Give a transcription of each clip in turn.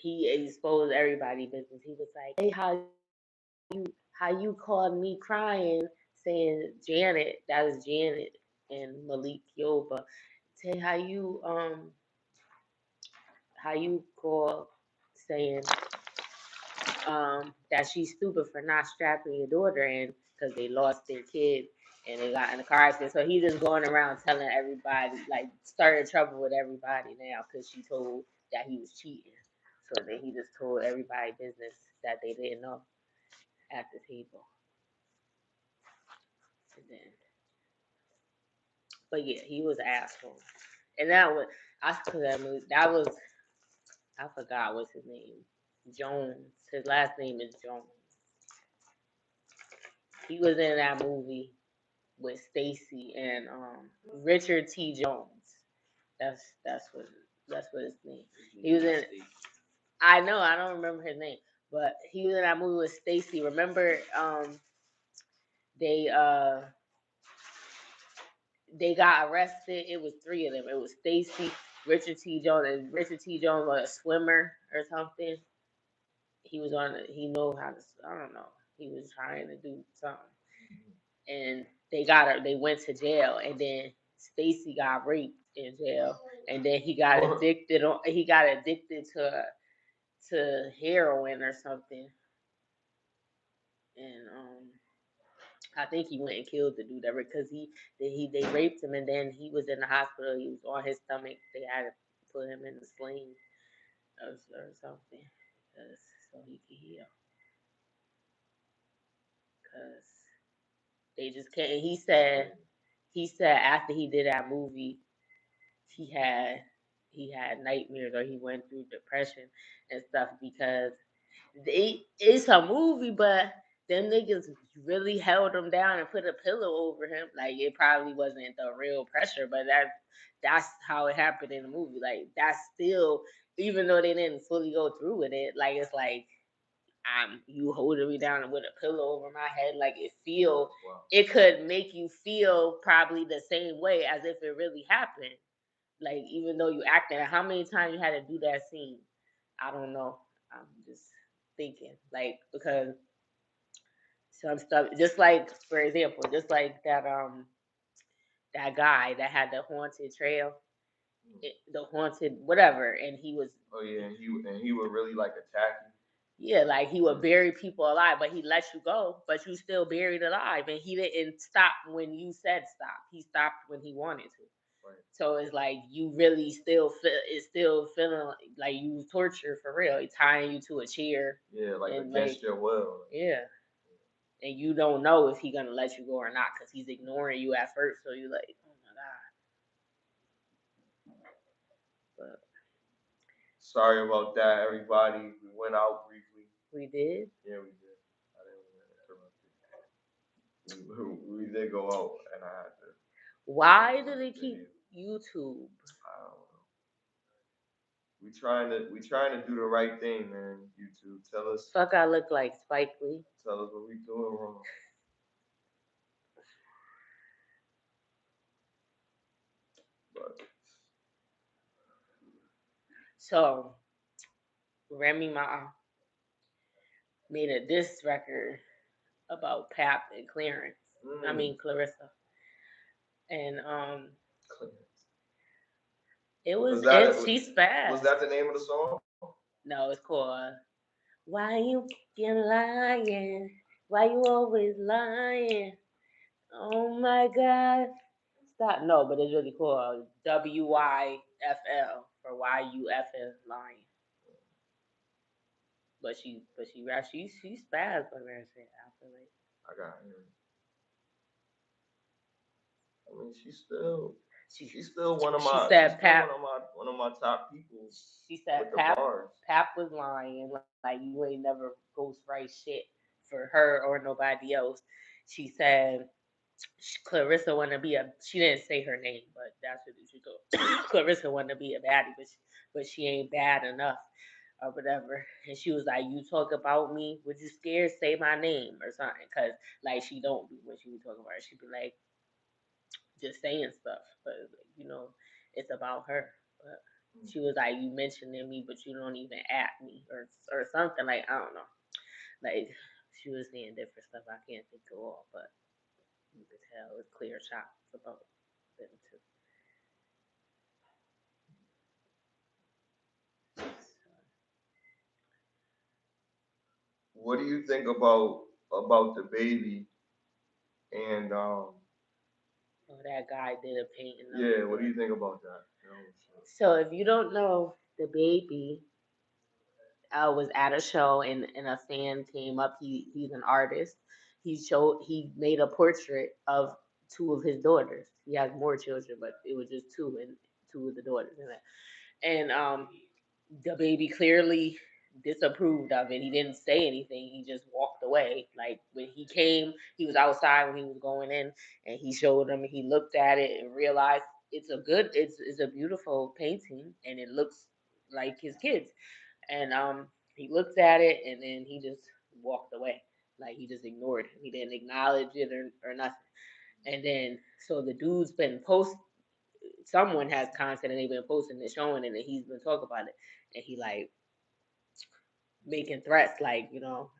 he exposed everybody business. He was like, "Hey, how you called me crying, saying Janet, that is Janet and Malik Yoba. Say how you call saying that she's stupid for not strapping your daughter in because they lost their kid and they got in a car accident. So he just going around telling everybody, like, started trouble with everybody now because she told that he was cheating. So then he just told everybody business that they didn't know at the table. And then, but yeah, he was an asshole. And that was, I saw that movie. That was, I forgot what's his name. Jones. His last name is Jones. He was in that movie with Stacy and Richard T. Jones. That's that's what his name. He was in. I know I don't remember his name, but he was in that movie with Stacy. Remember, they uh they got arrested. It was three of them. It was Stacy, Richard T. Jones, and Richard T. Jones was a swimmer or something. He was on. He know how to. I don't know. He was trying to do something, and they got her. They went to jail, and then Stacy got raped in jail, and then he got addicted. He got addicted to heroin or something, and I think he went and killed the dude because they raped him, and then he was in the hospital. He was on his stomach. They had to put him in the sling or something, so he could heal. Cause they just can't. He said after he did that movie, he had nightmares or he went through depression and stuff because it's a movie, but them niggas really held him down and put a pillow over him. Like it probably wasn't the real pressure, but that's how it happened in the movie. Like that's still, even though they didn't fully go through with it, like it's like you holding me down with a pillow over my head, like it could make you feel probably the same way as if it really happened. Like even though you acting, how many times you had to do that scene? I don't know. I'm just thinking, like, because some stuff, just like for example, just like that guy that had the haunted trail, the haunted whatever, and he was. Oh yeah, and he would really like attack you. Yeah, like he would bury people alive, but he let you go, but you still buried alive, and he didn't stop when you said stop. He stopped when he wanted to. Right. So it's like you really still feel it's still feeling like you was tortured for real. He tying you to a chair. Yeah, like against your will. Yeah, and you don't know if he gonna let you go or not because he's ignoring you at first. So you like, oh my god. But sorry about that, everybody. We went out briefly. We did. Yeah, we did. I didn't want to interrupt you. We did go out, and I had to. Why do they keep YouTube? I don't know. We trying to do the right thing, man. YouTube, tell us. Fuck, I look like Spike Lee. Tell us what we doing wrong. But so Remy Ma made a diss record about Pap and Clarence. I mean Clarissa. And it was she's fast. Was that the name of the song? No, it's called Why You Fucking Lying? Why You Always Lying? Oh my God. Stop. No, but it's really cool. WYFL for Why You Effing Lying. But she's fast on her shit. I feel like. I got him. I mean, she's still one of my. She said Pap, one of my top people. She said Pap was lying. Like you ain't never ghostwrite shit for her or nobody else. She said Clarissa want to be a. She didn't say her name, but that's what she told. Clarissa want to be a baddie, but she ain't bad enough or whatever. And she was like, "You talk about me? Would you scared say my name or something?" Because like she don't do when she be talking about her. She be like just saying stuff, but it's about her. But She was like, you mentioning me, but you don't even at me or something. Like, I don't know. Like, she was saying different stuff. I can't think of all, but you could tell it was clear shots about them too. What do you think about the baby and Oh, that guy did a painting. Yeah, what do you think about that? So if you don't know, the baby was at a show and a fan came up. He's an artist. He made a portrait of two of his daughters. He has more children, but it was just two and two of the daughters in it. And the baby clearly disapproved of it. He didn't say anything. He just walked away. Like when he came, he was outside when he was going in, and he showed him. He looked at it and realized it's a beautiful painting, and it looks like his kids. And he looked at it, and then he just walked away. Like he just ignored him. He didn't acknowledge it or nothing. And then so the dude's been post. Someone has content and they've been posting it, showing it, and he's been talking about it. And he like making threats like,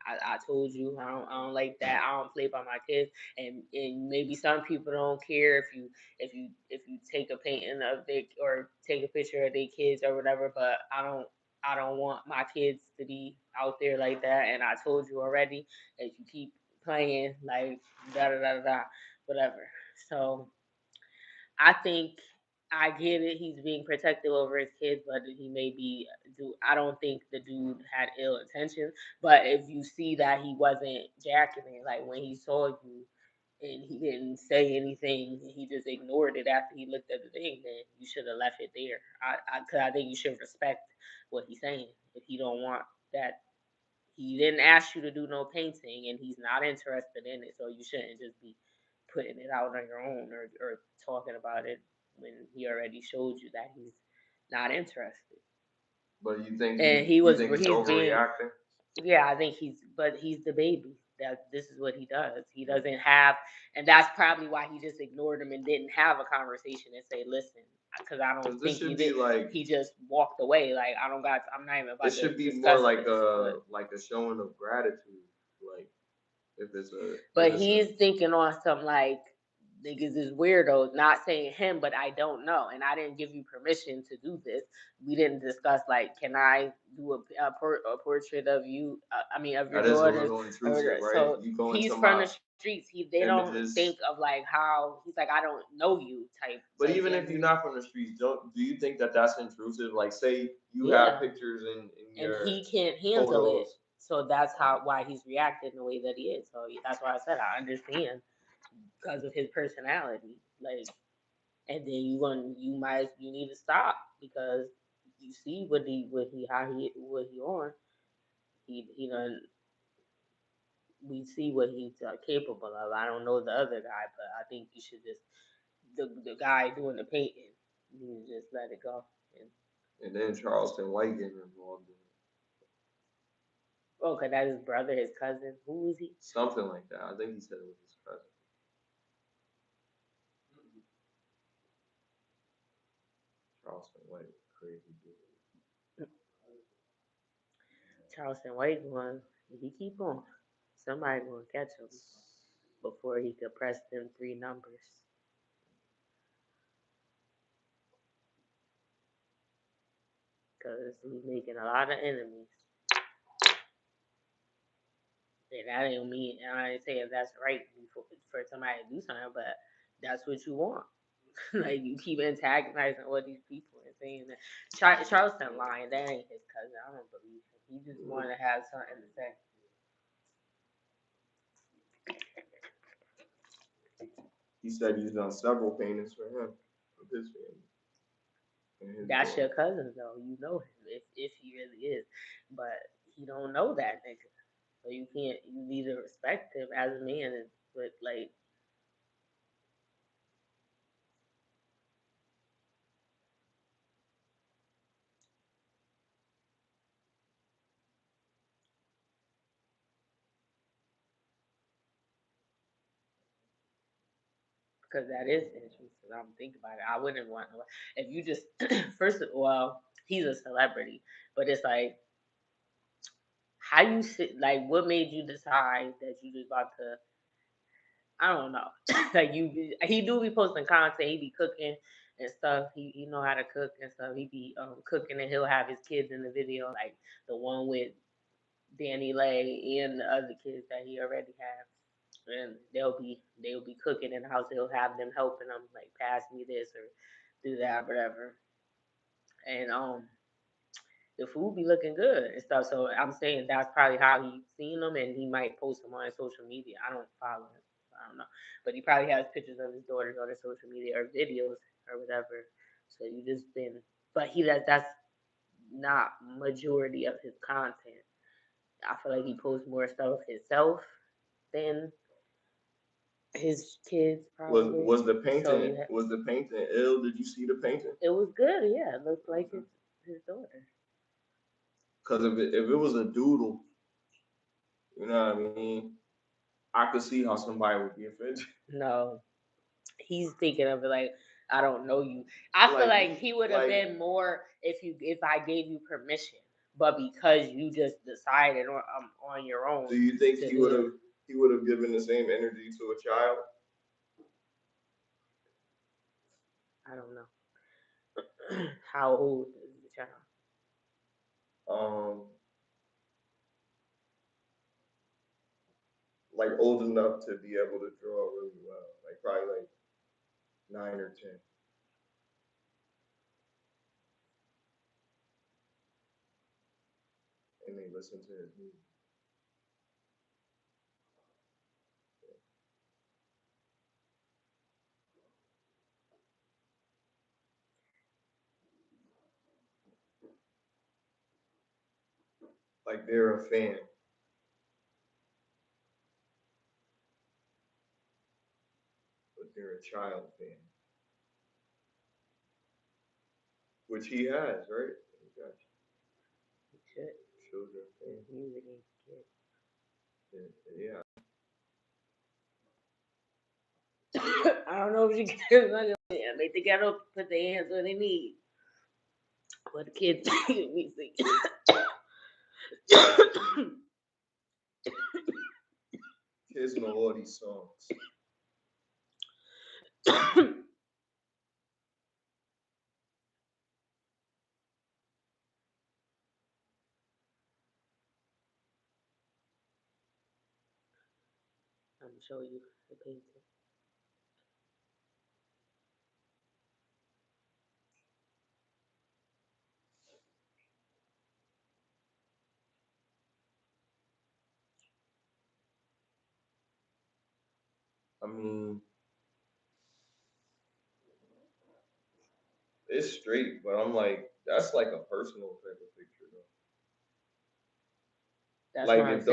I told you I don't like that. I don't play by my kids. And maybe some people don't care if you take a painting of their or take a picture of their kids or whatever, but I don't want my kids to be out there like that. And I told you already, if you keep playing like da da da da whatever. So I think I get it. He's being protective over his kids, but he may be. I don't think the dude had ill intentions. But if you see that he wasn't jacking it, like when he saw you and he didn't say anything, he just ignored it after he looked at the thing, then you should have left it there. Cause I think you should respect what he's saying. If he don't want that, he didn't ask you to do no painting, and he's not interested in it, so you shouldn't just be putting it out on your own or talking about it when he already showed you that he's not interested. But you think And he's overreacting? Yeah, I think he's the baby. That this is what he does. He doesn't have, and that's probably why he just ignored him and didn't have a conversation and say, "Listen," because I don't think he did. Like, he just walked away. Like I'm not even about. It should be more like a showing of gratitude. Like if it's a. But he's thinking on some like niggas is weirdos. Not saying him, but I don't know, and I didn't give you permission to do this. We didn't discuss like, can I do a portrait of you? I mean, of your daughters. Right? So he's from the streets. They don't think of like how he's like, I don't know you type. But even if you're not from the streets, do you think that that's intrusive? Like, say you have pictures in your and he can't handle it. So that's why he's reacting the way that he is. So that's why I said I understand because of his personality. Like, and then you need to stop because you see what he on. He done. We see what he's capable of. I don't know the other guy, but I think you should just the guy doing the painting. You just let it go. And then Charleston White getting involved in it. Okay, that his brother, his cousin. Who is he? Something like that. I think he said it was his cousin. Charleston White, crazy dude. Charleston White one, he keep on. Somebody gonna catch him before he could press them 3 numbers. Cause he's making a lot of enemies. And that don't mean, I ain't saying that's right for somebody to do something, but that's what you want. Like you keep antagonizing all these people and saying that Charleston lying, that ain't his cousin. I don't believe him. He just wanted to have something to say. He said he's done several paintings for him, with his family. That's your cousin, though. You know him if he really is, but he don't know that nigga. So you can't. You need to respect him as a man, but like. Because that is interesting. I'm thinking about it. I wouldn't want to. If you just first of all, he's a celebrity, but it's like how you sit. Like, what made you decide that you just about to? I don't know. Like he do be posting content. He be cooking and stuff. He know how to cook and stuff. He be cooking and he'll have his kids in the video, like the one with Danny Lay and the other kids that he already has. And they'll be cooking in the house. He'll have them helping them, like pass me this or do that, whatever. And the food be looking good and stuff. So I'm saying that's probably how he seen them, and he might post them on his social media. I don't follow him, so I don't know, but he probably has pictures of his daughters on his social media or videos or whatever. So you just been, but that's not majority of his content. I feel like he posts more stuff himself than his kids probably. Was the painting ill? Did you see the painting? It was good. Yeah, it looked like his daughter. Because if it was a doodle, you know what I mean, I could see how somebody would be offended. No, he's thinking of it like I don't know you. I feel like he would have been more if I gave you permission, but because you just decided on your own. Do you think he would have given the same energy to a child? I don't know. How old is the child? Like old enough to be able to draw really well, like probably like 9 or 10. And they listen to his music. Like they're a fan. But they're a child fan. Which he has, right? He got children fan. Music ain't kids. Yeah. I don't know if you kids they gotta put their hands where they need. But the kids music. Kids know all these songs. I'm gonna show you the painting. I mean, it's straight, but I'm like, that's like a personal type of picture, though. That's like if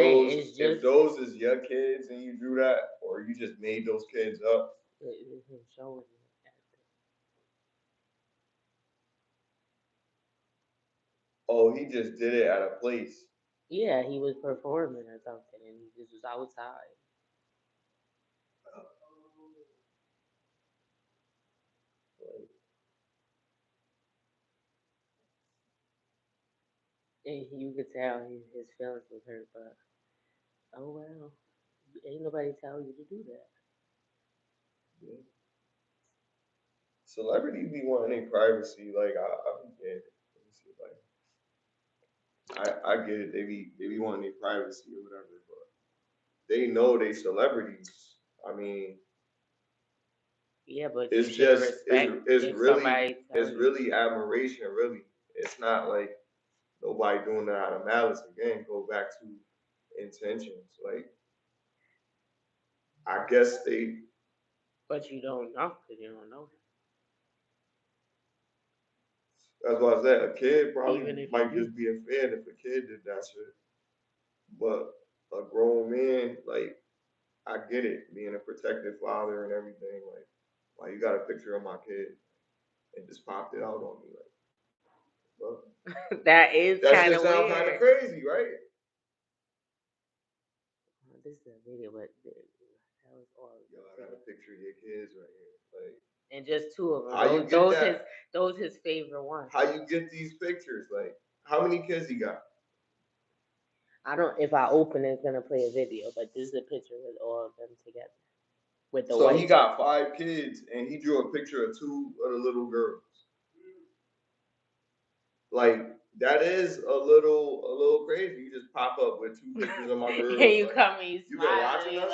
those is your kids and you drew that, or you just made those kids up. It's him showing you. Oh, he just did it at a place. Yeah, he was performing or something, and he just was outside. And you could tell his feelings was hurt, but oh well, ain't nobody tell you to do that. Yeah. Celebrities be wanting their privacy, like I get it. Let me see, like I get it. They be wanting their privacy or whatever, but they know they celebrities. I mean, yeah, but it's just it's really admiration. Really, it's not like nobody doing that out of malice. Again, go back to intentions. Like I guess they. But you don't know because you don't know. That's why I said a kid probably might just be a fan if a kid did that shit. But a grown man, like, I get it, being a protective father and everything. Like, why you got a picture of my kid and just popped it out on me? Like, well, that just sounds kind of crazy, right? This is a video, but that was all. Yo, I got a picture of your kids right here. Like, and just two of them. How you get that? Those his favorite ones. How you get these pictures? Like, how many kids he got? I don't. If I open it, it's gonna play a video. But this is a picture with all of them together. With the so he got 5 kids, and he drew a picture of 2 of the little girls. Like, that is a little crazy. You just pop up with 2 pictures of my girls. And you come and you smile. Been watching us?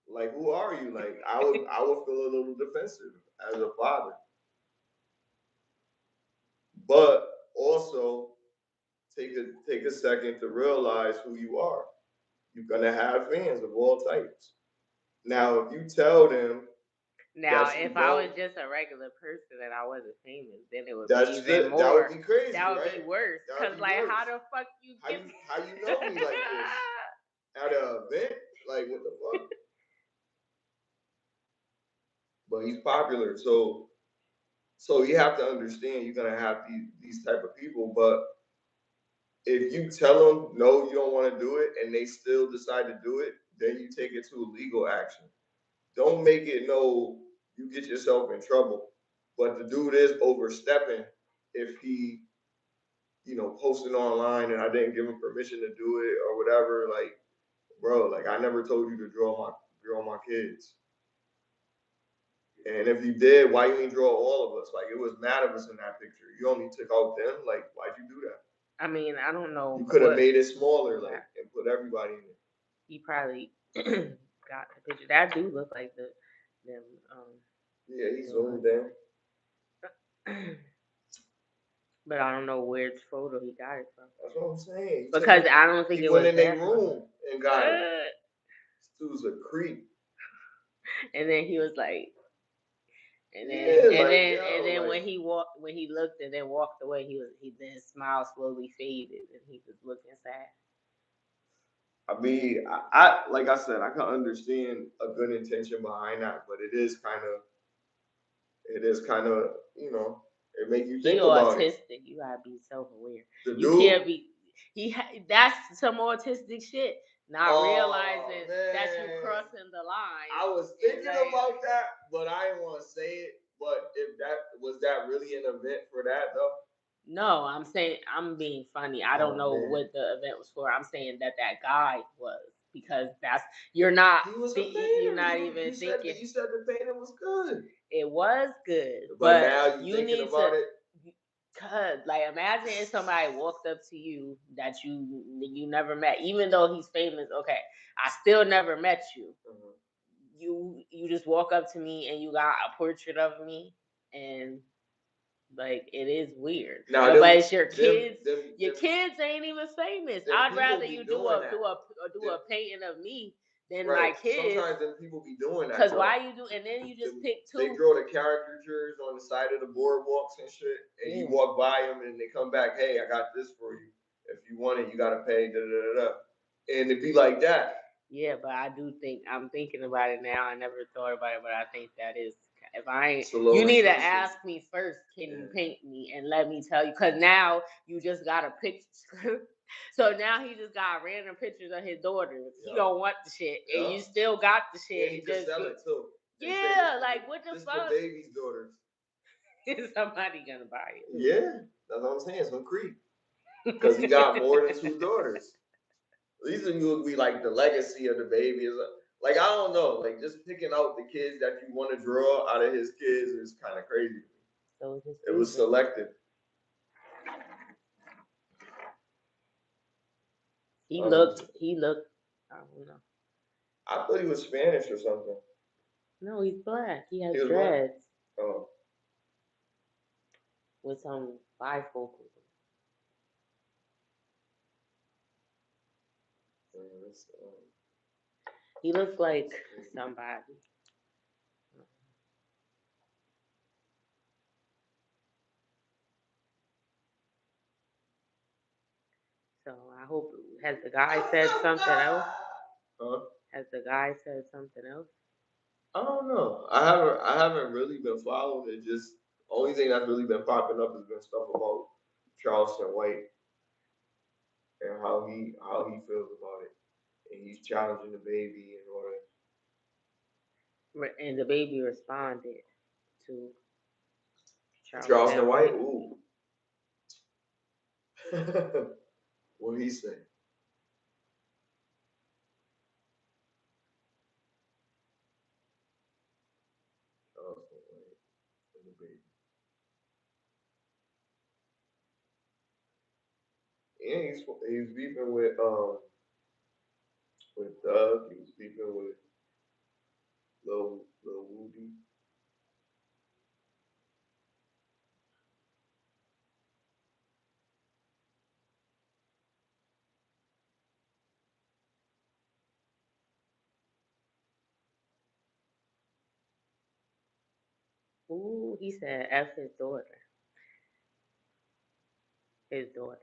Like, who are you? Like, I would feel a little defensive as a father. But also take a second to realize who you are. You're gonna have fans of all types. Now, if you tell them, now if I was just a regular person and I wasn't famous, then it would be even more. That would be crazy. That would right? be worse. Because like, worse. How the fuck you get? How you know me like this? At an event? Like, what the fuck? But he's popular, so you have to understand you're gonna have these type of people. But if you tell them no, you don't want to do it, and they still decide to do it, then you take it to a legal action. Don't make it no, you get yourself in trouble. But the dude is overstepping if he, posted online and I didn't give him permission to do it or whatever. Like, bro, like, I never told you to draw my kids. And if you did, why you ain't draw all of us? Like, it was mad of us in that picture. You only took out them. Like, why'd you do that? I mean, I don't know. You could have made it smaller, like, and put everybody in it. He probably got the picture. That do look like them. Yeah, he zoomed in. But I don't know where the photo he got it from. That's what I'm saying. Because I don't think he it went was in their room and got it. This dude's a creep. And then he was like, and then when he looked and then walked away, then his smile slowly faded and he was looking sad. I mean, I like I said, I can understand a good intention behind that, but it is kind of, it make you think about it. Autistic. You gotta be self-aware. You can't be. That's some autistic shit. Not realizing that you're crossing the line. I was thinking about that, but I didn't want to say it. But if that was really an event for that though? No, I'm saying I'm being funny. I don't know what the event was for. I'm saying that guy was, because you're not. You're not even thinking. You said the painting was good. It was good, but now you thinking about it. Cause like, imagine if somebody walked up to you that you never met, even though he's famous. Okay, I still never met you. Mm-hmm. You just walk up to me and you got a portrait of me, and like, it is weird. Now, but it's your kids. Your kids ain't even famous. I'd rather you do a painting of me than my kids. Sometimes them people be doing that. Because why you do, and then you just pick 2. They draw the caricatures on the side of the boardwalks and shit, and you walk by them and they come back, hey, I got this for you. If you want it, you gotta pay. Da da da da. And it be like that. Yeah, but I do think, I'm thinking about it now. I never thought about it, but I think that is. If I ain't, you need to ask me first, can you paint me, and let me tell you, because now you just got a picture. So now he just got random pictures of his daughters. He don't want the shit, and you still got the shit. And you can sell it too. Yeah, like, what the fuck? For baby's daughters. Is somebody gonna buy it? Yeah, that's what I'm saying. Some creep, because he got more than 2 daughters. These would be like the legacy of the baby. Like, I don't know. Like, just picking out the kids that you want to draw out of his kids is kind of crazy. So it was selective. He looked. I don't know. I thought he was Spanish or something. No, he's black. He has dreads. Black? Oh. With some bifocal. He looks like somebody. So I hope, has the guy said something else? Huh? Has the guy said something else? I don't know. I haven't really been following it. Just only thing that's really been popping up has been stuff about Charleston White and how he feels about it, and he's challenging the baby and all that. And the baby responded to Charleston White. Ooh. What he say? Charleston White and the baby. And he's beefing with Doug. He was beefing with Lil Woody. Ooh, he said F his daughter. His daughters.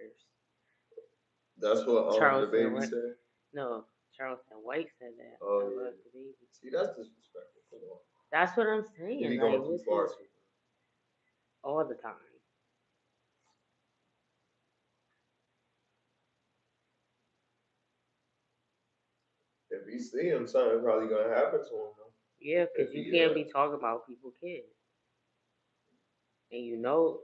That's what the baby said? No, Charleston White said that. Oh, yeah. The baby. See, that's disrespectful. That's what I'm saying. Did he go too far? All the time. If he see him, something probably gonna happen to him. Though. Yeah, because you can't be talking about people's kids. And you know,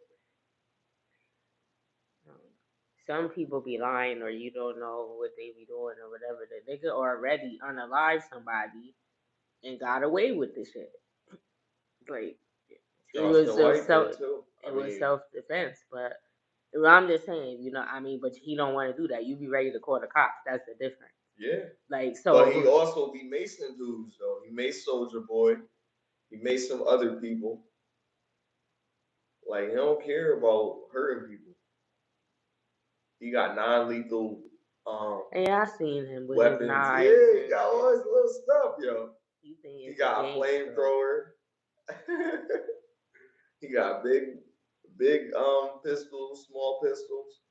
some people be lying or you don't know what they be doing or whatever. The nigga already unalive somebody and got away with the shit. Like, it was self-defense, but I'm just saying, you know, I mean, but he don't want to do that. You be ready to call the cops. That's the difference. Yeah. Like, so. But he also be macing dudes, though. He maced Soulja Boy. He maced some other people. Like, he don't care about hurting people. He got non-lethal yeah, I seen him with weapons. His knives. Yeah, he got all his little stuff, yo. He got a flamethrower. He got big pistols, small pistols.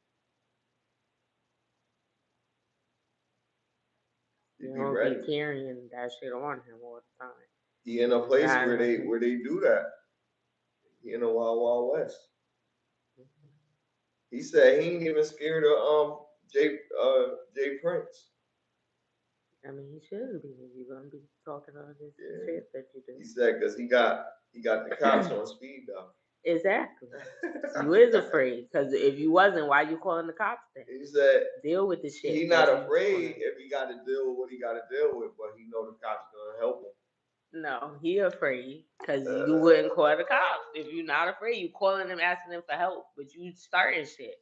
You don't be carrying that shit on him all the time. He in a place where they do that. He in the Wild Wild West. He said he ain't even scared of Jay Prince. I mean, he shouldn't be if you're gonna be talking all this shit that you do. He said because he got the cops on speed dial. Exactly. You is afraid because if you wasn't, why you calling the cops then? He said deal with the shit. He not afraid if he got to deal with what he got to deal with, but he know the cops gonna help him. No, he afraid because you wouldn't call the cops. If you're not afraid, you calling them asking them for help, but you starting shit.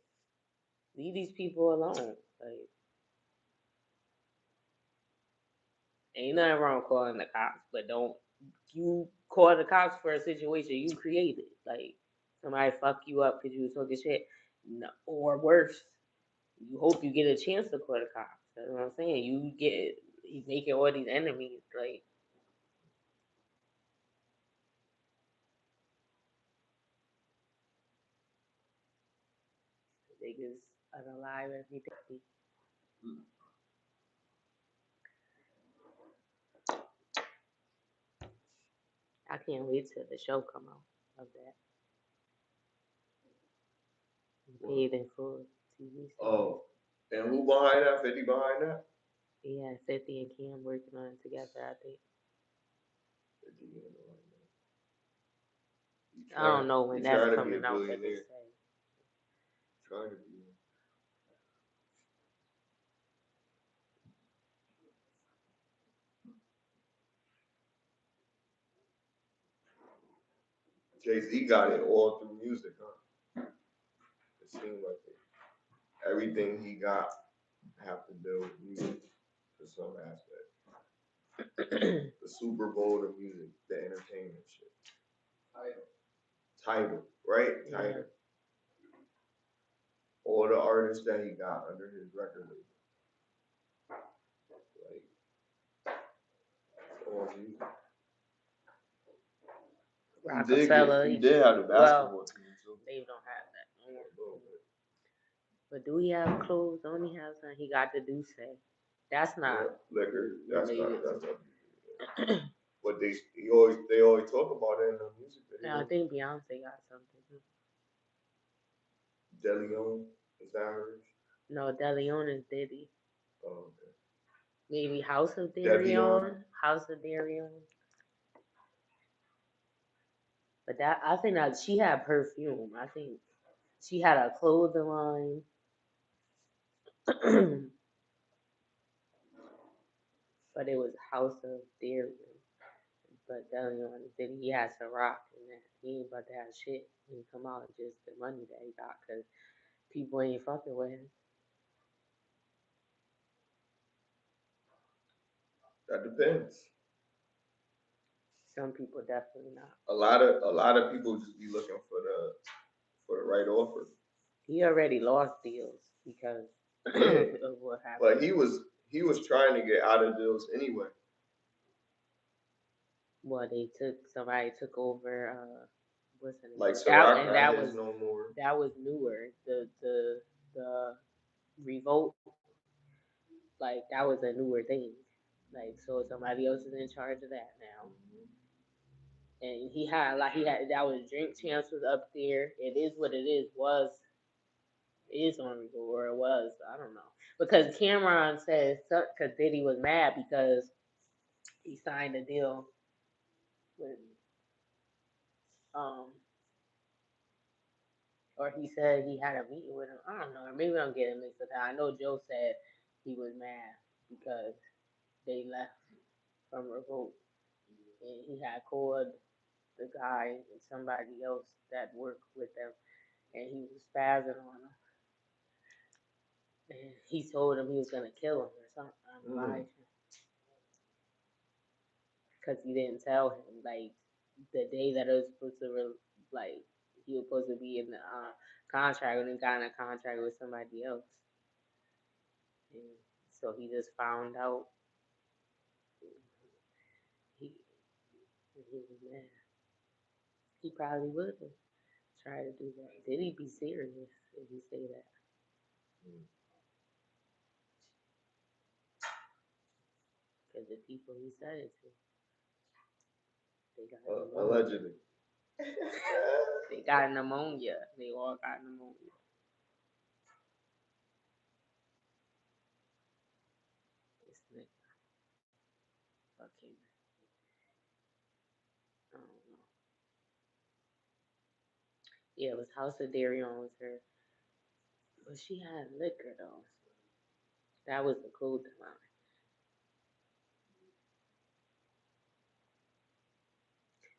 Leave these people alone. Like, ain't nothing wrong calling the cops, but don't you call the cops for a situation you created. Like, somebody fuck you up because you was talking shit. No, or worse, you hope you get a chance to call the cops. That's what I'm saying. He's making all these enemies. Like, niggas unalive every day. I can't wait till the show come out of that. Paid in full TV. Oh, and who behind that? 50 behind that? Yeah, 50 and Cam working on it together, I think. 50 I don't know when that's coming out, but they say. Trying to be. Jay-Z got it all through music, huh? It seems like it. Everything he got have to do with music to some aspect. The Super Bowl, the music, the entertainment shit. Title, right? Yeah. Title. All the artists that he got under his record label. Like, all music. Rockefeller. He did have the basketball team too. They don't have that anymore. But do he have clothes? Don't he have something? He got the Duce. That's not liquor. That's not. But they always talk about it in the music video. Yeah, I think Beyonce got something. DeLeon, is that hers? No, DeLeon is Diddy. Oh, okay. Maybe House of Darion. House of Darion. But that I think that she had perfume. I think she had a clothing line. But it was House of Darius. But then he has to rock and that. He ain't about to have shit when he come out, just the money that he got, because people ain't fucking with him. That depends. Some people definitely not. A lot of people just be looking for the right offer. He already lost deals because of what happened. But he was trying to get out of deals anyway. Well, somebody took over. What's the name? Like Ciroc, that was no more. That was newer. The revolt, like that was a newer thing. Like so, somebody else is in charge of that now. And he had that was Drink Champs was up there. It is what it is on Revolt, or it was. I don't know because Cameron says because Diddy was mad because he signed a deal with or he said he had a meeting with him. I don't know. Maybe I'm getting mixed up. I know Joe said he was mad because they left from Revolt. And he had called the guy and somebody else that worked with them. And he was spazzing on him. And he told him he was going to kill him or something. Because he didn't tell him. Like, the day that it was supposed to, he was supposed to be in the contract, and then got in a contract with somebody else. And so he just found out. He was mad. He probably would have tried to do that. Did he be serious if he say that? Because the people he said it to, they got allegedly. They got pneumonia. They all got pneumonia. This nigga. Fucking. I don't know. Yeah, it was House of Darion with her. But she had liquor though. That was the clothing line.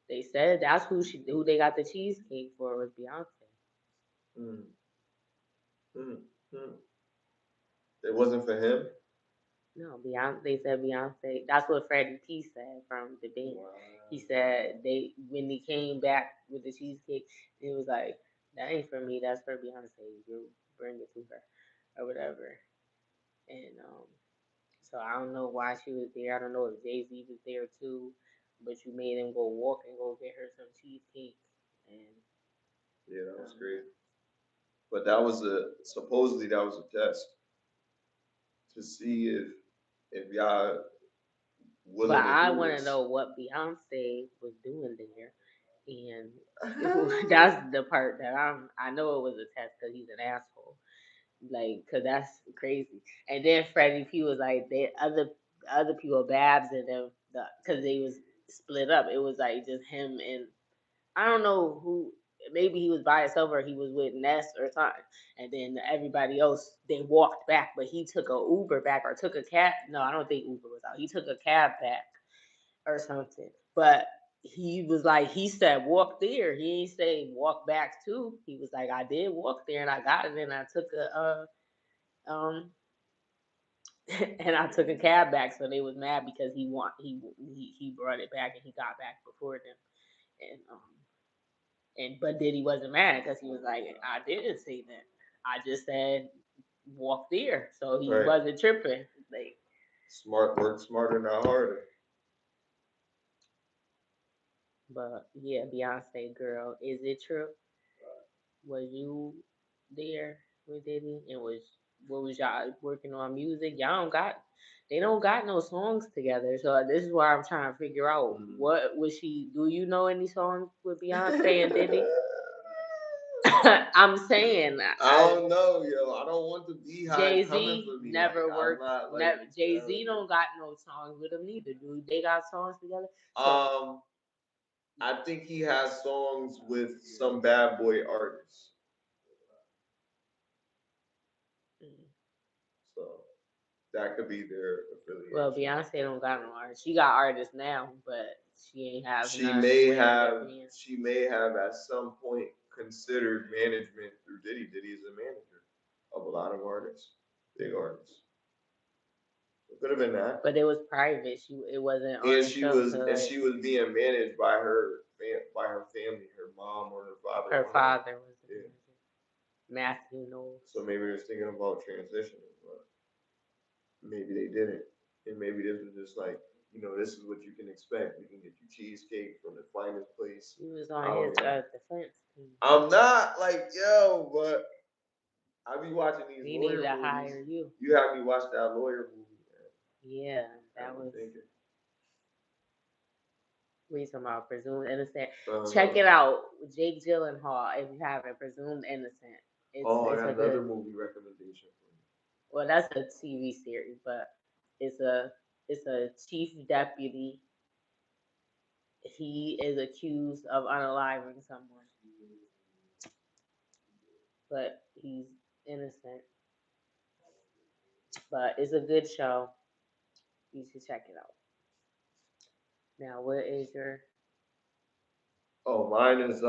They said that's who they got the cheesecake for was Beyonce. It wasn't for him? No, Beyonce. They said Beyonce. That's what Freddie P said from the band. Wow. He said when he came back with the cheesecake, he was like, "That ain't for me. That's for Beyonce. You bring it to her, or whatever." And so I don't know why she was there. I don't know if Jay-Z was there too, but you made him go walk and go get her some cheesecake. And yeah, that was great. But that was supposedly that was a test to see if y'all willing. But I want to know what Beyonce was doing there, and that's the part that I know it was a test because he's an asshole. Like, cause that's crazy. And then Freddie P was like, the other people, Babs and them, cause they was split up. It was like just him and I don't know who. Maybe he was by himself or he was with Ness or something. And then everybody else they walked back, but he took a Uber back or took a cab. No, I don't think Uber was out. He took a cab back or something. But he was like, he said walk there. He ain't say walk back too. He was like, I did walk there and I got it and I took and I took a cab back, so they was mad because he brought it back and he got back before them, and but Diddy wasn't mad because he was like, I didn't say that, I just said walk there, so he wasn't tripping. Like smart work, smarter not harder. But yeah, Beyonce girl, is it true? Was you there with Diddy and what was y'all working on music? They don't got no songs together. So this is why I'm trying to figure out what was she. Do you know any songs with Beyonce and Diddy? I'm saying I don't know, yo. I don't want the Beehive coming for me. Never worked. Jay-Z don't got no songs with him neither. Do they got songs together? I think he has songs with some bad boy artists. So that could be their affiliation. Well, Beyonce don't got no artists. She got artists now, but she ain't have She none. may have. She may have at some point considered management through Diddy. Diddy is a manager of a lot of artists, big artists. It could have been that. But it was private. It wasn't on And the she show, was, so and she was being managed by her family, her mom or her father. Her father was the manager. Matthew Knowles. So maybe they're thinking about transitioning, but maybe they didn't. And maybe this was just like, you know, this is what you can expect. We can get you cheesecake from the finest place. He was on his defense team. I'm not like, yo, but I be watching these he lawyer needs to movies. hire you. You have me watch that lawyer movie, man. Yeah, that was. We talking about Presumed Innocent. Check it out, Jake Gyllenhaal. If you haven't, Presumed Innocent. It's another good movie recommendation for you. Well, that's a TV series, but it's a chief deputy. He is accused of unaliving someone, but he's innocent. But it's a good show. You should check it out. Now, what is your? Oh, mine is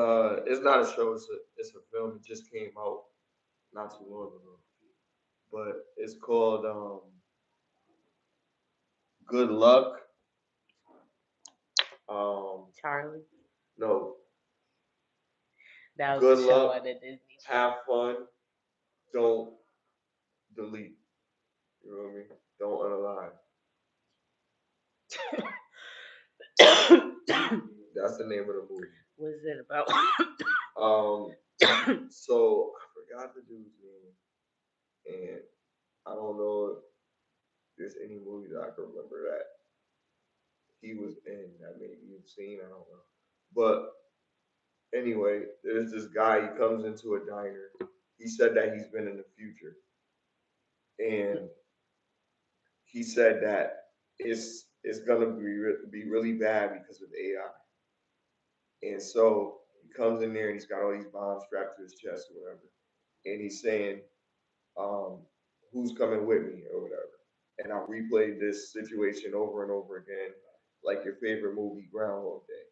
it's not a show. It's a film. It just came out not too long ago, but it's called Good Luck. Charlie. No. That was Good luck. Have fun. Don't delete. You know what I mean? Don't unalive. That's the name of the movie. What's it about? So I forgot the dude's name, and I don't know if there's any movie that I can remember that he was in that maybe you've seen. I don't know, but anyway, there's this guy. He comes into a diner. He said that he's been in the future, and he said that it's gonna be really bad because of AI. And so he comes in there and he's got all these bombs strapped to his chest or whatever, and he's saying, "Who's coming with me?" or whatever. And I replayed this situation over and over again, like your favorite movie, Groundhog Day.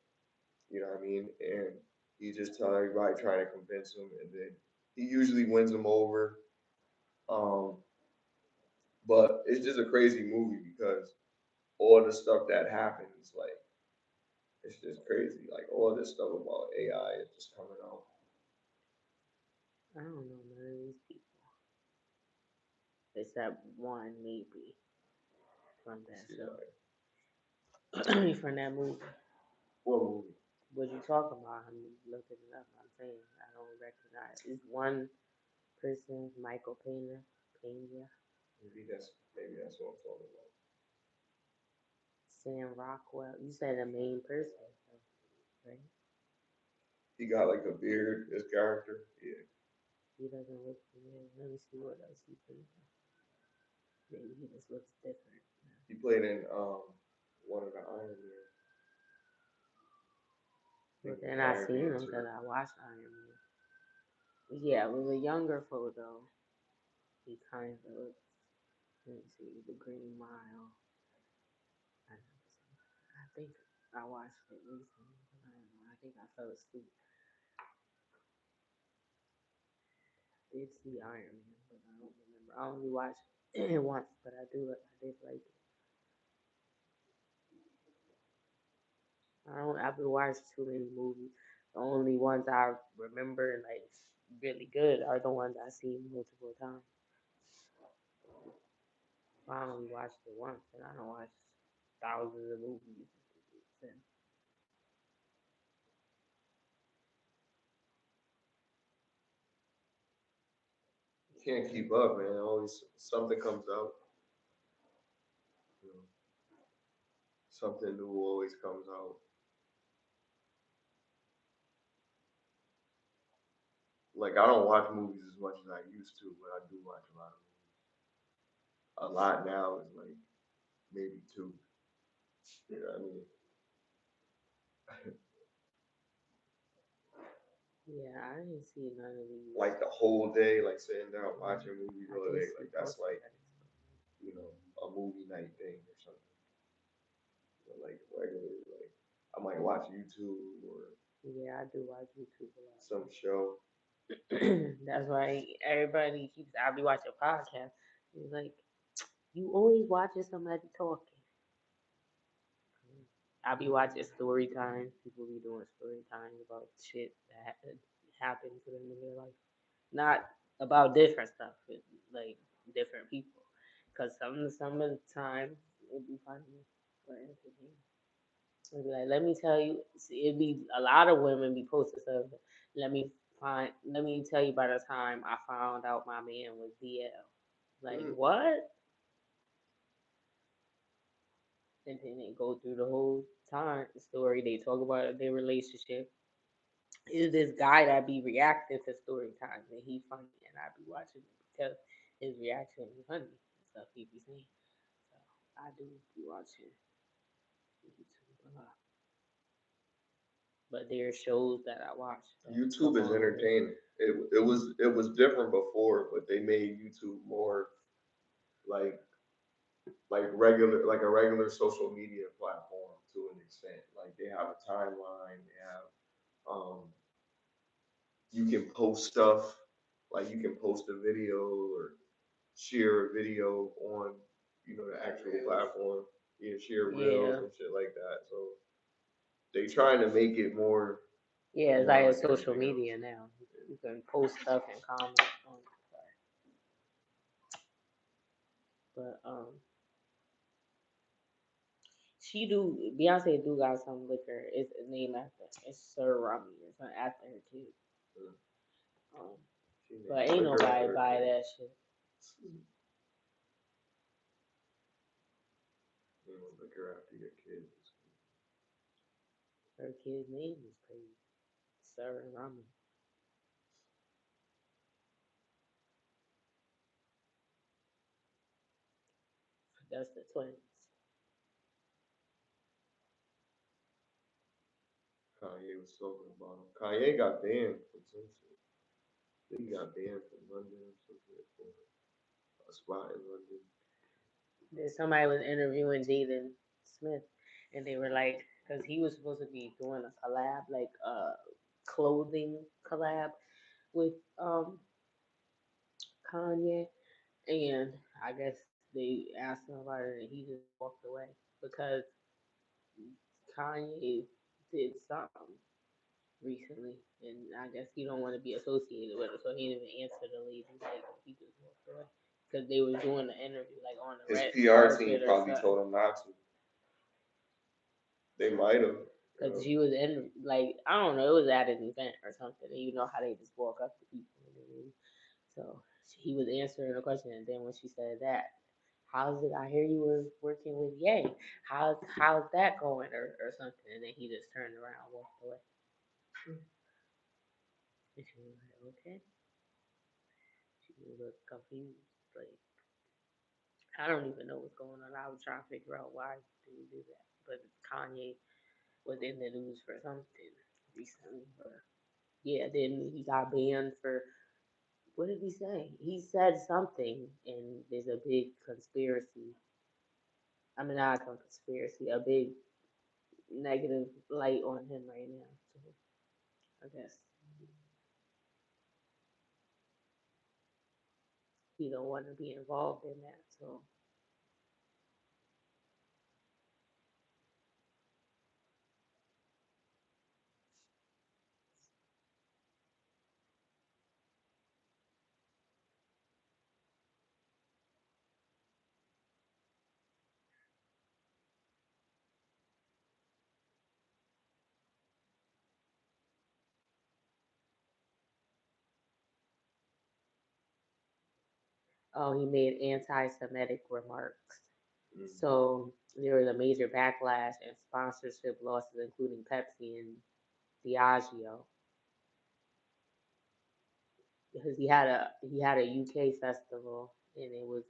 You know what I mean? And he's just telling everybody, trying to convince him, and then he usually wins them over. But it's just a crazy movie because all the stuff that happens, like, it's just crazy. Like, all this stuff about AI is just coming out. I don't know none of these people. Except one, maybe, from that show. From that movie. What movie? What you talking about? I'm looking it up. I'm saying I don't recognize. It's one person, Michael Pena. Maybe that's what I'm talking about. Sam Rockwell. You said the main person, right? He got like a beard. His character, yeah. He doesn't look familiar. Let me see what else he played. Maybe he just looks different. He played in one of the Iron Man. But then I seen him because I watched Iron Man. Yeah, with a younger photo, he kind of looks. Let me see, The Green Mile. I think I watched it recently. I think I fell asleep. I did see Iron Man, but I don't remember. I only watched it once, but I did like it. I've been watching too many movies. The only ones I remember like really good are the ones I seen multiple times. I only watched it once, and I don't watch thousands of movies. You can't keep up, man. Always something comes out. You know, something new always comes out. Like, I don't watch movies as much as I used to, but I do watch a lot of movies. A lot now is like maybe two. You know what I mean? Yeah, I didn't see none of these. Like the whole day, like sitting down watching movies all day, like that's like, you know, a movie night thing or something. But like regular, like I might watch YouTube or yeah, I do watch YouTube a lot. some show. That's why everybody keeps. I be watching podcasts. It's like you always watching somebody talking. I be watching story time. People be doing story time about shit that happened to them in their life, not about different stuff, like different people. Cause some of the time it be funny or entertaining. It'd be like, let me tell you, it'd be a lot of women be posting stuff. Let me tell you by the time I found out my man was DL. Like, what? And then they go through the whole time story. They talk about their relationship. Is this guy that be reacting to story time and he funny and I be watching it because his reaction be funny and stuff he be saying. So I do be watching YouTube a lot. But there are shows that I watch. YouTube is entertaining. It was different before, but they made YouTube more like like a regular social media platform to an extent. Like they have a timeline, they have you can post stuff, like you can post a video or share a video on, you know, the actual platform. Yeah, share reels and shit like that. So they trying to make it more. Yeah, it's like a social media now. You can post stuff and comment on. But she do Beyonce do got some liquor. It's named after it's Sir Rami. It's not after her kid. But ain't nobody buy that shit. Liquor after your kid. Her kid's name is crazy. Sir Rami. That's the twins. Kanye was talking about him. Kanye got banned from some shit. I think he got banned from London or some shit for a spot in London. Somebody was interviewing Jaden Smith, and they were like, because he was supposed to be doing a collab, like a clothing collab with Kanye, and I guess they asked him about it, and he just walked away because Kanye did something recently, and I guess he don't want to be associated with it, so he didn't even answer the lady. Like he just walked away because they were doing the interview like on the his red PR team carpet or probably something. told him not to. They might have. Because she was in, like, I don't know, it was at an event or something. And you know how they just walk up to people. So he was answering the question. And then when she said that, how's it? I hear you were working with Ye. How's that going or something? And then he just turned around and walked away. And she was like, okay. She looked confused. Like, I don't even know what's going on. I was trying to figure out why did he do that. But Kanye was in the news for something recently. But yeah, then he got banned for what did he say? He said something, and there's a big conspiracy. I mean, not a conspiracy, a big negative light on him right now. So I guess he don't want to be involved in that. So oh, he made anti-Semitic remarks. So there was a major backlash and sponsorship losses, including Pepsi and Diageo, because he had a UK festival and it was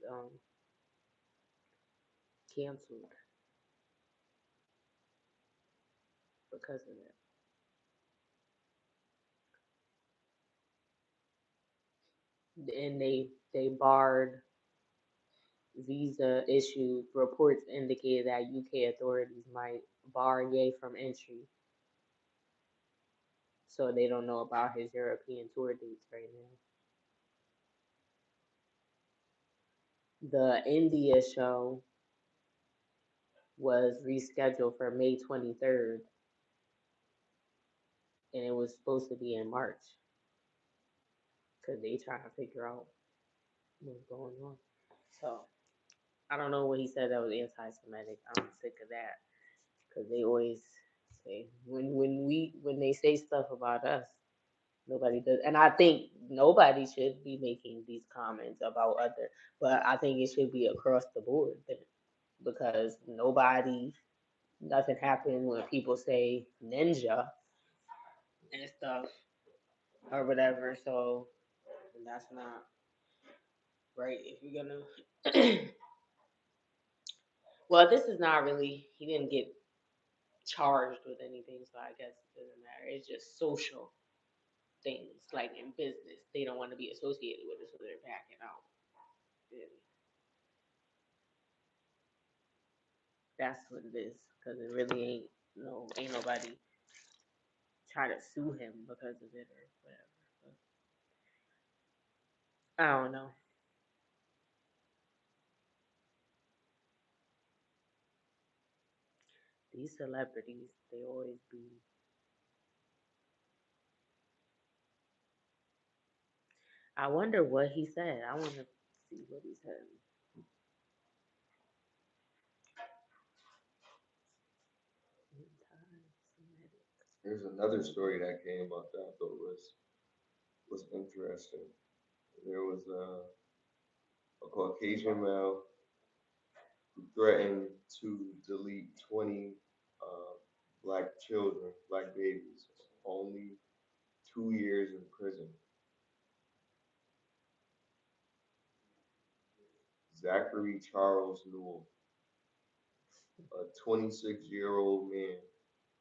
canceled because of that. and they barred visa issues. Reports indicated that UK authorities might bar Ye from entry, so they don't know about his European tour dates right now. The India show was rescheduled for May 23rd, and it was supposed to be in March because they trying to figure out what's going on. So I don't know what he said that was anti-Semitic. I'm sick of that because they always say when they say stuff about us, nobody does, and I think nobody should be making these comments about other, but I think it should be across the board because nothing happened when people say ninja and stuff or whatever. So that's not right. If you're gonna, well, this is not really. He didn't get charged with anything, so I guess it doesn't matter. It's just social things, like in business, they don't want to be associated with it, so they're backing out. And that's what it is, because it really ain't nobody trying to sue him because of it or whatever. But I don't know. These celebrities, they always be. I wonder what he said. I want to see what he said. There's another story that came up that I thought was interesting. There was a Caucasian male who threatened to delete 20 uh, black children, black babies, only 2 years in prison. Zachary Charles Newell, a 26-year-old man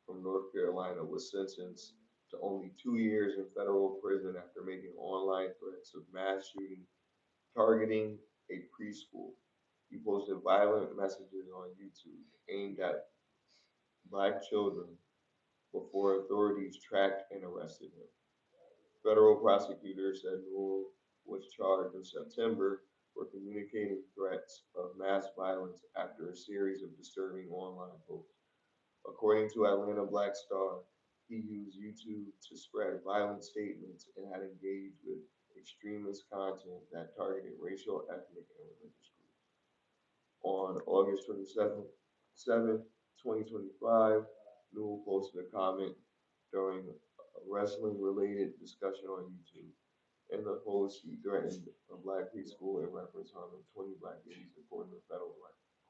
from North Carolina, was sentenced to only 2 years in federal prison after making online threats of mass shooting targeting a preschool. He posted violent messages on YouTube aimed at black children before authorities tracked and arrested him. Federal prosecutors said Newell was charged in September for communicating threats of mass violence after a series of disturbing online posts. According to Atlanta Black Star, he used YouTube to spread violent statements and had engaged with extremist content that targeted racial, ethnic, and religious groups. On August 27th, 2025, Newell posted a comment during a wrestling related discussion on YouTube. In the post, he threatened a black preschool in reference harming 20 black babies according to federal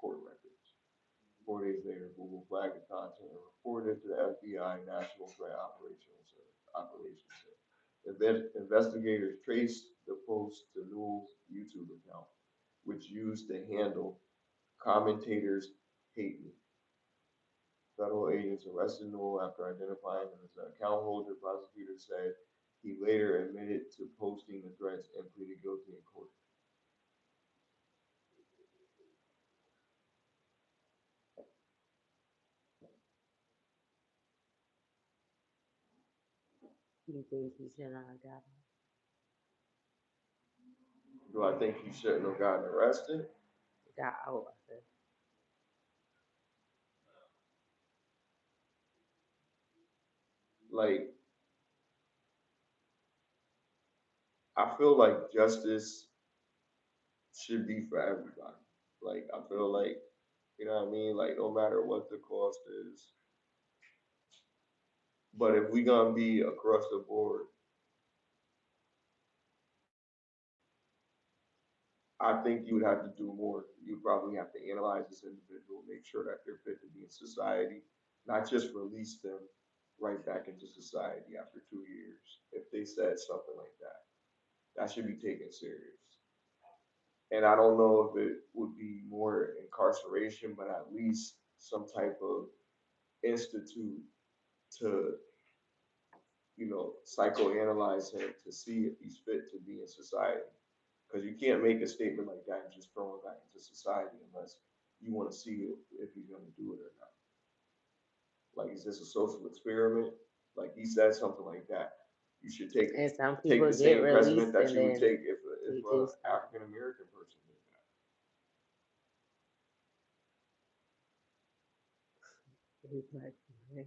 court records. 4 days later, Google flagged the content and reported to the FBI National Threat Operations Center. Investigators traced the post to Newell's YouTube account, which used the handle commentators hate me. Federal agents arrested Newell after identifying him as the account holder. Prosecutors said he later admitted to posting the threats and pleaded guilty in court. You think he should not have got Do I think he shouldn't have gotten arrested? got out of it? Like, I feel like justice should be for everybody. Like, I feel like, you know what I mean? Like, no matter what the cost is. But if we gonna be across the board, I think you would have to do more. You probably have to analyze this individual, make sure that they're fit to be in society, not just release them right back into society after 2 years. If they said something like that, that should be taken serious. And I don't know if it would be more incarceration, but at least some type of institute to psychoanalyze him to see if he's fit to be in society. Because you can't make a statement like that and just throw him back into society unless you want to see if he's going to do it or not. Like, is this a social experiment? Like, he said something like that. You should take the same president that you would take if an African American person did that. He's like, he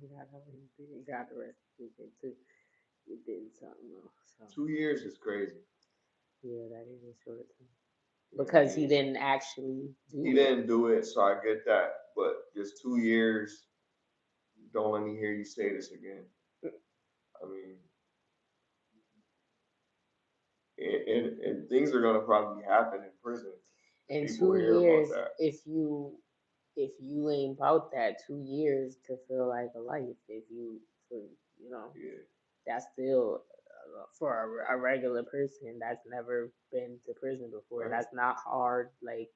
got arrested too. He did something else. So. 2 years is crazy. Yeah, that is a short time. Because he didn't actually do it. He didn't do it, so I get that. But just 2 years, don't let me hear you say this again. I mean, and things are gonna probably happen in prison. In 2 years, if you ain't about that, 2 years could feel like a life. If you, that's still for a regular person that's never been to prison before. Right. That's not hard. Like,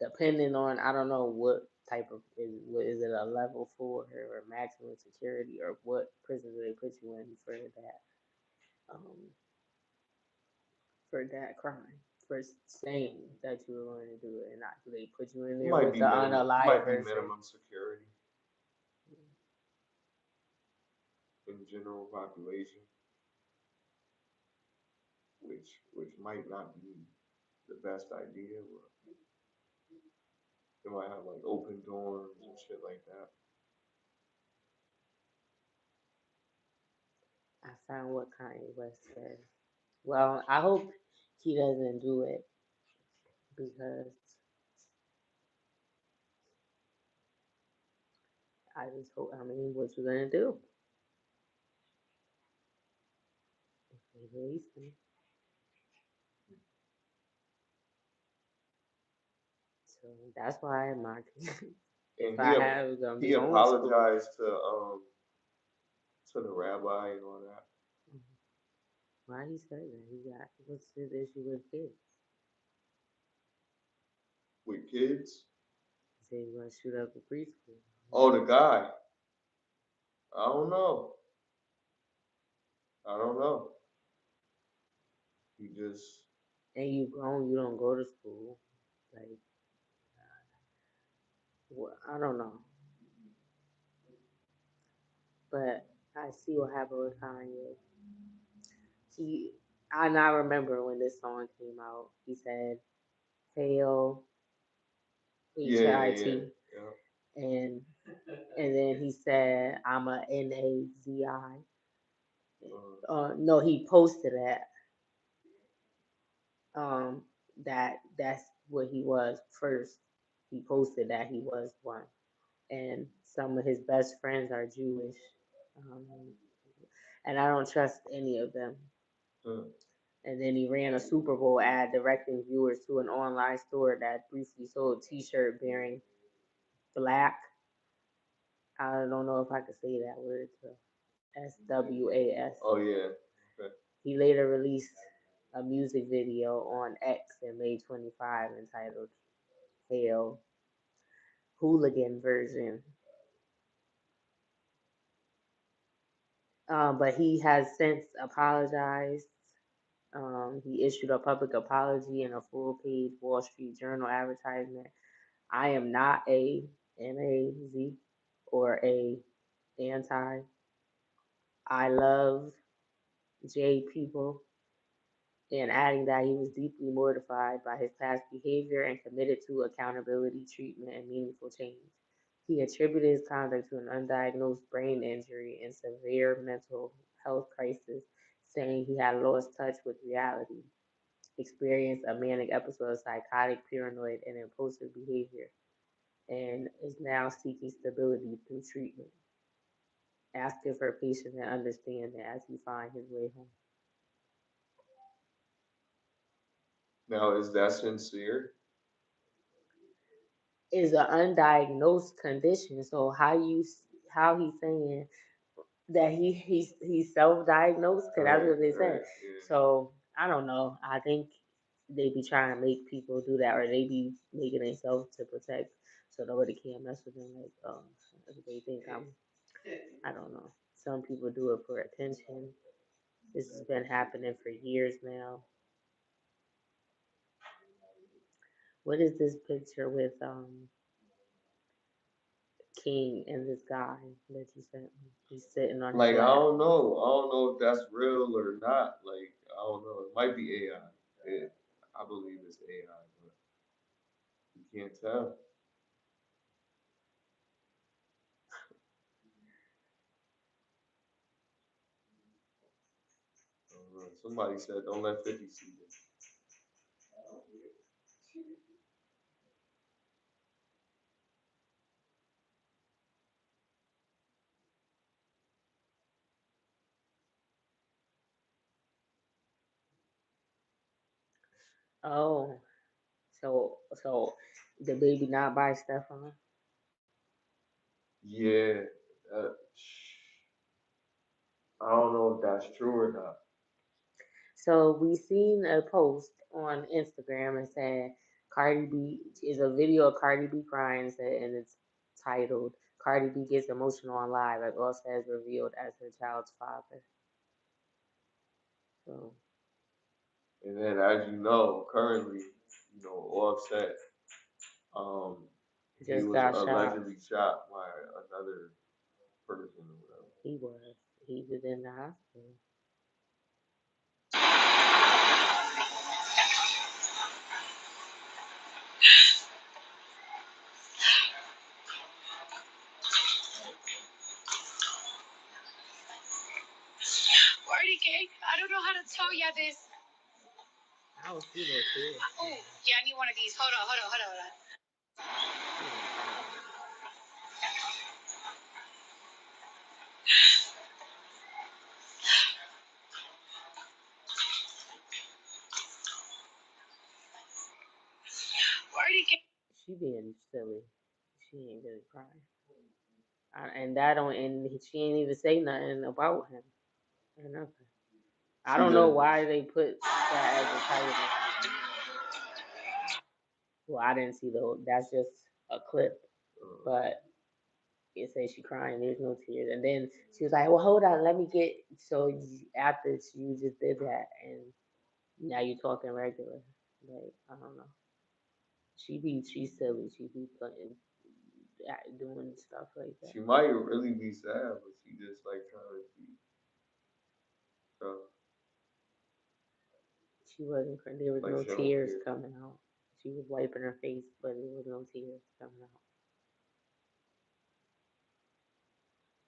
depending on, I don't know what type of is it a level 4 or maximum security, or what prison do they put you in for that crime, for saying that you were going to do it, and not do they put you in there with the unalive person? Might be minimum security in the general population, which might not be the best idea. They might have like open dorms and shit like that. I found what Kanye West said. Well, I hope he doesn't do it, because I just hope. I mean, what you gonna do? Release him. So that's why my and he apologized to the rabbi and all that. Why he said that? What's his issue with kids? With kids? He said he gonna shoot up a preschool. Oh, the guy. I don't know. He just. And you grown, you don't go to school. Like, well, I don't know. But I see what happened with Kanye. I remember when this song came out, he said, "Hail, HIT," and then he said, "I'm a NAZI." No, he posted that's what he was first. He posted that he was one, and some of his best friends are Jewish, and I don't trust any of them. And then he ran a Super Bowl ad directing viewers to an online store that briefly sold a T-shirt bearing black. I don't know if I could say that word. SWAS. Oh yeah. Okay. He later released a music video on X in May 25 entitled "Hail," hooligan version. But he has since apologized. He issued a public apology in a full-page Wall Street Journal advertisement. "I am not a NAZ or a anti. I love J people," and adding that he was deeply mortified by his past behavior and committed to accountability, treatment, and meaningful change. He attributed his conduct to an undiagnosed brain injury and severe mental health crisis, saying he had lost touch with reality, experienced a manic episode of psychotic, paranoid, and impulsive behavior, and is now seeking stability through treatment, asking for patience and understanding as he finds his way home. Now, is that sincere? Is an undiagnosed condition. So how he's saying that he's self-diagnosed? Because that's what they said. Yeah. So I don't know. I think they be trying to make people do that, or they be making themselves to protect so nobody can mess with them. Like, they think I don't know. Some people do it for attention. This has been happening for years now. What is this picture with King and this guy that you sent me? He's sitting on his Like, I lap. don't know. I don't know if that's real or not. Like, I don't know. It might be AI. I believe it's AI, but you can't tell. Somebody said, don't let 50 see this. Oh, so the baby not by Stefan? Yeah. Uh, I don't know if that's true or not. So we seen a post on Instagram and said Cardi B is a video of Cardi B crying and it's titled Cardi B gets emotional on live as Offset has revealed as her child's father. So And then, as you know, currently, Offset, he just was got shot. allegedly shot by another person or whatever. He was in the hospital. Wordy gang, I don't know how to tell ya this. I don't see no tears. Oh, yeah, I need one of these. Hold on. Wordy gang. She being silly. She ain't gonna cry. And that don't and she ain't even say nothing about him or nothing. I don't know why they put that as a title. Well, I didn't see that's just a clip, but it says she crying. There's no tears, and then she was like, "Well, hold on, let me get." So after you just did that, and now you're talking regular. Like I don't know. She's silly. She be playing, doing stuff like that. She might really be sad, but she just like trying to be tough. She wasn't. There was Like no she don't tears care. coming out. She was wiping her face, but there was no tears coming out.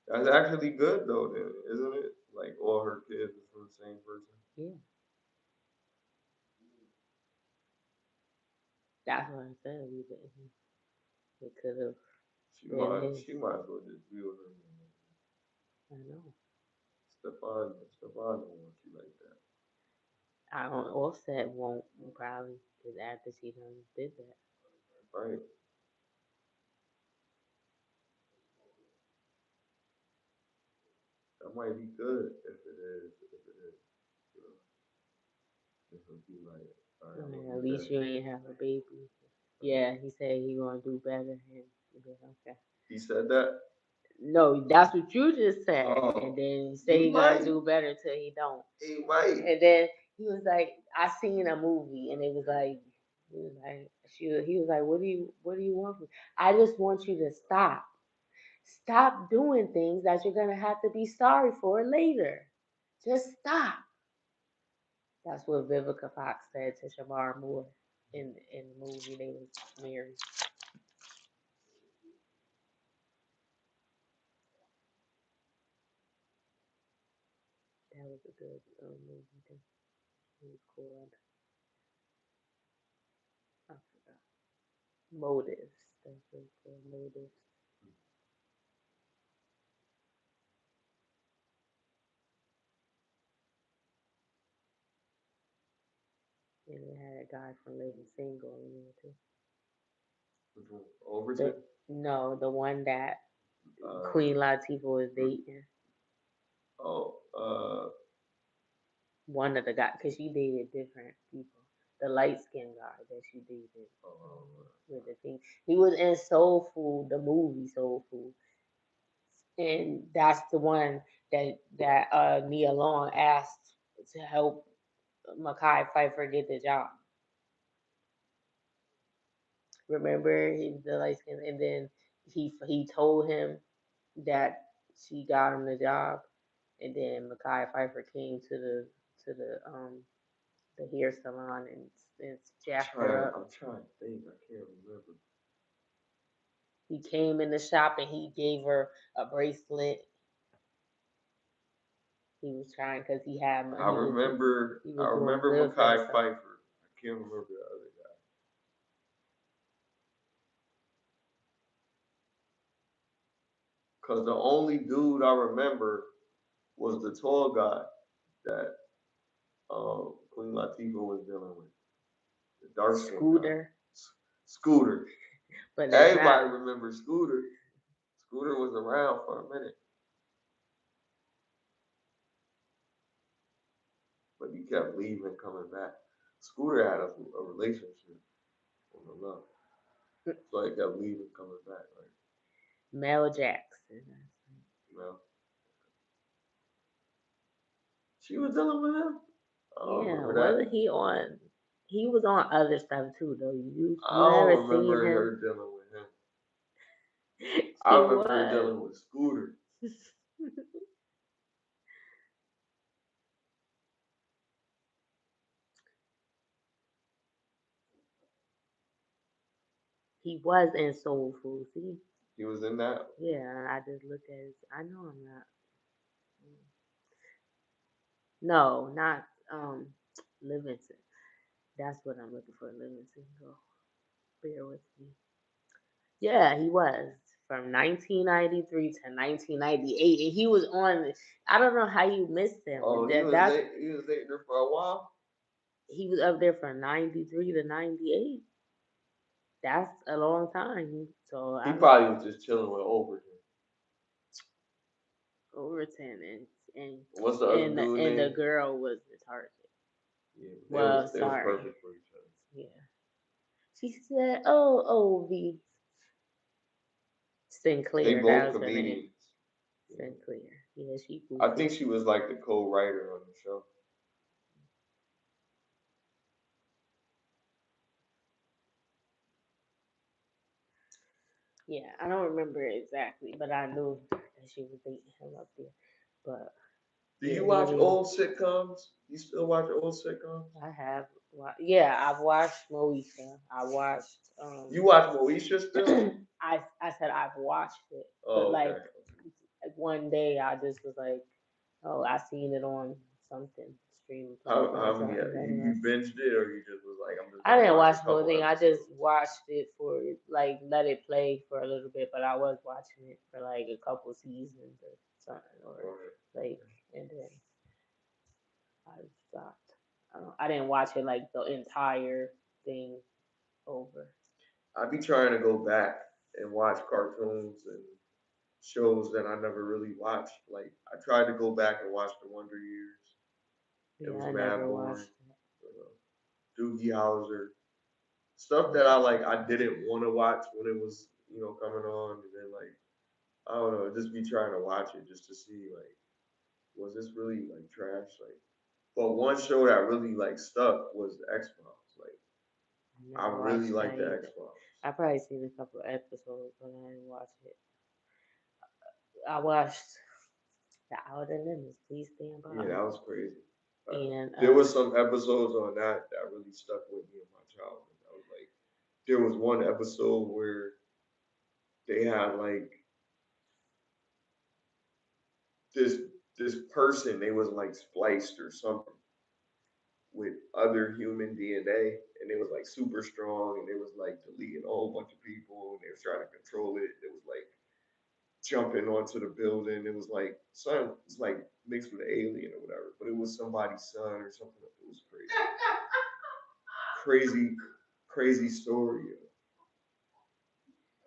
That's actually good though, then, isn't it? Like all her kids is from the same person. Yeah, that's what I said. It could have been his. She might as well just be with her. I know. Stefan don't want you like that. I don't. Offset won't probably because after she done did that. Right. That might be good if it is. You know, it would be like, all right, Well, at least you ain't have a baby. Yeah, he said he gonna do better. And okay. He said that. No, that's what you just said. Oh, And then you say he gonna do better till he don't. He might. And then he was like, I seen a movie, and it was like, he was like, what do you want? I just want you to stop. Stop doing things that you're gonna have to be sorry for later. Just stop. That's what Vivica Fox said to Shamar Moore in the movie they was married. That was a good movie. It was called, I forgot. Motives. That's what it's called. Motives. And it had a guy from Living Single in there too. Overton? No, the one that Queen Latifah was dating. One of the guys, because she dated different people. The light skinned guy that she dated with the thing. He was in Soul Food, the movie Soul Food. And that's the one that Nia Long asked to help Mekhi Phifer get the job. Remember, he's the light skin, and then he told him that she got him the job, and then Mekhi Phifer came to the hair salon and jacked her up. I'm trying to think. I can't remember. He came in the shop and he gave her a bracelet. He was trying because he had money. I remember Mekhi Phifer. I can't remember the other guy. Cause the only dude I remember was the tall guy that Queen Latifah was dealing with. The dark Scooter. Scooter. But everybody remembers Scooter. Scooter was around for a minute. But he kept leaving, coming back. Scooter had a relationship on the low. So he kept leaving, coming back, right? Mel Jackson. Mel. She was dealing with him? Yeah, wasn't he on? He was on other stuff too, though. I don't remember her dealing with him. I remember her dealing with Scooter. He was in Soul Food. See? He was in that? Yeah, I just looked at his. I know I'm not. No, not Livingston. That's what I'm looking for. Livingston. Go. Bear with me. Yeah, he was from 1993 to 1998, and he was on. I don't know how you missed him. Oh, he was there for a while. He was up there from 93 to 98. That's a long time. So he probably was just chilling with Overton and what's the other dude name? And the girl was retarded. Yeah, well, they was perfect for each other. Yeah. She said, "Oh, V Sinclair." They both comedians. Sinclair. Yeah, she. I think she was like the co-writer on the show. Yeah, I don't remember exactly, but I knew that she was dating him up there. But do you watch old sitcoms? You still watch old sitcoms? I have. Yeah, I've watched Moesha. I watched. You watch Moesha still? I said I've watched it, but like one day I just was like, oh, I seen it on something streaming platform. How many? You binged it, or you just was like, I'm just. I didn't watch the whole thing. I just watched it for like let it play for a little bit, but I was watching it for like a couple seasons or something, or like, and then I stopped. I didn't watch it like the entire thing over. I be trying to go back and watch cartoons and shows that I never really watched. Like I tried to go back and watch The Wonder Years. It was mad boring. Doogie Howser, stuff that I didn't want to watch when it was coming on, and then like I don't know, just be trying to watch it just to see like was this really like trash like. But one show that really like stuck was X Files. Like I really liked the X Files. I probably seen a couple of episodes, but I didn't watch it. I watched The Outer Limits. Please stand by. Yeah, that was crazy. And there was some episodes on that really stuck with me in my childhood. I was like, there was one episode where they had like this person, they was like spliced or something with other human DNA, and it was like super strong, and it was like deleting a whole bunch of people, and they was trying to control it. It was like jumping onto the building. It was like son, it's like mixed with an alien or whatever, but it was somebody's son or something. It was crazy story.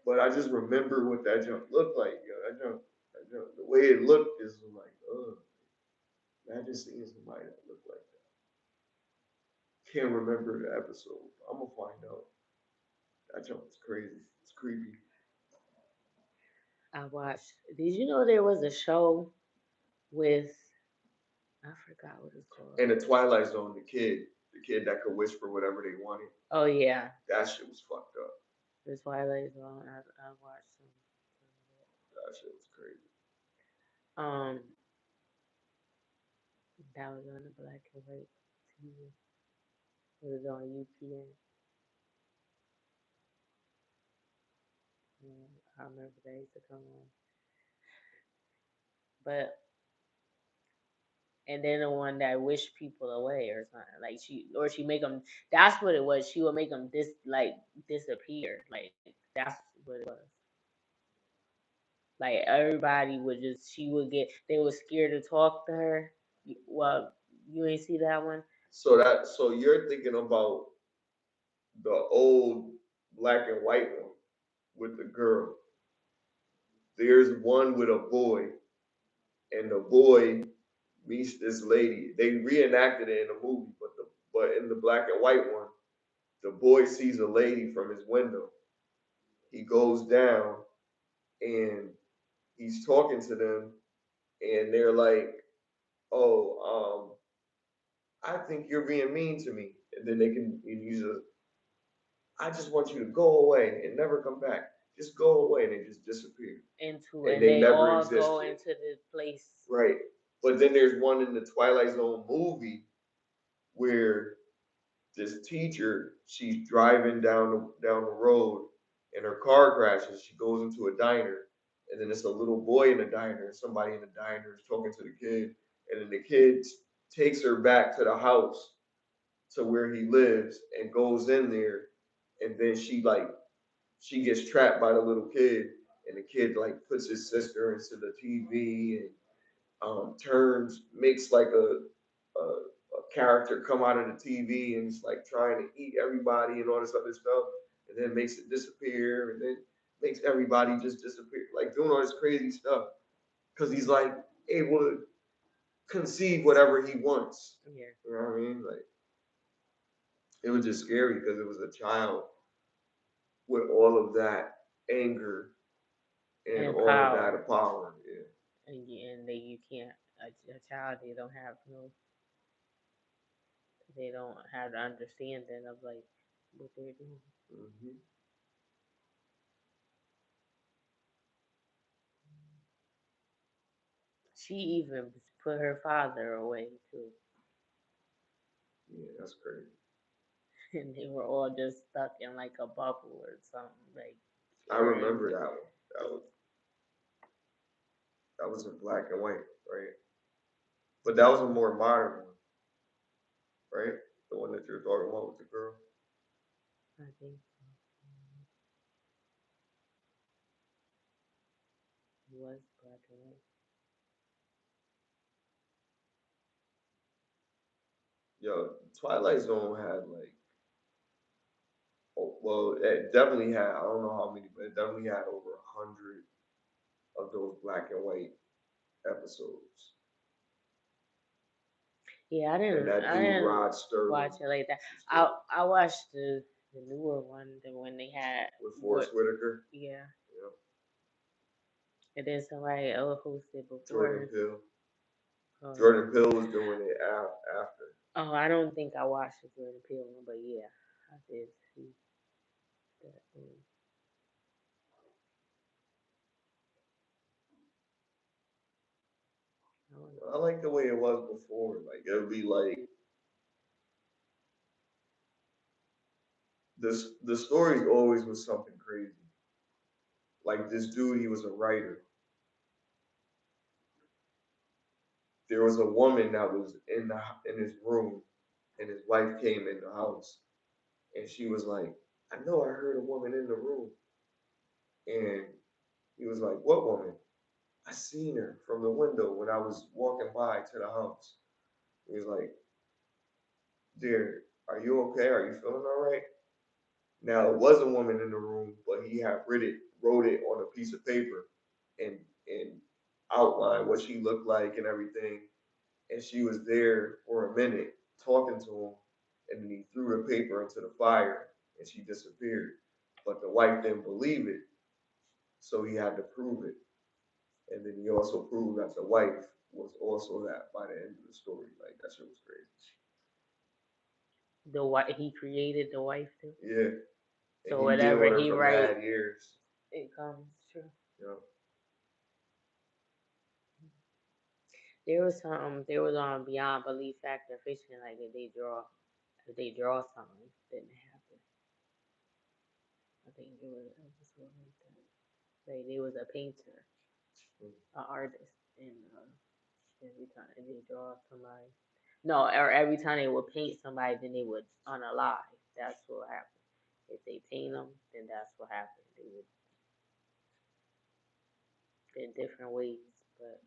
But I just remember what that jump looked like. That jump, the way it looked is like, ugh. Imagine seeing somebody that looked like that. Can't remember the episode. I'm gonna find out. That jump was crazy. It's creepy. I watched. Did you know there was a show with I forgot what it's called. In the Twilight Zone, the kid that could whisper whatever they wanted. Oh yeah, that shit was fucked up. the Twilight Zone. I watched some. That shit was crazy. That was on the black and white TV. It was on UPN. I remember they used to come on. But and then the one that wished people away or something like she make them. That's what it was. She would make them disappear. Like that's what it was. Like everybody would just she would get they were scared to talk to her. Well, you ain't see that one. So you're thinking about the old black and white one with the girl. There's one with a boy, and the boy meets this lady. They reenacted it in the movie, but in the black and white one, the boy sees a lady from his window. He goes down and he's talking to them, and they're like, "Oh, I think you're being mean to me." And then they can use a, "I just want you to go away and never come back. Just go away," and they just disappear. And they never all existed. go into the place. Right. But then there's one in the Twilight Zone movie where this teacher, she's driving down the road and her car crashes. She goes into a diner, and then it's a little boy in the diner. Somebody in the diner is talking to the kid, and then the kid takes her back to the house to where he lives and goes in there, and then she gets trapped by the little kid, and the kid like puts his sister into the TV and makes like a character come out of the TV and it's like trying to eat everybody and all this other stuff, and then makes it disappear, and then makes everybody just disappear, like doing all this crazy stuff, because he's like able to conceive whatever he wants. Yeah. You know what I mean? Like it was just scary because it was a child with all of that anger and all power. of that power. Yeah. And you can't a child they don't have the understanding of like what they're doing. Mm-hmm. She even put her father away too. Yeah, that's crazy. And they were all just stuck in like a bubble or something. Like I remember that one. That was in black and white, right? But that was a more modern one, right? The one that you're talking about with the girl. I think so. It was black and white. Yo, Twilight Zone had like, oh, well, it definitely had. I don't know how many, but it definitely had over 100 of those black and white episodes. Yeah, I didn't. And that dude Rod Sterling watch it like that. I watched the newer one, the one they had with Forrest Whitaker. Yeah. Yep. And then somebody else hosted before. Jordan Peele. Jordan Peele was doing it after. Oh, I don't think I watched the Jordan Peele one, but yeah, I did see that one. I like the way it was before. Like it would be like the story always was something crazy. Like this dude, he was a writer. There was a woman that was in his room, and his wife came in the house, and she was like, "I know I heard a woman in the room," and he was like, "What woman?" "I seen her from the window when I was walking by to the house." He was like, "Dear, are you okay? Are you feeling all right?" Now it was a woman in the room, but he had wrote it on a piece of paper, and outlined what she looked like and everything. And she was there for a minute talking to him, and then he threw the paper into the fire, and she disappeared. But the wife didn't believe it, so he had to prove it. And then he also proved that the wife was also that by the end of the story. Like that shit was crazy. The wife, he created the wife too. Yeah. So whatever he writes, years. it comes true. Yeah. There was on Beyond Belief Factor Fiction, like if they draw something, didn't happen. I think it was one like that. Like there was a painter, an artist, and every time they draw somebody, no, or every time they would paint somebody, then they would unalive. That's what happened. If they paint them, then that's what happened. They would in different ways, but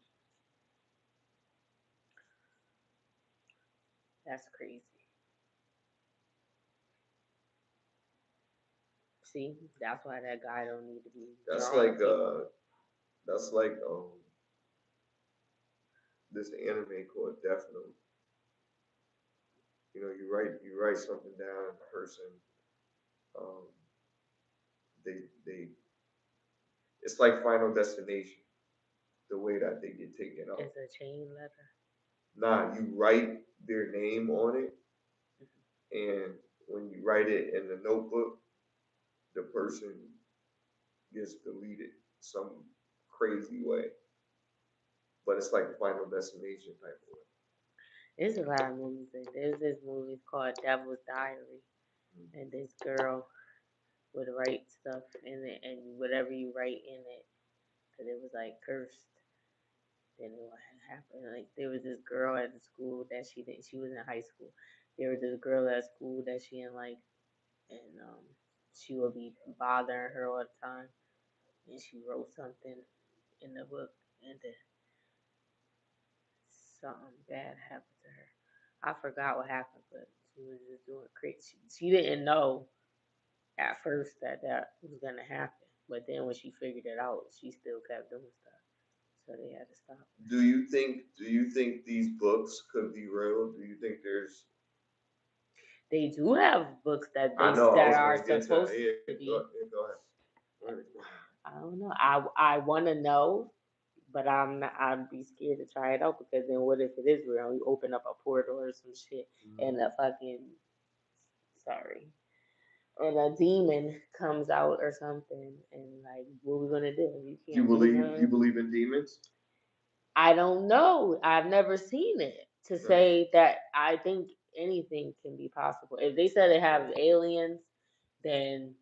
that's crazy. See, that's why that guy don't need to be. That's like this anime called Death Note. You know, you write something down, the person, they it's like Final Destination, the way that they get taken out. It's a chain letter. Nah, you write their name on it, and when you write it in the notebook, the person gets deleted some crazy way. But it's like Final Destination type of way. There's a lot of movies. There's this movie called Devil's Diary, and this girl would write stuff in it, and whatever you write in it, because it was like cursed. Then what had happened? Like there was this girl at the school that she was in high school. There was this girl at school that she didn't like, and she would be bothering her all the time. And she wrote something in the book, and then something bad happened to her. I forgot what happened, but she was just doing crazy. She didn't know at first that was gonna happen, but then when she figured it out, she still kept doing stuff. So they had to stop. Do you think these books could be real? Do you think there's? They do have books that are supposed to be. Go ahead. I don't know. I want to know, but I'd be scared to try it out because then what if it is real? You open up a portal or some shit, and a fucking and a demon comes out or something, and like, what we gonna do? You believe in demons? I don't know. I've never seen it to say that I think anything can be possible. If they said they have aliens, then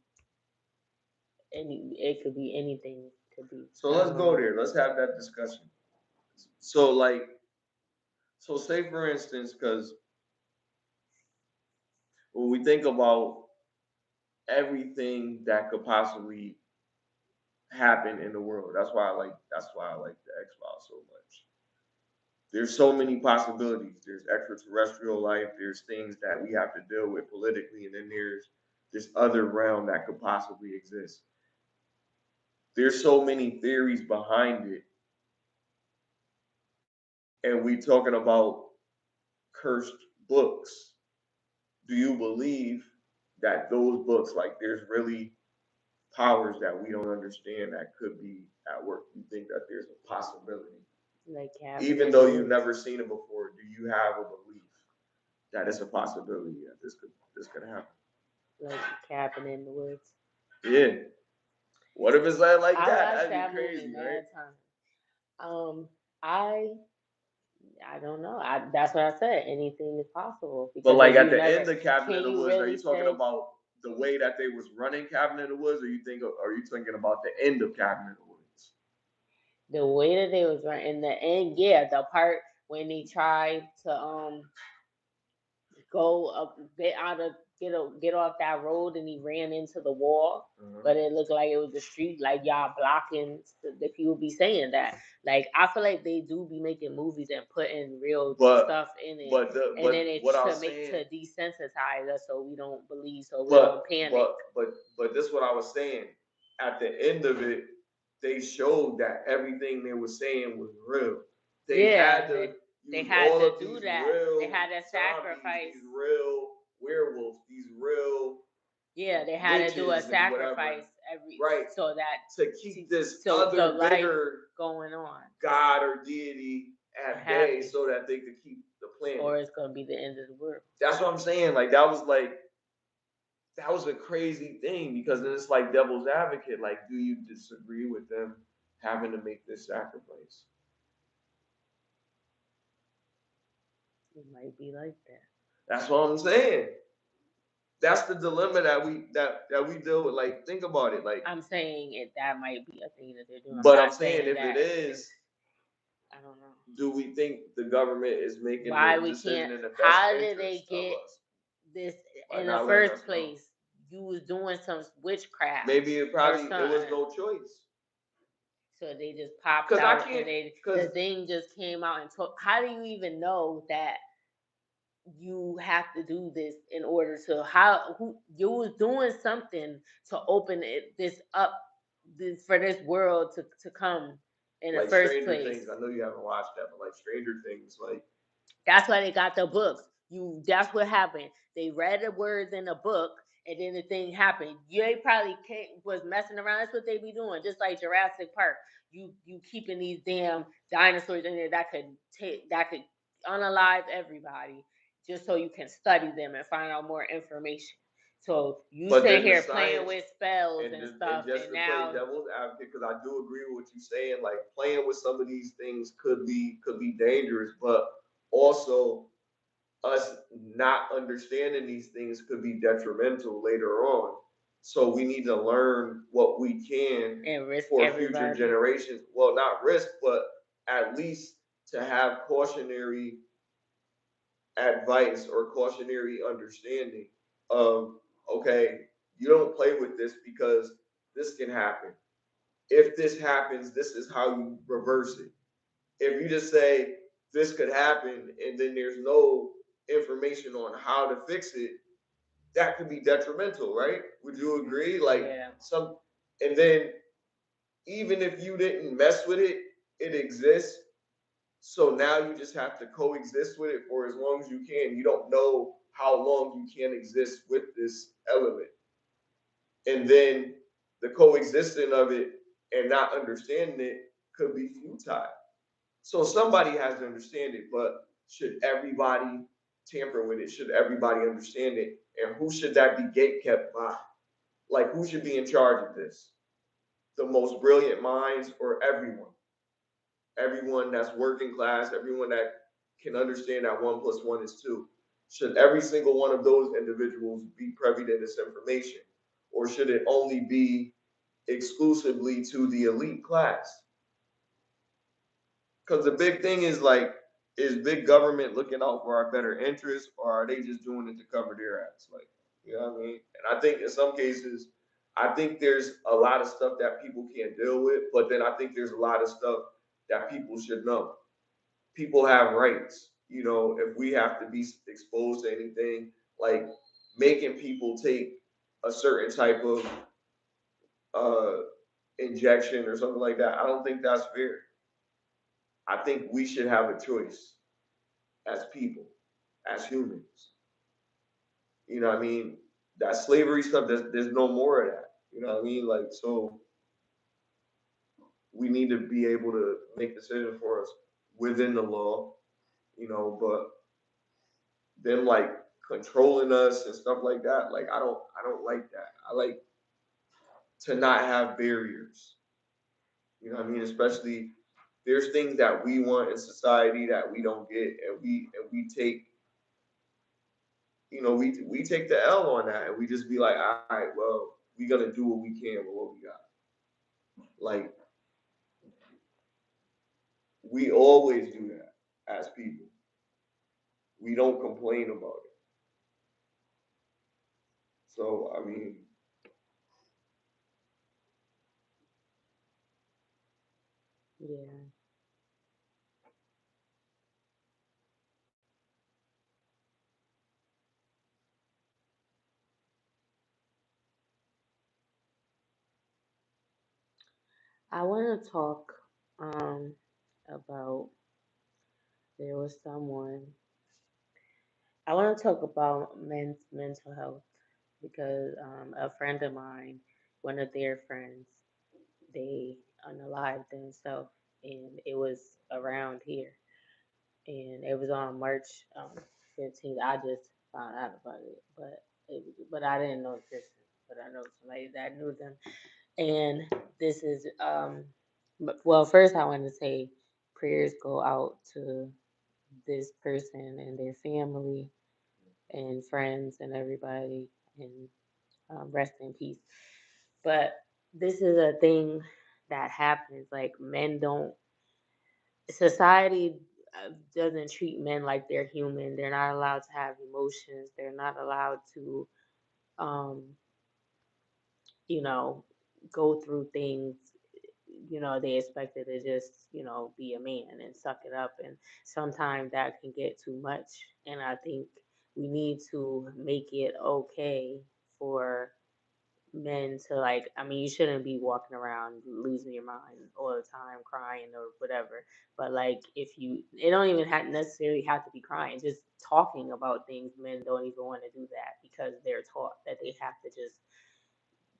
it could be anything. Could be. So let's go there. Let's have that discussion. So say for instance, because when we think about everything that could possibly happen in the world, that's why I like the X-Files so much. There's so many possibilities. There's extraterrestrial life. There's things that we have to deal with politically, and then there's this other realm that could possibly exist. There's so many theories behind it, and we talking about cursed books. Do you believe that those books, like there's really powers that we don't understand that could be at work? You think that there's a possibility? Like even though you've never seen it before, do you have a belief that it's a possibility that this could happen? Like Cabin in the Woods. Yeah. What if it's like that? That'd be crazy, right? I don't know. That's what I said. Anything is possible. But like at the end of Cabin in the Woods, are you talking about the way that they was running Cabin in the Woods, or are you thinking about the end of Cabin in the Woods? The way that they was running in the end, yeah, the part when they tried to go up, get off that road, and he ran into the wall, but it looked like it was the street, like y'all blocking. The people be saying that, like, I feel like they do be making movies and putting real stuff in it, and then it's to desensitize us so we don't believe, so we don't panic. But this is what I was saying. At the end of it, they showed that everything they were saying was real. They had to do that. They had to sacrifice these real werewolves, these real. Yeah, they had to do a sacrifice so that to keep this other bigger going on, God or deity at bay so that they could keep the planet. Or it's gonna be the end of the world. That's what I'm saying. Like that was a crazy thing because then it's like devil's advocate. Like, do you disagree with them having to make this sacrifice? It might be like that. That's what I'm saying. That's the dilemma that we deal with. Like, think about it. Like, I'm saying that might be a thing that they're doing. But I'm saying if it is, I don't know. Do we think the government is making why the we decision can't? in the best How interest did they get of us? this By in the not letting us first know. place? You was doing some witchcraft. Maybe it was no choice. So they just popped 'Cause I out can't- and 'cause- the thing just came out and told. How do you even know that you have to do this in order to you was doing something to open this up for this world to come in Like the first Stranger place? Things. I know you haven't watched that, but like Stranger Things, like That's why they got the books. That's what happened. They read the words in the book, and then the thing happened. They probably was messing around. That's what they be doing, just like Jurassic Park. You keeping these damn dinosaurs in there that could unalive everybody, just so you can study them and find out more information. So you sit here playing with spells and stuff, just and to now play devil's advocate, because I do agree with what you're saying. Like playing with some of these things could be dangerous, but also us not understanding these things could be detrimental later on. So we need to learn what we can and risk for everybody. future generations. Well, not risk, but at least to have cautionary advice or cautionary understanding of, okay, you don't play with this because this can happen. If this happens, this is how you reverse it. If you just say this could happen and then there's no information on how to fix it, that could be detrimental, right? Would you agree? Like and then even if you didn't mess with it, it exists. So now you just have to coexist with it for as long as you can. You don't know how long you can exist with this element. And then the coexisting of it and not understanding it could be futile. So somebody has to understand it, but should everybody tamper with it? Should everybody understand it? And who should that be gate kept by? Like, who should be in charge of this? The most brilliant minds or everyone? Everyone that's working class, everyone that can understand that 1 + 1 is 2. Should every single one of those individuals be privy to this information? Or should it only be exclusively to the elite class? Because the big thing is like, is big government looking out for our better interests, or are they just doing it to cover their ass? Like, you know what I mean? And I think in some cases, I think there's a lot of stuff that people can't deal with, but then I think there's a lot of stuff that people should know. People have rights. You know, if we have to be exposed to anything, like making people take a certain type of injection or something like that, I don't think that's fair. I think we should have a choice as people, as humans. You know what I mean? That slavery stuff, there's no more of that. You know what I mean? Like, so we need to be able to make decisions for us within the law, you know, but them like controlling us and stuff like that, like I don't like that. I like to not have barriers. You know what I mean? Especially there's things that we want in society that we don't get, and we take, you know, we take the L on that, and we just be like, all right, well, we gonna do what we can with what we got. Like we always do that as people. We don't complain about it. So I mean, yeah. I want to talk about there was someone. I want to talk about men's mental health because a friend of mine, one of their friends, they unalived themselves, and it was around here. and it was on March 15th. I just found out about it, but I didn't know the person, but I know somebody that knew them. And this is well, first I want to say prayers go out to this person and their family and friends and everybody, and rest in peace. But this is a thing that happens. Like, men don't, society doesn't treat men like they're human. They're not allowed to have emotions. They're not allowed to, um, you know, go through things. They expected to just, be a man and suck it up. And sometimes that can get too much. And I think we need to make it okay for men to, like, I mean, you shouldn't be walking around losing your mind all the time, crying or whatever. But like, if you, it don't even necessarily have to be crying. Just talking about things, men don't even want to do that because they're taught that they have to just,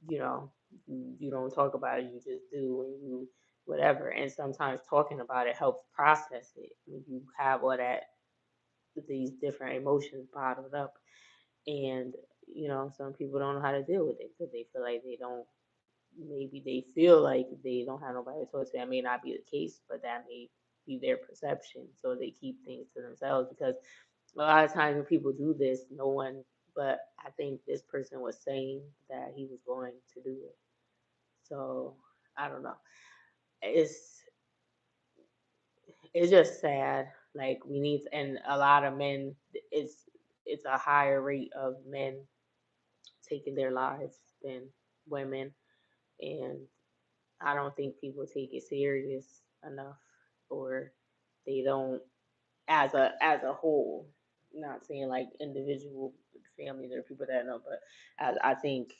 you know, you don't talk about it, you just do, and you whatever. And sometimes talking about it helps process it when you have all that, these different emotions bottled up. And some people don't know how to deal with it because they feel like they don't, maybe they feel like they don't have nobody to talk to. That may not be the case, but that may be their perception. So they keep things to themselves because a lot of times when people do this, no one, but I think this person was saying that he was going to do it. So I don't know. It's it's just sad. Like, we need, and a lot of men, it's a higher rate of men taking their lives than women, and I don't think people take it serious enough, or they don't, as a whole. Not saying like individual families or people that I know, but I think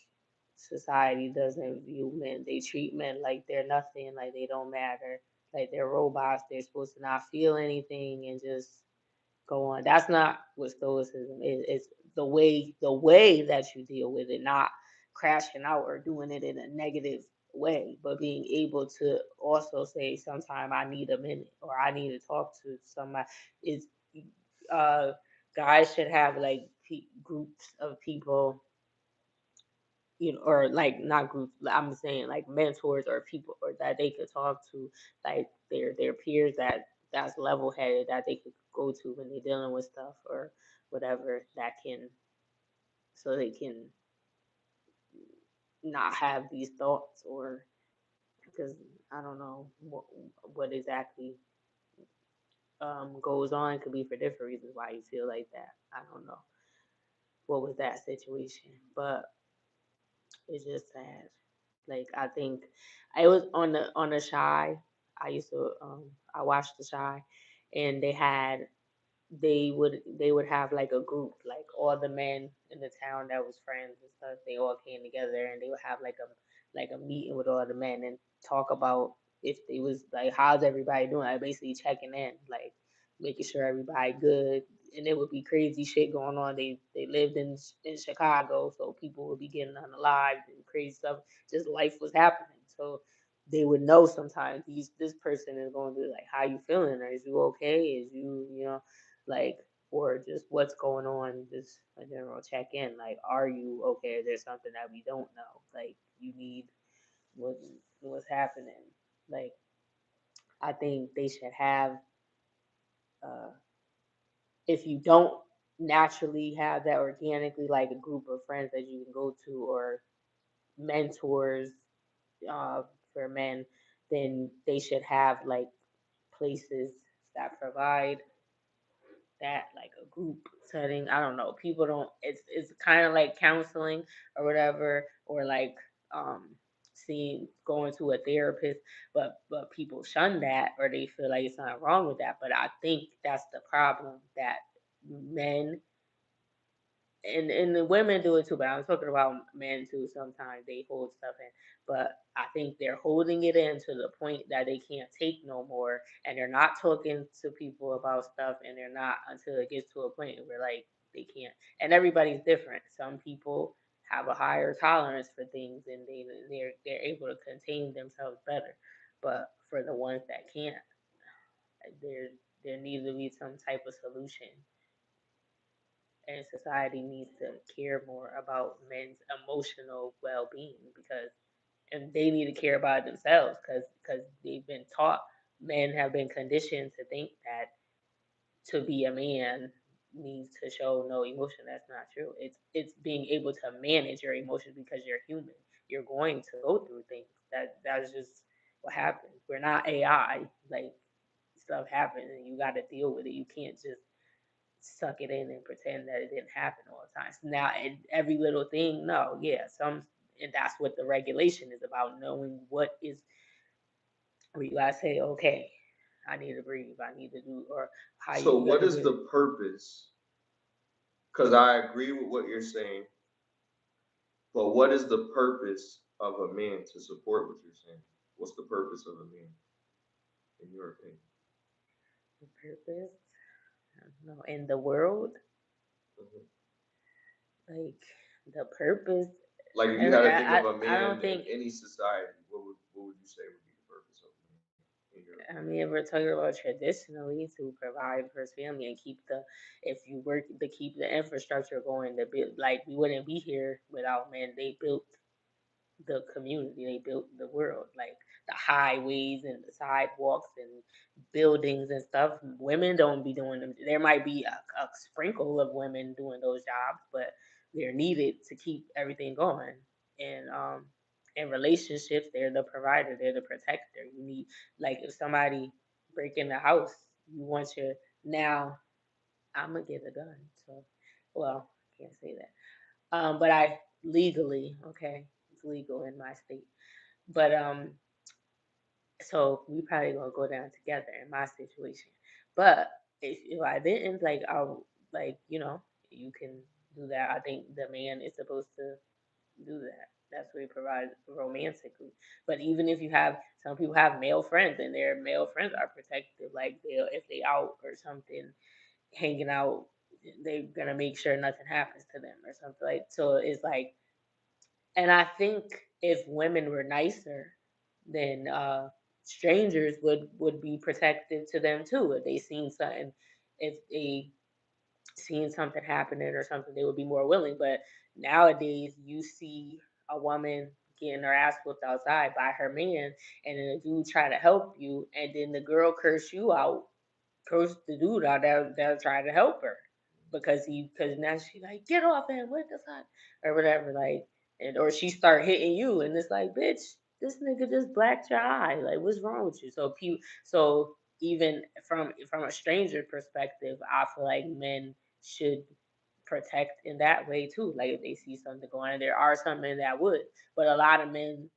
society doesn't view men. They treat men like they're nothing, like they don't matter, like they're robots. They're supposed to not feel anything and just go on. That's not what stoicism is. It's the way that you deal with it, not crashing out or doing it in a negative way, but being able to also say, sometime I need a minute or I need to talk to somebody. Is uh Guys should have like groups of people, or like, not groups, I'm saying like mentors or people or that they could talk to, like their peers, that's level headed, that they could go to when they're dealing with stuff or whatever, that can, so they can not have these thoughts. Or because I don't know what exactly goes on. It could be for different reasons why you feel like that. I don't know what was that situation, but it's just sad. Like, I think I was on the Shy. I used to I watched the Shy, and they would have like a group, like all the men in the town that was friends and stuff. They all came together and they would have like a meeting with all the men and talk about if they was like, how's everybody doing, like basically checking in, like making sure everybody good. And it would be crazy shit going on. They lived in Chicago, so people would be getting unalived and crazy stuff. Just life was happening, so they would know sometimes this person is going to be like, how you feeling, or is you okay, is you, like, or just what's going on, just a general check in, like, are you okay, is there something that we don't know, like, you need, what what's happening. Like, I think they should have, uh if you don't naturally have that organically, like a group of friends that you can go to, or mentors, uh for men, then they should have like places that provide that, like a group setting. I don't know. People don't. It's kind of like counseling or whatever, or like seeing, going to a therapist. But people shun that, or they feel like it's not wrong with that. But I think that's the problem, that men, and the women do it too, but I'm talking about men too. Sometimes they hold stuff in, but I think they're holding it in to the point that they can't take no more, and they're not talking to people about stuff, and they're not, until it gets to a point where like they can't. And everybody's different. Some people have a higher tolerance for things, and they're able to contain themselves better. But for the ones that can't, they're There needs to be some type of solution, and society needs to care more about men's emotional well-being, because and they need to care about it themselves, because they've been taught, men have been conditioned to think that to be a man means to show no emotion. That's not true. It's being able to manage your emotions, because you're human. You're going to go through things. That's just what happens. We're not AI. Like, stuff happens and you got to deal with it. You can't just suck it in and pretend that it didn't happen all the time. So now, every little thing, no, yeah, and that's what the regulation is about, knowing what is, where you gotta say, okay, I need to breathe, I need to do, or how So you what gonna is do it. the purpose? Because I agree with what you're saying, but what is the purpose of a man to support what you're saying? What's the purpose of a man, in your opinion? The purpose, I don't know, in the world, Mhm. like the purpose. Like if you And had to think of a I don't man in think. any society, what would you say would be the purpose of a man, in your I opinion? mean, if we're talking about traditionally, to provide for his family and keep the, if you work to keep the infrastructure going, to build, like, we wouldn't be here without men. They built the community, they built the world, like the highways and the sidewalks and buildings and stuff. Women don't be doing them. There might be a sprinkle of women doing those jobs, but they're needed to keep everything going. And in relationships, they're the provider, they're the protector. You need, like, if somebody break in the house, you want your, now I'm gonna get a gun. So, well, I can't say that. But I legally, okay, it's legal in my state. But so we probably gonna go down together in my situation. But if I didn't, like, I'll, like, you can do that. I think the man is supposed to do that. That's what he provides romantically. But even if you have, some people have male friends, and their male friends are protective, like, they'll, if they out or something, hanging out, they're gonna make sure nothing happens to them or something, like, so it's like, and I think if women were nicer, then strangers would be protective to them too. If they seen something, if they seen something happening or something, they would be more willing. But nowadays, you see a woman getting her ass whooped outside by her man, and then a dude try to help you, and then the girl curse you out, curse the dude out that tried to help her, because now she like, get off him, what the fuck, or whatever, like, and or she start hitting you, and it's like, bitch, this nigga just blacked your eye, like, what's wrong with you? So even from a stranger perspective, I feel like men should protect in that way too. Like, if they see something going on, there are some men that would, but a lot of men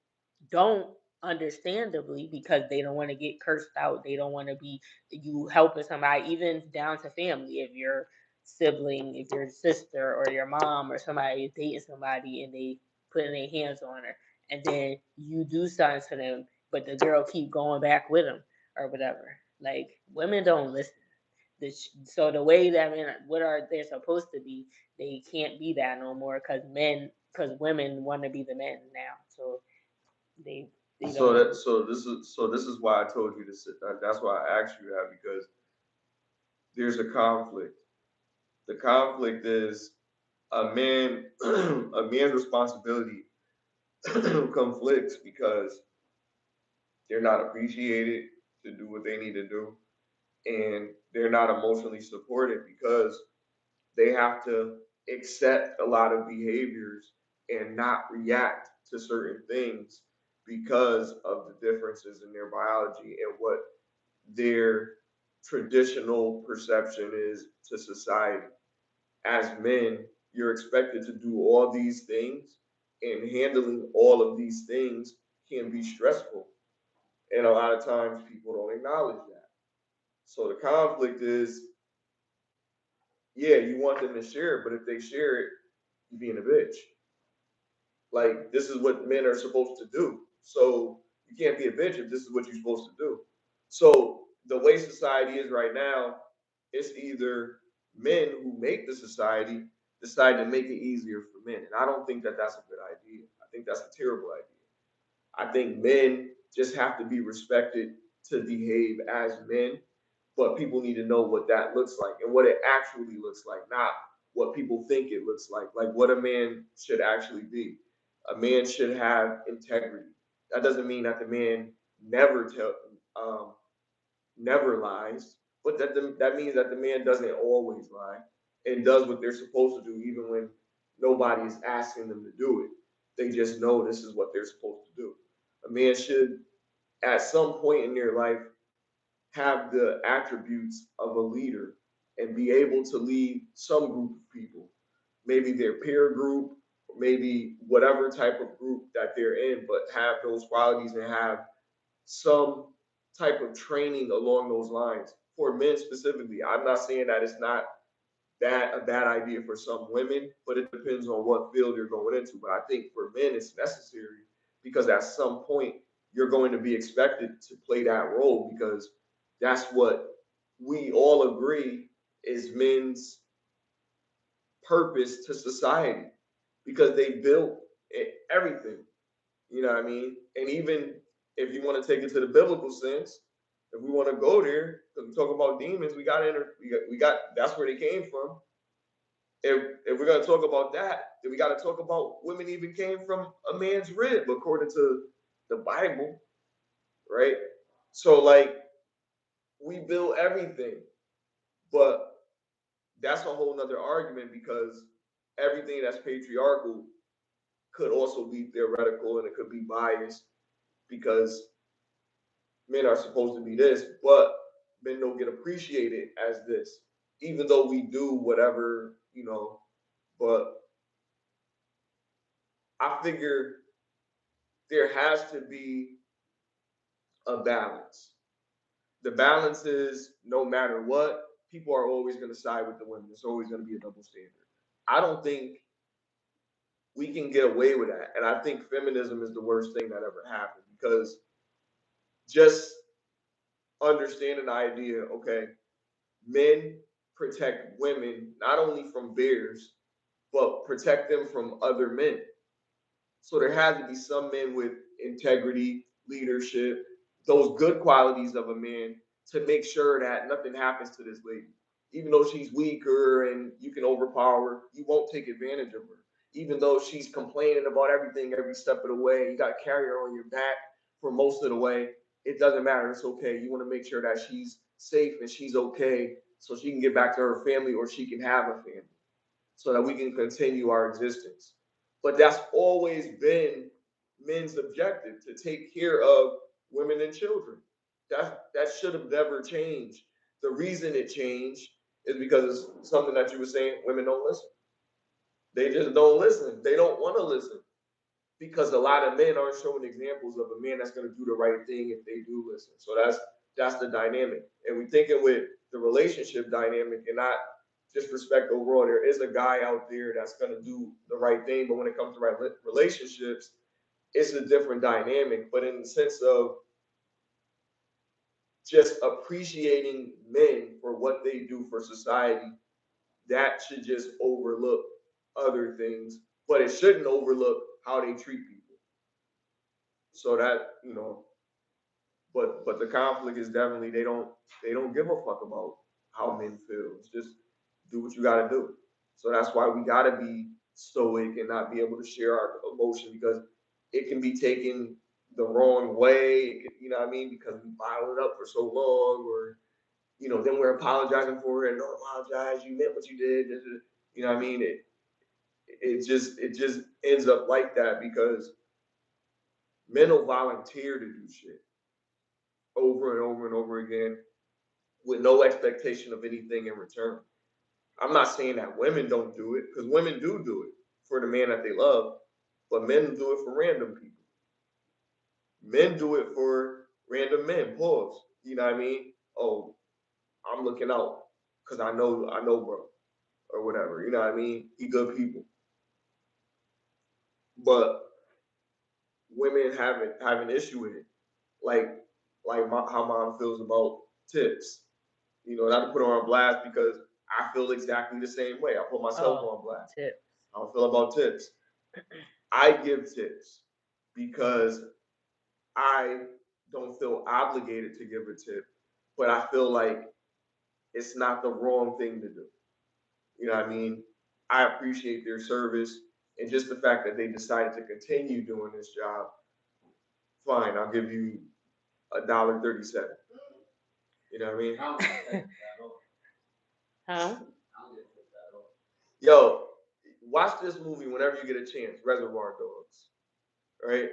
don't, understandably, because they don't want to get cursed out. They don't want to be, you helping somebody, even down to family. If your sibling, if your sister or your mom or somebody is dating somebody and they putting their hands on her, and then you do something to them, but the girl keep going back with them or whatever. Like, women don't listen. So the way that men, what are they're supposed to be, they can't be that no more, because women want to be the men now. So they So don't. that so this is why I told you to sit. That's why I asked you that, because there's a conflict. The conflict is a man. A man's responsibility conflicts because they're not appreciated to do what they need to do, and they're not emotionally supported because they have to accept a lot of behaviors and not react to certain things because of the differences in their biology and what their traditional perception is to society. As men, you're expected to do all these things, and handling all of these things can be stressful. And a lot of times people don't acknowledge that. So the conflict is, yeah, you want them to share it, but if they share it, you being a bitch. Like, this is what men are supposed to do. So you can't be a bitch if this is what you're supposed to do. So the way society is right now, it's either men who make the society decide to make it easier for men. And I don't think that that's a good idea. I think that's a terrible idea. I think men just have to be respected to behave as men, but people need to know what that looks like and what it actually looks like, not what people think it looks like what a man should actually be. A man should have integrity. That doesn't mean that the man never um, never lies, but that means that the man doesn't always lie and does what they're supposed to do, even when nobody is asking them to do it. They just know this is what they're supposed to do. A man should, at some point in their life, have the attributes of a leader and be able to lead some group of people, maybe their peer group, maybe whatever type of group that they're in, but have those qualities and have some type of training along those lines. For men specifically, I'm not saying that it's not a bad idea for some women, but it depends on what field you're going into. But I think for men, it's necessary because at some point you're going to be expected to play that role because that's what we all agree is men's purpose to society because they built everything. You know what I mean? And even if you want to take it to the biblical sense, if we want to go there, because we talk about demons, we got that's where they came from. If we're gonna talk about that, then we got to talk about women even came from a man's rib according to the Bible, right? So like we build everything, but that's a whole nother argument because everything that's patriarchal could also be theoretical and it could be biased because men are supposed to be this, but men don't get appreciated as this, even though we do whatever, but I figure there has to be a balance. The balance is no matter what, people are always going to side with the women. It's always going to be a double standard. I don't think we can get away with that. And I think feminism is the worst thing that ever happened because just understanding the idea, okay, men protect women not only from bears, but protect them from other men. So there has to be some men with integrity, leadership, those good qualities of a man to make sure that nothing happens to this lady. Even though she's weaker and you can overpower her, you won't take advantage of her. Even though she's complaining about everything every step of the way, you got to carry her on your back for most of the way. It doesn't matter. It's okay. You want to make sure that she's safe and she's okay so she can get back to her family or she can have a family so that we can continue our existence. But that's always been men's objective to take care of women and children. That should have never changed. The reason it changed is because it's something that you were saying, women don't listen. They just don't listen. They don't want to listen. Because a lot of men aren't showing examples of a man that's going to do the right thing if they do listen. So that's the dynamic. And we thinking with the relationship dynamic and not just respect overall. There is a guy out there that's going to do the right thing, but when it comes to right relationships, it's a different dynamic. But in the sense of just appreciating men for what they do for society, that should just overlook other things, but it shouldn't overlook how they treat people. So that, but the conflict is definitely they don't give a fuck about how men feel. It's just do what you gotta do. So that's why we gotta be stoic and not be able to share our emotion because it can be taken the wrong way. You know what I mean? Because we bottle it up for so long, or then we're apologizing for it. Don't apologize. You meant what you did. You know what I mean? It just ends up like that because men will volunteer to do shit over and over and over again with no expectation of anything in return. I'm not saying that women don't do it because women do it for the man that they love, but men do it for random people. Men do it for random men. Pause. You know what I mean? Oh, I'm looking out because I know, bro, or whatever. You know what I mean? He good people, but women have an issue with it, like how mom feels about tips. Not to put her on blast because I feel exactly the same way. I put myself on blast. Tips. I don't feel about tips. I give tips because I don't feel obligated to give a tip, but I feel like it's not the wrong thing to do. You know what I mean? I appreciate their service and just the fact that they decided to continue doing this job. Fine, I'll give you $1.37. You know what I mean? Huh? Yo, watch this movie whenever you get a chance. Reservoir Dogs, right?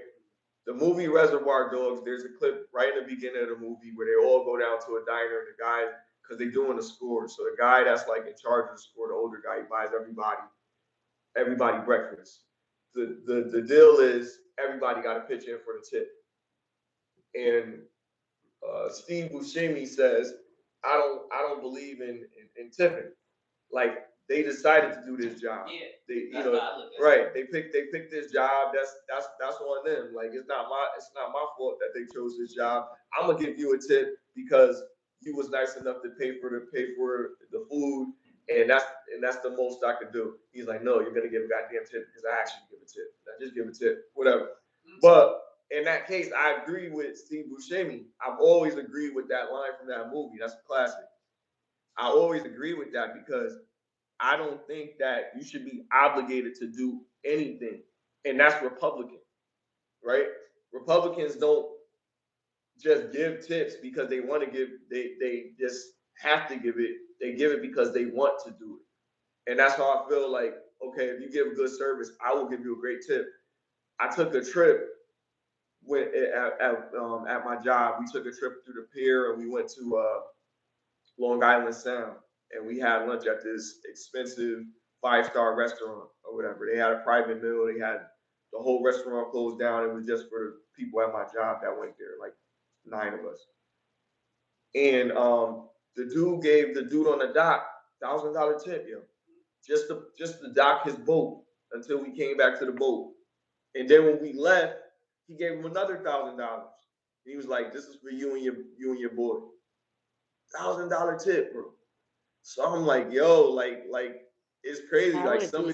The movie Reservoir Dogs. There's a clip right in the beginning of the movie where they all go down to a diner and the guy, because they're doing a score. So the guy that's like in charge of the score, the older guy, he buys everybody breakfast. The deal is everybody got to pitch in for the tip. And Steve Buscemi says, I don't believe in tipping. Like they decided to do this job. Yeah, they right. They picked this job. That's on them. Like it's not my fault that they chose this job. I'm gonna give you a tip because you was nice enough to pay for the food, and that's the most I could do. He's like, no, you're gonna give a goddamn tip because I asked you to give a tip. I just give a tip, whatever. But in that case, I agree with Steve Buscemi. I've always agreed with that line from that movie. That's a classic. I always agree with that because I don't think that you should be obligated to do anything. And that's Republican, right? Republicans don't just give tips because they want to give, they just have to give it. They give it because they want to do it. And that's how I feel like, okay, if you give good service, I will give you a great tip. I took a trip at my job. We took a trip through the pier and we went to Long Island Sound, and we had lunch at this expensive 5-star restaurant or whatever. They had a private meal. They had the whole restaurant closed down. It was just for the people at my job that went there, like 9 of us. And the dude gave the dude on the dock $1,000 tip, yo, just to dock his boat until we came back to the boat. And then when we left, he gave him another $1,000. He was like, "This is for you and your boy." $1,000 tip, bro. So I'm like, yo, like it's crazy. Like some of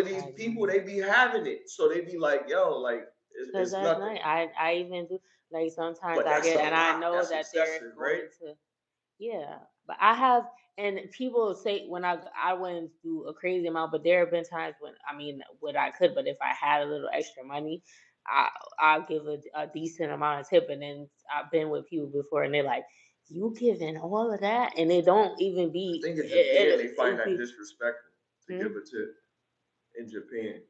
these people, they be having it. So they be like, yo, like it's nothing. Nice. I even do like sometimes I get and I know that they're going to yeah. But I have and people say when I wouldn't do a crazy amount, but there have been times when I mean what I could, but if I had a little extra money, I'll give a decent amount of tip and then I've been with people before and they're like, you giving all of that, and it don't even be. I think in Japan they find that disrespectful to give a tip. In Japan,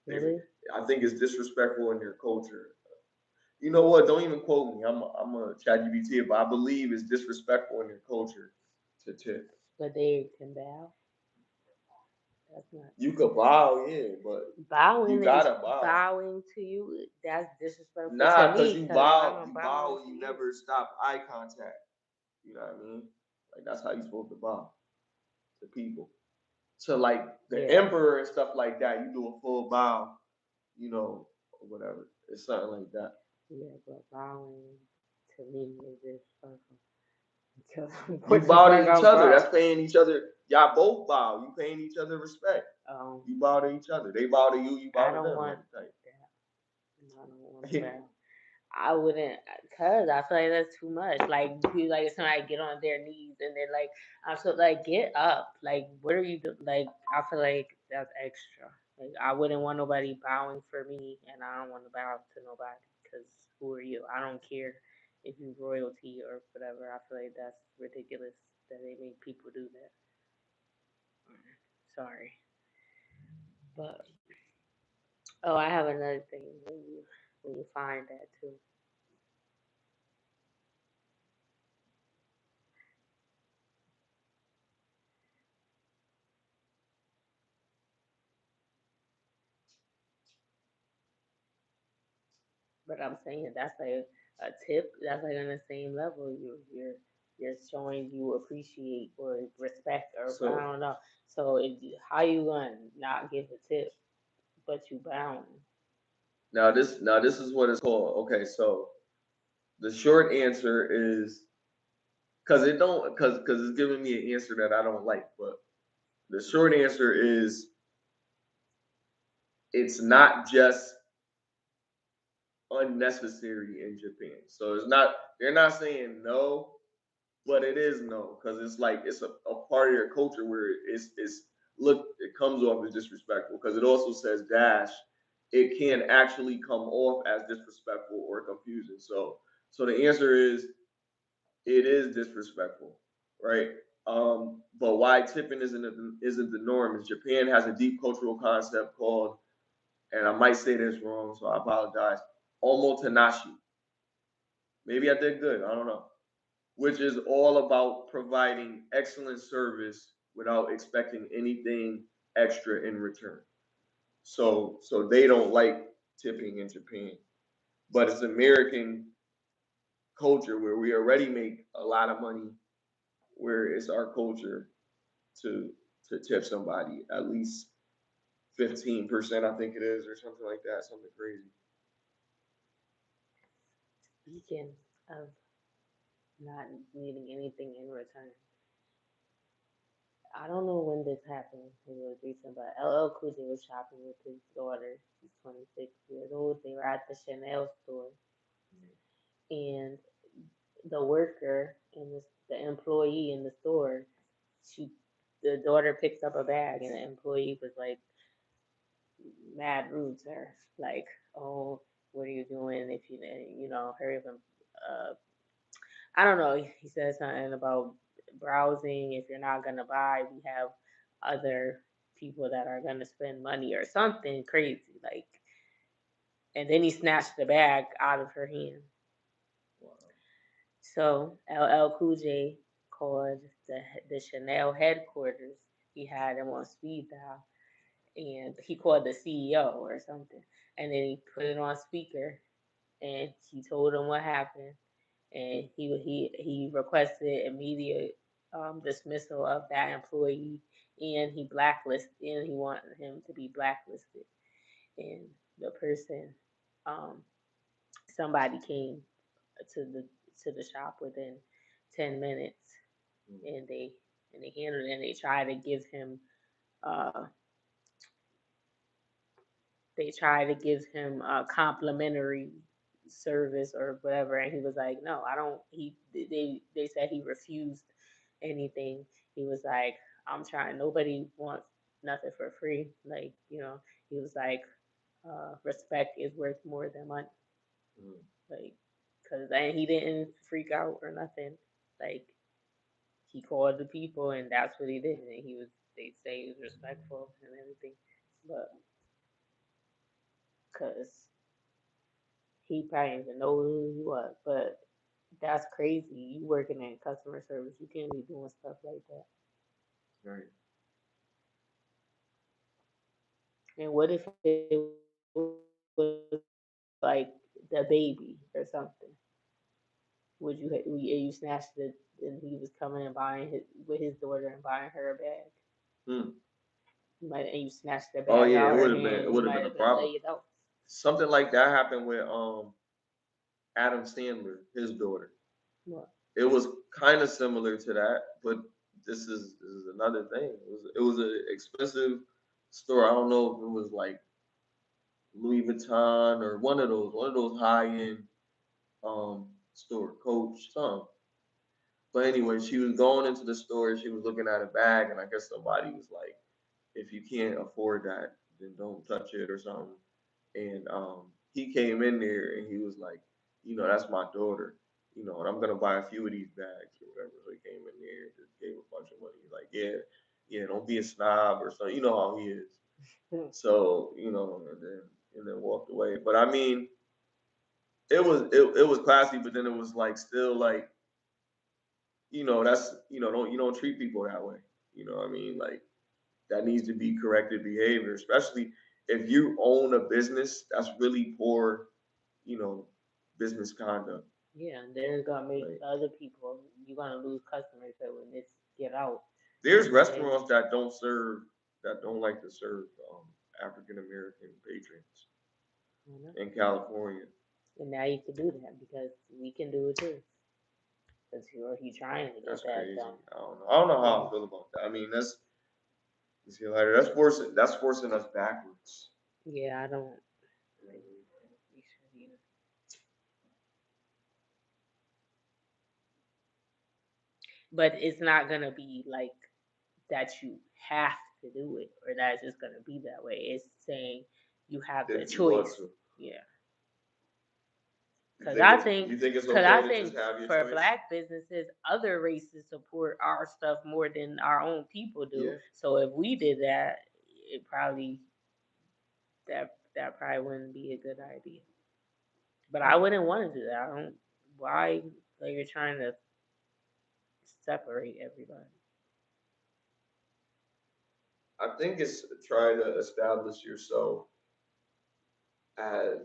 really, I think it's disrespectful in their culture. You know what? Don't even quote me. I'm a ChatGPT, but I believe it's disrespectful in their culture to tip. But they can bow. That's not. You could bow, yeah, but bowing you gotta bow. Bowing to you, that's disrespectful. Nah, because you bow, you never stop eye contact. You know what I mean? Like that's how you're supposed to bow to people. To like the emperor and stuff like that, you do a full bow, you know, or whatever. It's something like that. Yeah, but bowing to me is disrespectful. You bow to each other. That's paying each other. Y'all both bow. You paying each other respect. You bow to each other. They bow to you. You bow to them. I don't want that. I wouldn't, cause I feel like that's too much. Like, somebody get on their knees and they're like, I feel like get up. Like, what are you doing? Like, I feel like that's extra. Like, I wouldn't want nobody bowing for me, and I don't want to bow to nobody. Cause who are you? I don't care if you royalty or whatever. I feel like that's ridiculous that they make people do that. Sorry, but I have another thing when you find that too. But I'm saying that's like a tip. That's like on the same level. You're showing you appreciate or respect or I don't know. So how you gonna not give a tip, but you bound? Now this is what it's called. Okay, so the short answer is because it's giving me an answer that I don't like. But the short answer is it's not just unnecessary in Japan. So it's not, they're not saying no, but it is no, because it's like it's a part of your culture where it's look, it comes off as disrespectful because it also says dash. It can actually come off as disrespectful or confusing. So the answer is it is disrespectful, right? But why tipping isn't the norm is Japan has a deep cultural concept called, and I might say this wrong, so I apologize, omotenashi. Maybe I did good, I don't know. Which is all about providing excellent service without expecting anything extra in return. So they don't like tipping in Japan, but it's American culture where we already make a lot of money, where it's our culture to tip somebody at least 15%, I think it is, or something like that, something crazy. Speaking of not needing anything in return, I don't know when this happened. It was recent, but LL Cool J was shopping with his daughter. She's 26 years old. They were at the Chanel store, and the worker and the employee in the store, she, the daughter picks up a bag, and the employee was like mad rude to her, like, "Oh, what are you doing? If hurry up and I don't know." He said something about browsing. If you're not gonna buy, we have other people that are gonna spend money or something crazy like. And then he snatched the bag out of her hand. Wow. So LL Cool J called the Chanel headquarters. He had them on speed dial, and he called the CEO or something, and then he put it on speaker, and he told him what happened, and he requested immediate dismissal of that employee, and he wanted him to be blacklisted, and the person, um, somebody came to the shop within 10 minutes, and they handled it, and uh they tried to give him a complimentary service or whatever, and he was like, no, I don't. They said he refused anything. He was like, I'm trying. Nobody wants nothing for free. Like, he was like, respect is worth more than money. Mm. Like, and he didn't freak out or nothing. Like, he called the people, and that's what he did. And they say he was respectful and everything, but because he probably didn't even know who he was. But that's crazy. You working in customer service, you can't be doing stuff like that. Right. And what if it was like the baby or something? Would you snatched it and he was coming and buying with his daughter and buying her a bag? Hmm. And you snatched the bag. Oh yeah, it would have been a problem. Something like that happened with Adam Sandler, his daughter. What? It was kind of similar to that, but this is another thing. It was an expensive store. I don't know if it was like Louis Vuitton or one of those high end store, Coach, something. But anyway, she was going into the store. She was looking at a bag, and I guess somebody was like, "If you can't afford that, then don't touch it or something." And he came in there and he was like, "That's my daughter, and I'm gonna buy a few of these bags or whatever." So he came in there and just gave a bunch of money. He's like, "Yeah, yeah, don't be a snob or something." You know how he is. So and then walked away. But I mean, it was classy, but then it was like still like, that's don't treat people that way. You know what I mean? Like that needs to be corrected behavior, especially if you own a business. That's really poor, business conduct. Yeah, and then it's gonna make other people. You're gonna lose customers that when this get out. There's restaurants that don't like to serve African American patrons in California. And now you can do that because we can do it too. Because he's trying to get that's that crazy. done. I don't know how I feel about that. I mean, that's forcing us backwards. Yeah, I don't. but it's not gonna be like that you have to do it or that it's just gonna be that way. It's saying you have the If you want choice. to. Yeah. You Cause think I it's think, you think it's cause I okay to just think have your for choice? black businesses, other races support our stuff more than our own people do. Yeah. So if we did that, it probably that probably wouldn't be a good idea. But I wouldn't want to do that. I don't. Why? Like you're trying to separate everybody. I think it's trying to establish yourself as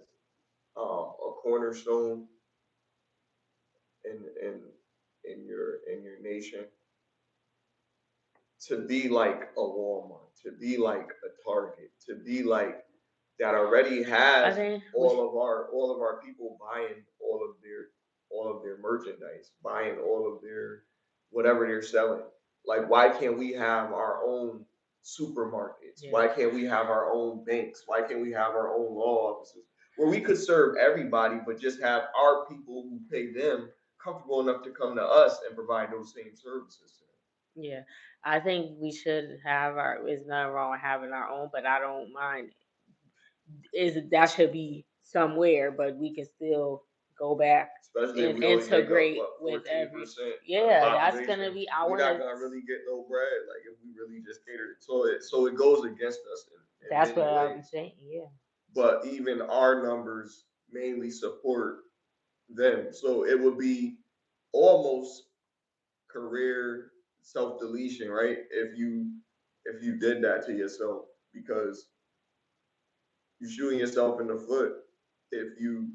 a cornerstone in in in your nation, to be like a Walmart, to be like a Target, to be like that already I has think all of our people buying all of their merchandise, buying all of their whatever they're selling. Like, why can't we have our own supermarkets? Yeah. Why can't we have our own banks? Why can't we have our own law offices where we could serve everybody, but just have our people who pay them comfortable enough to come to us and provide those same services to them? Yeah, I think we should have our. There's nothing wrong with having our own, but I don't mind. Is that should be somewhere, but we can still go back Especially if and we only make up integrate what with every. 14% of the Yeah, that's gonna population. be. I We're want not to. gonna really get no bread, like if we really just cater it. So it goes against us in That's what many I'm ways. saying. Yeah. But even our numbers mainly support them. So it would be almost career self deletion, right? If you did that to yourself, because you're shooting yourself in the foot if you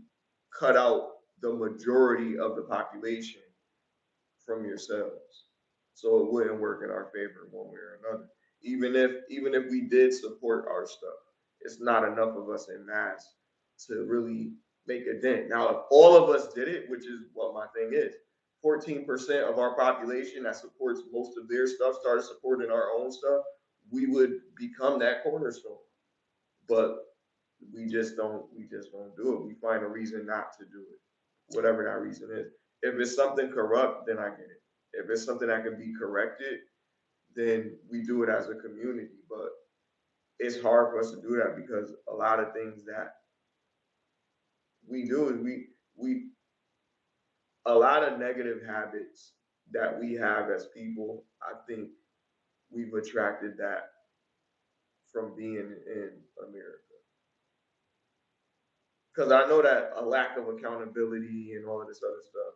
cut out the majority of the population from yourselves. So it wouldn't work in our favor one way or another. Even if we did support our stuff, it's not enough of us in mass to really make a dent. Now, if all of us did it, which is what my thing is, 14% of our population that supports most of their stuff started supporting our own stuff, we would become that cornerstone. But we just don't do it. We find a reason not to do it, whatever that reason is. If it's something corrupt, then I get it. If it's something that can be corrected, then we do it as a community. But it's hard for us to do that because a lot of things that we do is we a lot of negative habits that we have as people. I think we've attracted that from being in America. Because I know that a lack of accountability and all of this other stuff.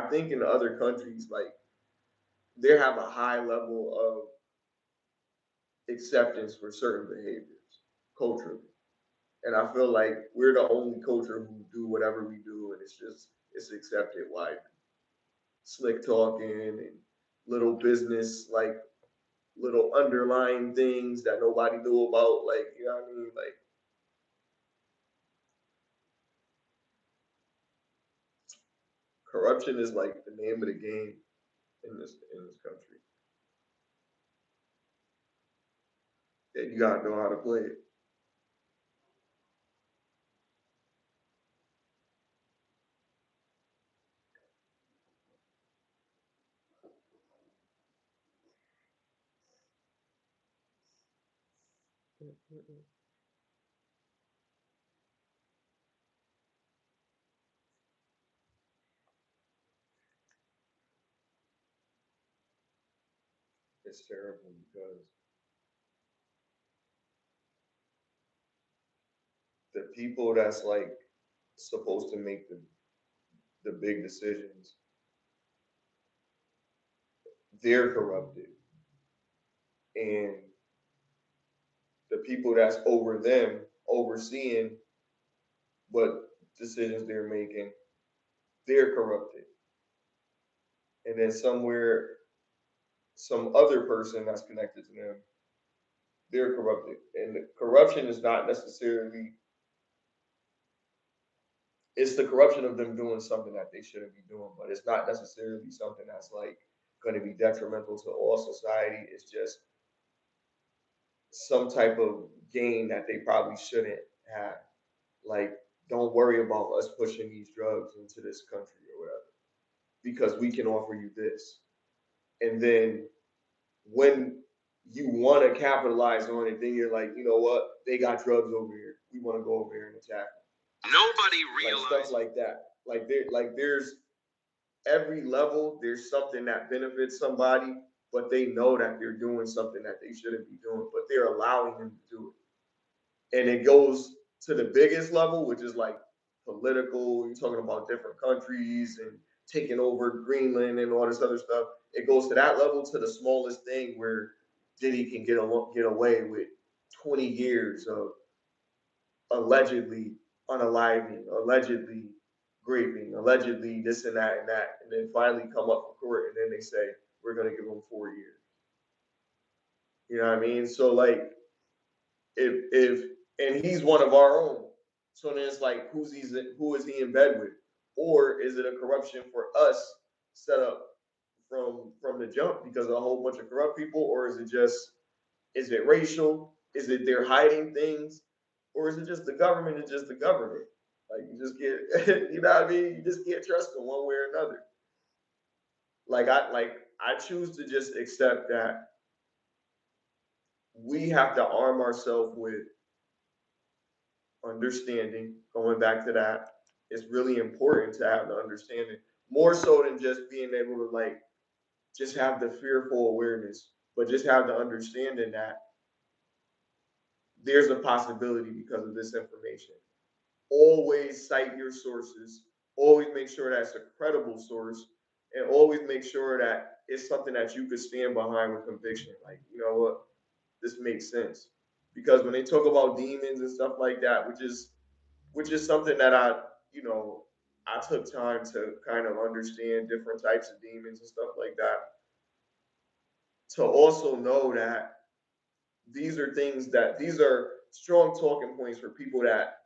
I think in other countries, like they have a high level of acceptance for certain behaviors culturally, and I feel like we're the only culture who do whatever we do, and it's accepted widely. Slick talking and little business, like little underlying things that nobody knew about, like you know what I mean, like corruption is like the name of the game in this country. And you gotta know how to play it. Mm-mm. It's terrible because the people that's like supposed to make the big decisions, they're corrupted. And the people that's over them, overseeing what decisions they're making, they're corrupted. And then somewhere, some other person that's connected to them, they're corrupted. And corruption is not necessarily, it's the corruption of them doing something that they shouldn't be doing, but it's not necessarily something that's like going to be detrimental to all society. It's just some type of gain that they probably shouldn't have. Like, don't worry about us pushing these drugs into this country or whatever, because we can offer you this. And then when you want to capitalize on it, then you're like, you know what? They got drugs over here. We want to go over here and attack them. Nobody realizes like stuff like that. There's every level. There's something that benefits somebody, but they know that they're doing something that they shouldn't be doing, but they're allowing them to do it. And it goes to the biggest level, which is like political. You're talking about different countries and taking over Greenland and all this other stuff. It goes to that level, to the smallest thing where Diddy can get away with 20 years of allegedly unaliving, allegedly raping, allegedly this and that, and then finally come up for court, and then they say we're gonna give him 4 years. You know what I mean? So like, if and he's one of our own, so then it's like, who is he in bed with, or is it a corruption for us set up from the jump because of a whole bunch of corrupt people, or is it racial? Is it they're hiding things? Or is it just the government is just the government? Like you just get, you know what I mean? You just can't trust them one way or another. I choose to just accept that we have to arm ourselves with understanding. Going back to that, it's really important to have the understanding more so than just being able to like just have the fearful awareness, but just have the understanding that there's a possibility because of this information. Always cite your sources. Always make sure that's a credible source, and always make sure that it's something that you could stand behind with conviction. Like, you know what, this makes sense. Because when they talk about demons and stuff like that, which is something that I took time to kind of understand different types of demons and stuff like that. To also know that these are strong talking points for people that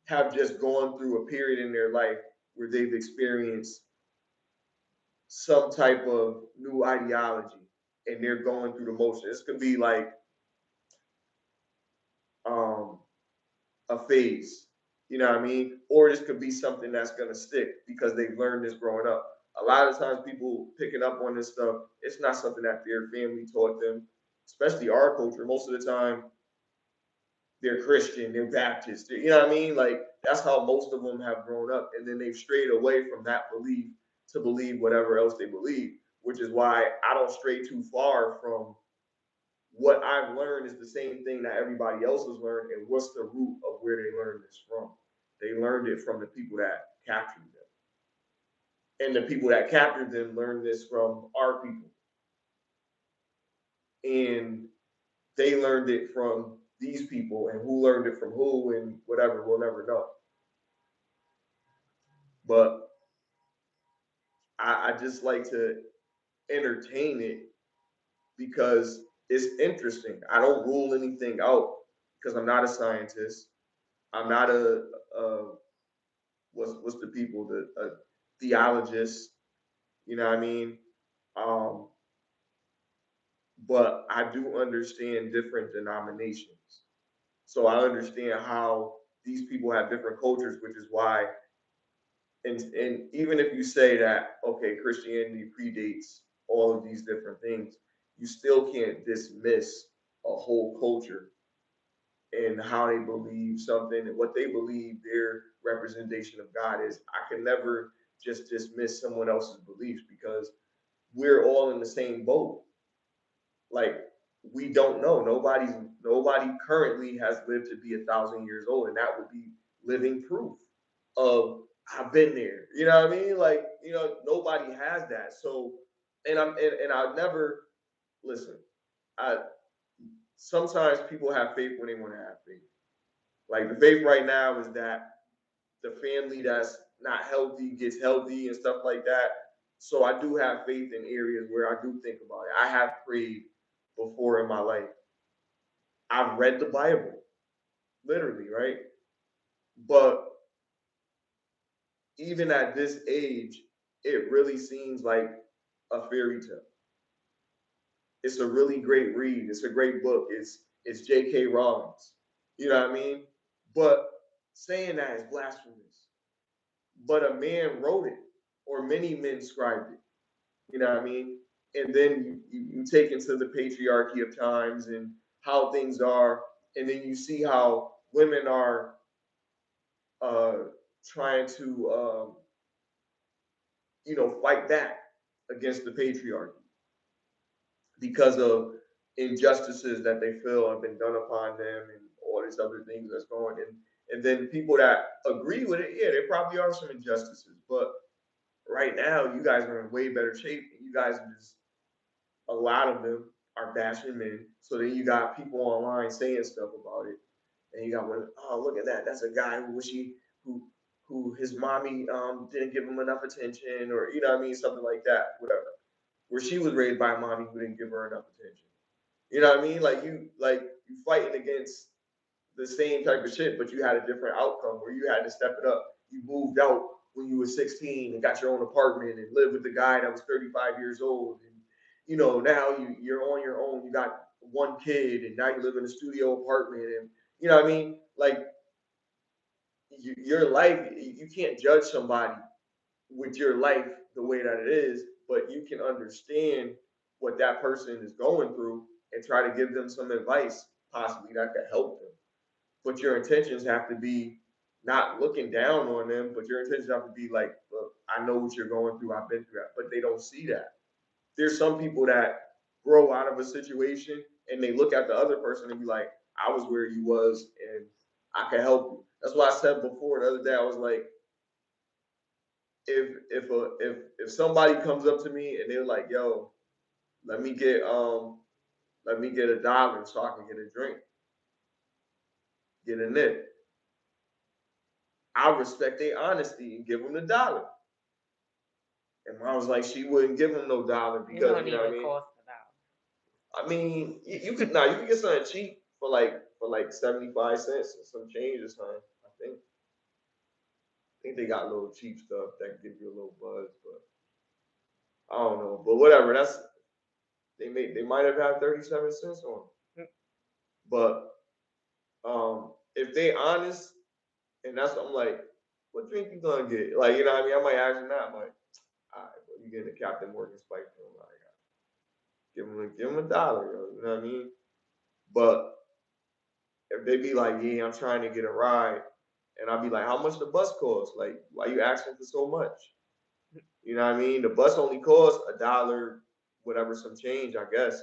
have just gone through a period in their life where they've experienced some type of new ideology and they're going through the motion. This could be like a phase, you know what I mean? Or this could be something that's gonna stick because they've learned this growing up. A lot of times people picking up on this stuff, it's not something that their family taught them, especially our culture. Most of the time, they're Christian, they're Baptist, you know what I mean? Like that's how most of them have grown up, and then they've strayed away from that belief to believe whatever else they believe, which is why I don't stray too far from what I've learned is the same thing that everybody else has learned, and what's the root of where they learned this from? They learned it from the people that captured them, and the people that captured them learned this from our people, and they learned it from these people, and who learned it from who, and whatever, we'll never know. But I just like to entertain it because it's interesting. I don't rule anything out because I'm not a scientist. I'm not a what's the people, the a theologist. You know what I mean? Um, but I do understand different denominations, so I understand how these people have different cultures, which is why. And even if you say that okay, Christianity predates all of these different things, you still can't dismiss a whole culture and how they believe something and what they believe their representation of God is. I can never just dismiss someone else's beliefs because we're all in the same boat. Like we don't know. Nobody currently has lived to be 1,000 years old, and that would be living proof of I've been there. You know what I mean? Like, nobody has that. So and I'll never listen. I Sometimes people have faith when they want to have faith. Like the faith right now is that the family that's not healthy gets healthy and stuff like that. So I do have faith in areas where I do think about it. I have prayed before in my life. I've read the Bible, literally, right? But even at this age, it really seems like a fairy tale. It's a really great read. It's a great book. It's J.K. Rowling's. You know what I mean? But saying that is blasphemous. But a man wrote it, or many men scribed it. You know what I mean? and then you take into the patriarchy of times and how things are, and then you see how women are uh, trying to fight back against the patriarchy because of injustices that they feel have been done upon them and all these other things that's going in. And then people that agree with it, yeah, there probably are some injustices, but right now you guys are in way better shape. And you guys are just, a lot of them are bashing men. So then you got people online saying stuff about it, and you got women, oh, look at that, that's a guy who his mommy didn't give him enough attention, or what I mean, something like that, whatever. Where she was raised by a mommy who didn't give her enough attention. You know what I mean? Like you fighting against the same type of shit, but you had a different outcome where you had to step it up. You moved out when you were 16 and got your own apartment and lived with the guy that was 35 years old. And now you're on your own. You got one kid and now you live in a studio apartment, and you know what I mean? Like your life, you can't judge somebody with your life the way that it is, but you can understand what that person is going through and try to give them some advice possibly that could help them. But your intentions have to be not looking down on them, but your intentions have to be like, look, I know what you're going through, I've been through that. But they don't see that. There's some people that grow out of a situation and they look at the other person and be like, I was where you was and I can help you. That's why I said before the other day, I was like, if somebody comes up to me and they're like, yo, let me get $1 so I can get a drink, get a nip. I respect their honesty and give them $1. And Mom was like, she wouldn't give him no dollar because you know what I mean. Cost $1. I mean, you could you can get something cheap for like 75 cents or some change or something. I think they got a little cheap stuff that give you a little buzz, but I don't know. But whatever, they might have had 37 cents on them. But if they honest, and that's what I'm like, what drink you gonna get? Like, you know what I mean? I might ask them that. I'm like, all right, well, you getting a Captain Morgan Spike film. Like, give him $1, yo, you know what I mean? But if they be like, yeah, I'm trying to get a ride, and I'll be like, how much the bus costs? Like, why you asking for so much? You know what I mean? The bus only costs $1, whatever, some change, I guess.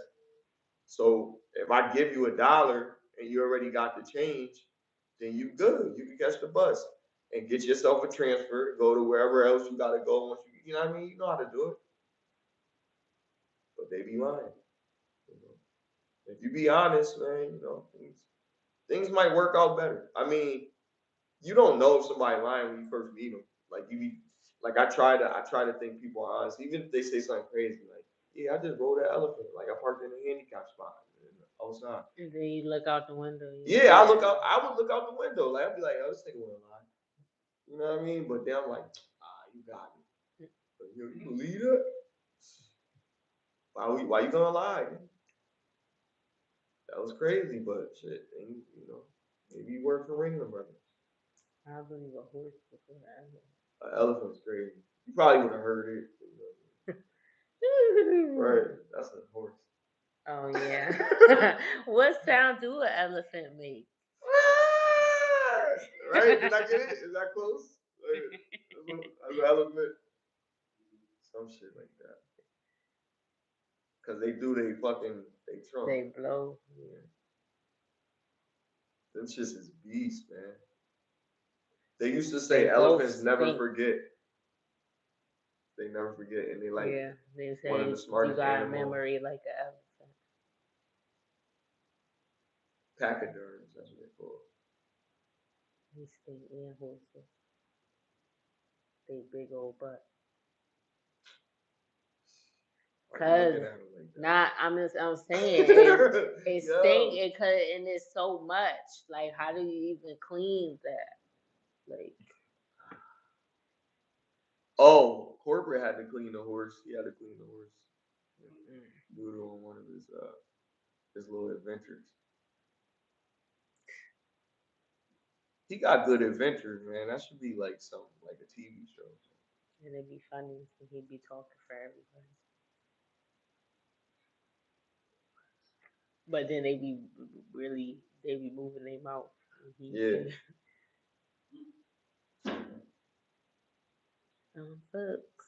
So if I give you $1 and you already got the change, then you good. You can catch the bus and get yourself a transfer to go to wherever else you gotta go. Once you know what I mean? You know how to do it. But they be lying. If you be honest, man, things might work out better. I mean, you don't know if somebody lying when you first meet them. Like I try to think people are honest, even if they say something crazy. Like, yeah, I just rode that elephant. Like I parked in a handicap spot outside. And then you look out the window. Yeah, I look out. I would look out the window. Like I'd be like, oh, this nigga wouldn't lie. You know what I mean? But then I'm like, you got me. But, you believe that? Why you gonna lie? That was crazy, but shit, maybe you work for Ringling Brothers. I believe a horse before an elephant's crazy. You probably would have heard it. Right, that's a horse. Oh yeah. What sound do an elephant make? Right? Did I get it? Is that close? As an elephant, some shit like that. Cause they trunk. They blow. Yeah. Them shits is beast, man. They used to say elephants never forget. They never forget, and they they say one of the smartest you got animals. a memory like an elephant. Pachyderms, that's what they call. They stink and horses. They big old butt. Cause I'm saying it stink and it's so much. Like, how do you even clean that? Like, Corporate had to clean the horse. He had to clean the horse. Do it on one of his little adventures. He got good adventures, man. That should be like something like a TV show. And it'd be funny. He'd be talking for everybody. But then they be moving their mouth. Yeah. Books.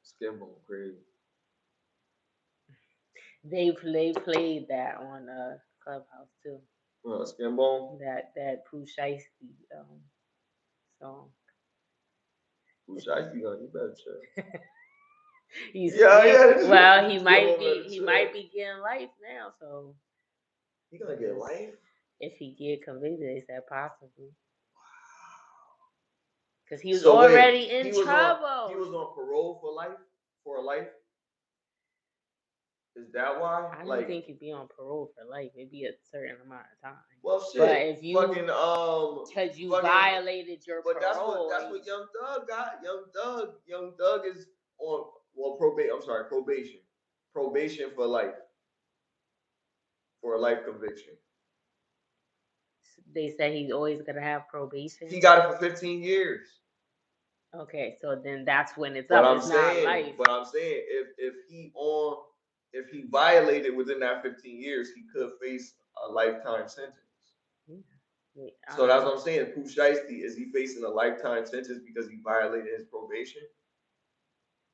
Skimbo crazy. They played that on Clubhouse too. Skimbo. That Pooh Shiesty song. Pooh Shiesty, you better chill. Well, he might be getting life now, so he gonna get life if he get convicted. They said possibly. Wow. Because he was already in trouble. He was on parole for life. Is that why? I don't think you'd be on parole for life. Maybe a certain amount of time. Well, shit. But if you because you violated your but parole, that's what Young Thug got. Young Thug is on probation. Probation for life. For a life conviction. They said he's always gonna have probation. He got it for 15 years. Okay, so then that's when it's up. It's not life. But I'm saying if he violated within that 15 years, he could face a lifetime sentence. Yeah. So that's what I'm saying. Pooh Shiesty, is he facing a lifetime sentence because he violated his probation?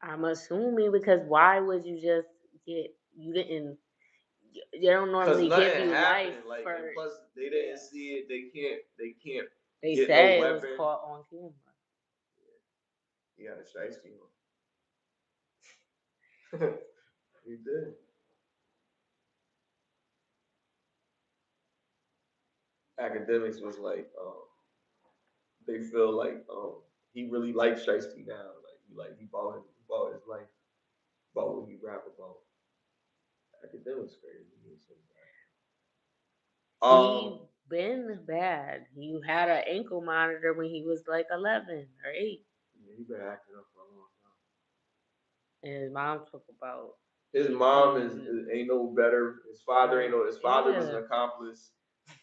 I'm assuming, because why would you just you didn't. They don't normally give you life for. And plus, they didn't see it. They can't. They said it was caught on camera. He got a shiesty on. He did. Academics was like, they feel like he really likes shiesty now. He bought his life, about what he rap about. Academics crazy. He been bad. He had an ankle monitor when he was like 11 or 8. Yeah, he been acting up for a long time. And his mom talk about his mom ain't no better. His father ain't no. His father was an accomplice.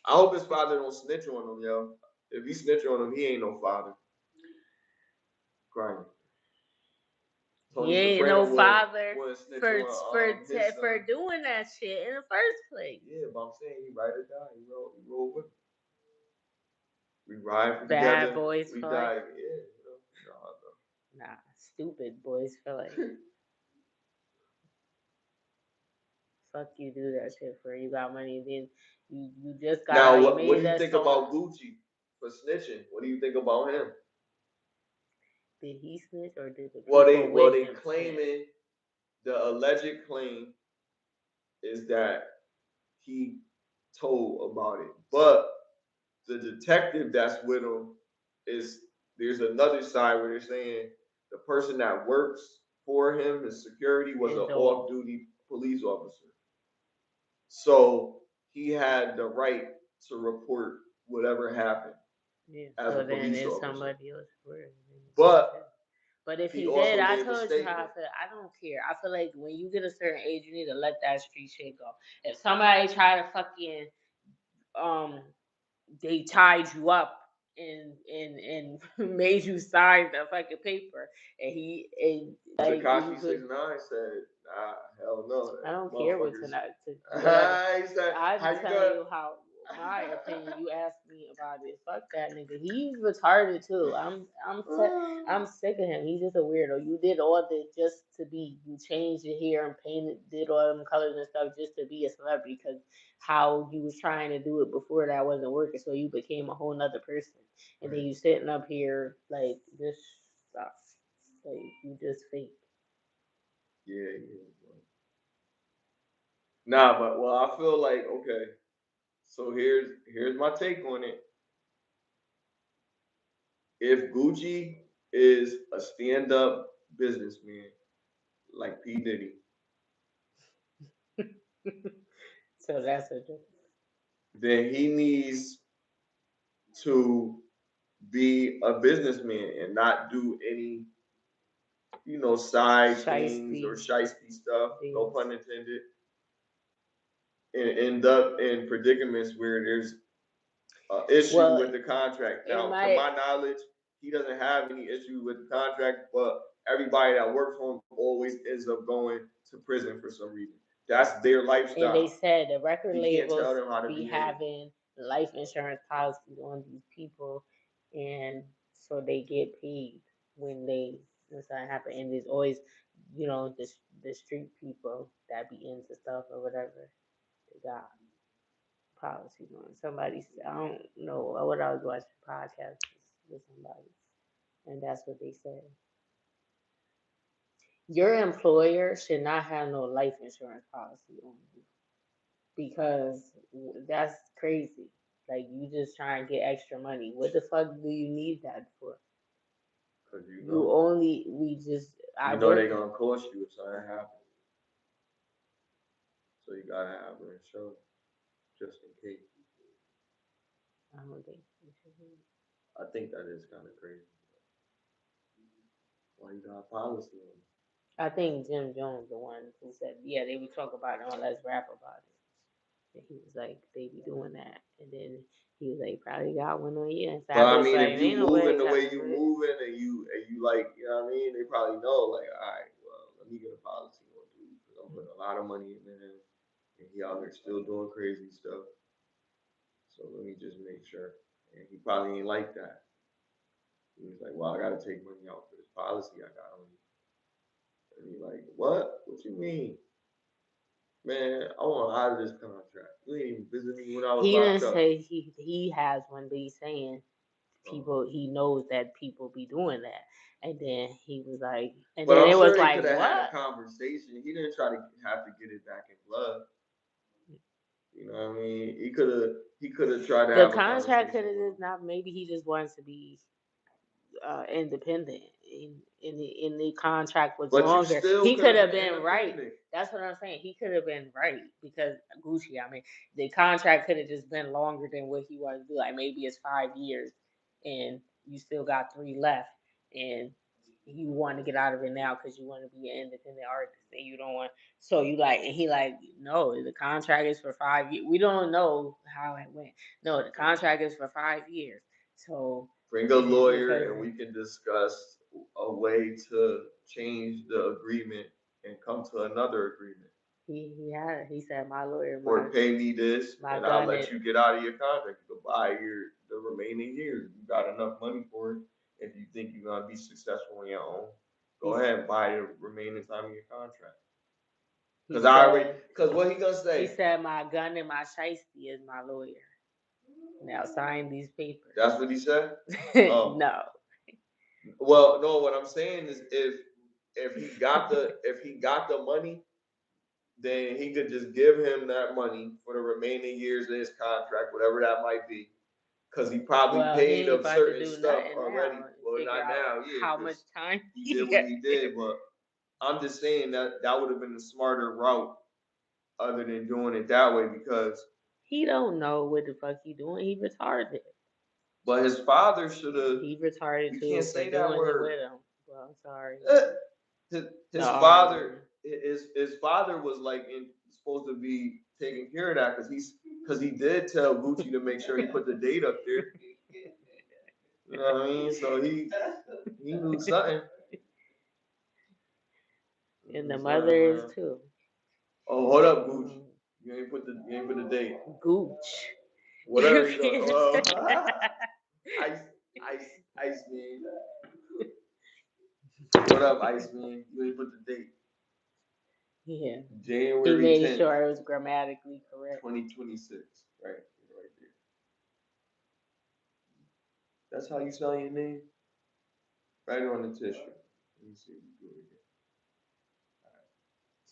I hope his father don't snitch on him, yo. If he snitch on him, he ain't no father. Crying. He ain't no father for doing that shit in the first place. Yeah, but I'm saying he ride or die. He roll with him. We ride together. Bad boys we for die. life. Yeah, Nah, stupid boys for life. Fuck you, do that shit for you got money. Then you just got. Now what do you think about Gucci for snitching? What do you think about him? Did he snitch or did the people they claiming the alleged claim is that he told about it, but the detective that's with him there's another side where they're saying the person that works for him, his security, was an off-duty police officer, so he had the right to report whatever happened. Yeah, as so a then police officer. Somebody else but if he did, I told you how I feel. I don't care. I feel like when you get a certain age, you need to let that street shit go. If somebody try to fucking they tied you up and made you sign the fucking paper, and like Tekashi 6ix9ine said, hell no. I don't care what tonight. I'm telling you how my opinion. You asked me about it. Fuck that nigga. He's retarded too. I'm sick of him. He's just a weirdo. You did all this just to be. You changed your hair and painted, did all them colors and stuff just to be a celebrity because how you was trying to do it before that wasn't working. So you became a whole nother person, and then you sitting up here like this stuff. Like you just fake. Yeah. Nah, but I feel like okay. So here's my take on it. If Gucci is a stand-up businessman like P. Diddy, so that's a then he needs to be a businessman and not do any, side things or shiesty stuff. No pun intended. And end up in predicaments where there's an issue with the contract. Now, to my knowledge, he doesn't have any issue with the contract, but everybody that works for him always ends up going to prison for some reason. That's their lifestyle. And they said the record You can't tell labels them how to be behave. having life insurance policies on these people, and so they get paid when something happen. And there's always, the street people that be into stuff or whatever. They got policies on. Somebody, I don't know what I was watching podcast with somebody, and that's what they said. Your employer should not have no life insurance policy on you because that's crazy. Like, you just try and get extra money. What the fuck do you need that for? Cause they gonna cost you if something happens. So you gotta have an insurance just in case. I don't think you should be. I think that is kind of crazy. Why you got a policy on it? I think Jim Jones, the one who said, yeah, they would talk about it on Let's Rap About It. And he was like, they be doing that. And then he was like, probably got one on you. And but I mean, like, if you moving the way you moving and you like, you know what I mean, they probably know, like, all right, well, let me get a policy on you because I'm putting a lot of money in him, and he out there still doing crazy stuff. So let me just make sure. And he probably ain't like that. He was like, well, I got to take money out for this policy I got on you. And he like, what? What you mean? Man, I want out of this contract. You ain't even visit me when I was locked up. He didn't say he has one, but he's saying people, he knows that people be doing that. And then he was like, and but then I'm it sure was like, could have had what? a conversation. He didn't try to have to get it back in blood. You know what I mean? He could have tried to have a conversation. The contract could have just not. Maybe he just wants to be independent. In the contract was longer. He could have been right. That's what I'm saying. He could have been right because Gucci. I mean, the contract could have just been longer than what he wanted to do. Like, maybe it's 5 years, and you still got 3 left, and you want to get out of it now because you want to be an independent artist, and you don't want. So you like, and he like, no, the contract is for 5 years. We don't know how it went. No, the contract is for 5 years. So bring a lawyer and we can discuss a way to change the agreement and come to another agreement. He said, my lawyer, or pay me this and I'll let you get out of your contract. You can buy the remaining years. You got enough money for it. If you think you're gonna be successful on your own, go ahead and buy the remaining time of your contract. Because what he gonna say? He said, my gun and my shiesty is my lawyer. Now sign these papers. That's what he said? No. Well, no, what I'm saying is if he got the money, then he could just give him that money for the remaining years of his contract, whatever that might be. Because he probably paid up certain stuff already. Well, not now, yeah. How much time he did what he did, but I'm just saying that would have been the smarter route other than doing it that way because he don't know what the fuck he doing. He retarded. But his father should have. He retarded you too. You can't say that word. With him. Well, I'm sorry. His father was like supposed to be taking care of that because he did tell Gucci to make sure he put the date up there. You know what I mean? So he knew something. And the mother is too. Oh, hold up, Gucci. You ain't put the date. Gooch. Whatever you go. Iceman. What up, Iceman? You ain't put the date. Yeah. January 10th. He made sure it was grammatically correct. 2026. Right there. That's how you spell your name? Right on the tissue. Let me see if you do it again.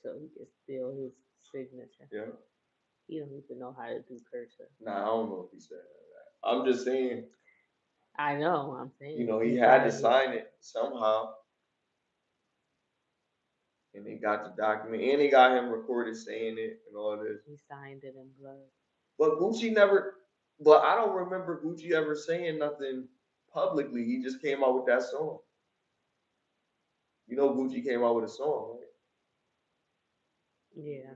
So he can steal his signature. Yeah. He don't even know how to do cursive. Nah, I don't know if he said that. I'm just saying. I know, I'm saying. You know, he had to sign it somehow. And they got the document. And they got him recorded saying it and all this. He signed it in blood. But Gucci never, but I don't remember Gucci ever saying nothing publicly. He just came out with that song. You know Gucci came out with a song, right? Yeah.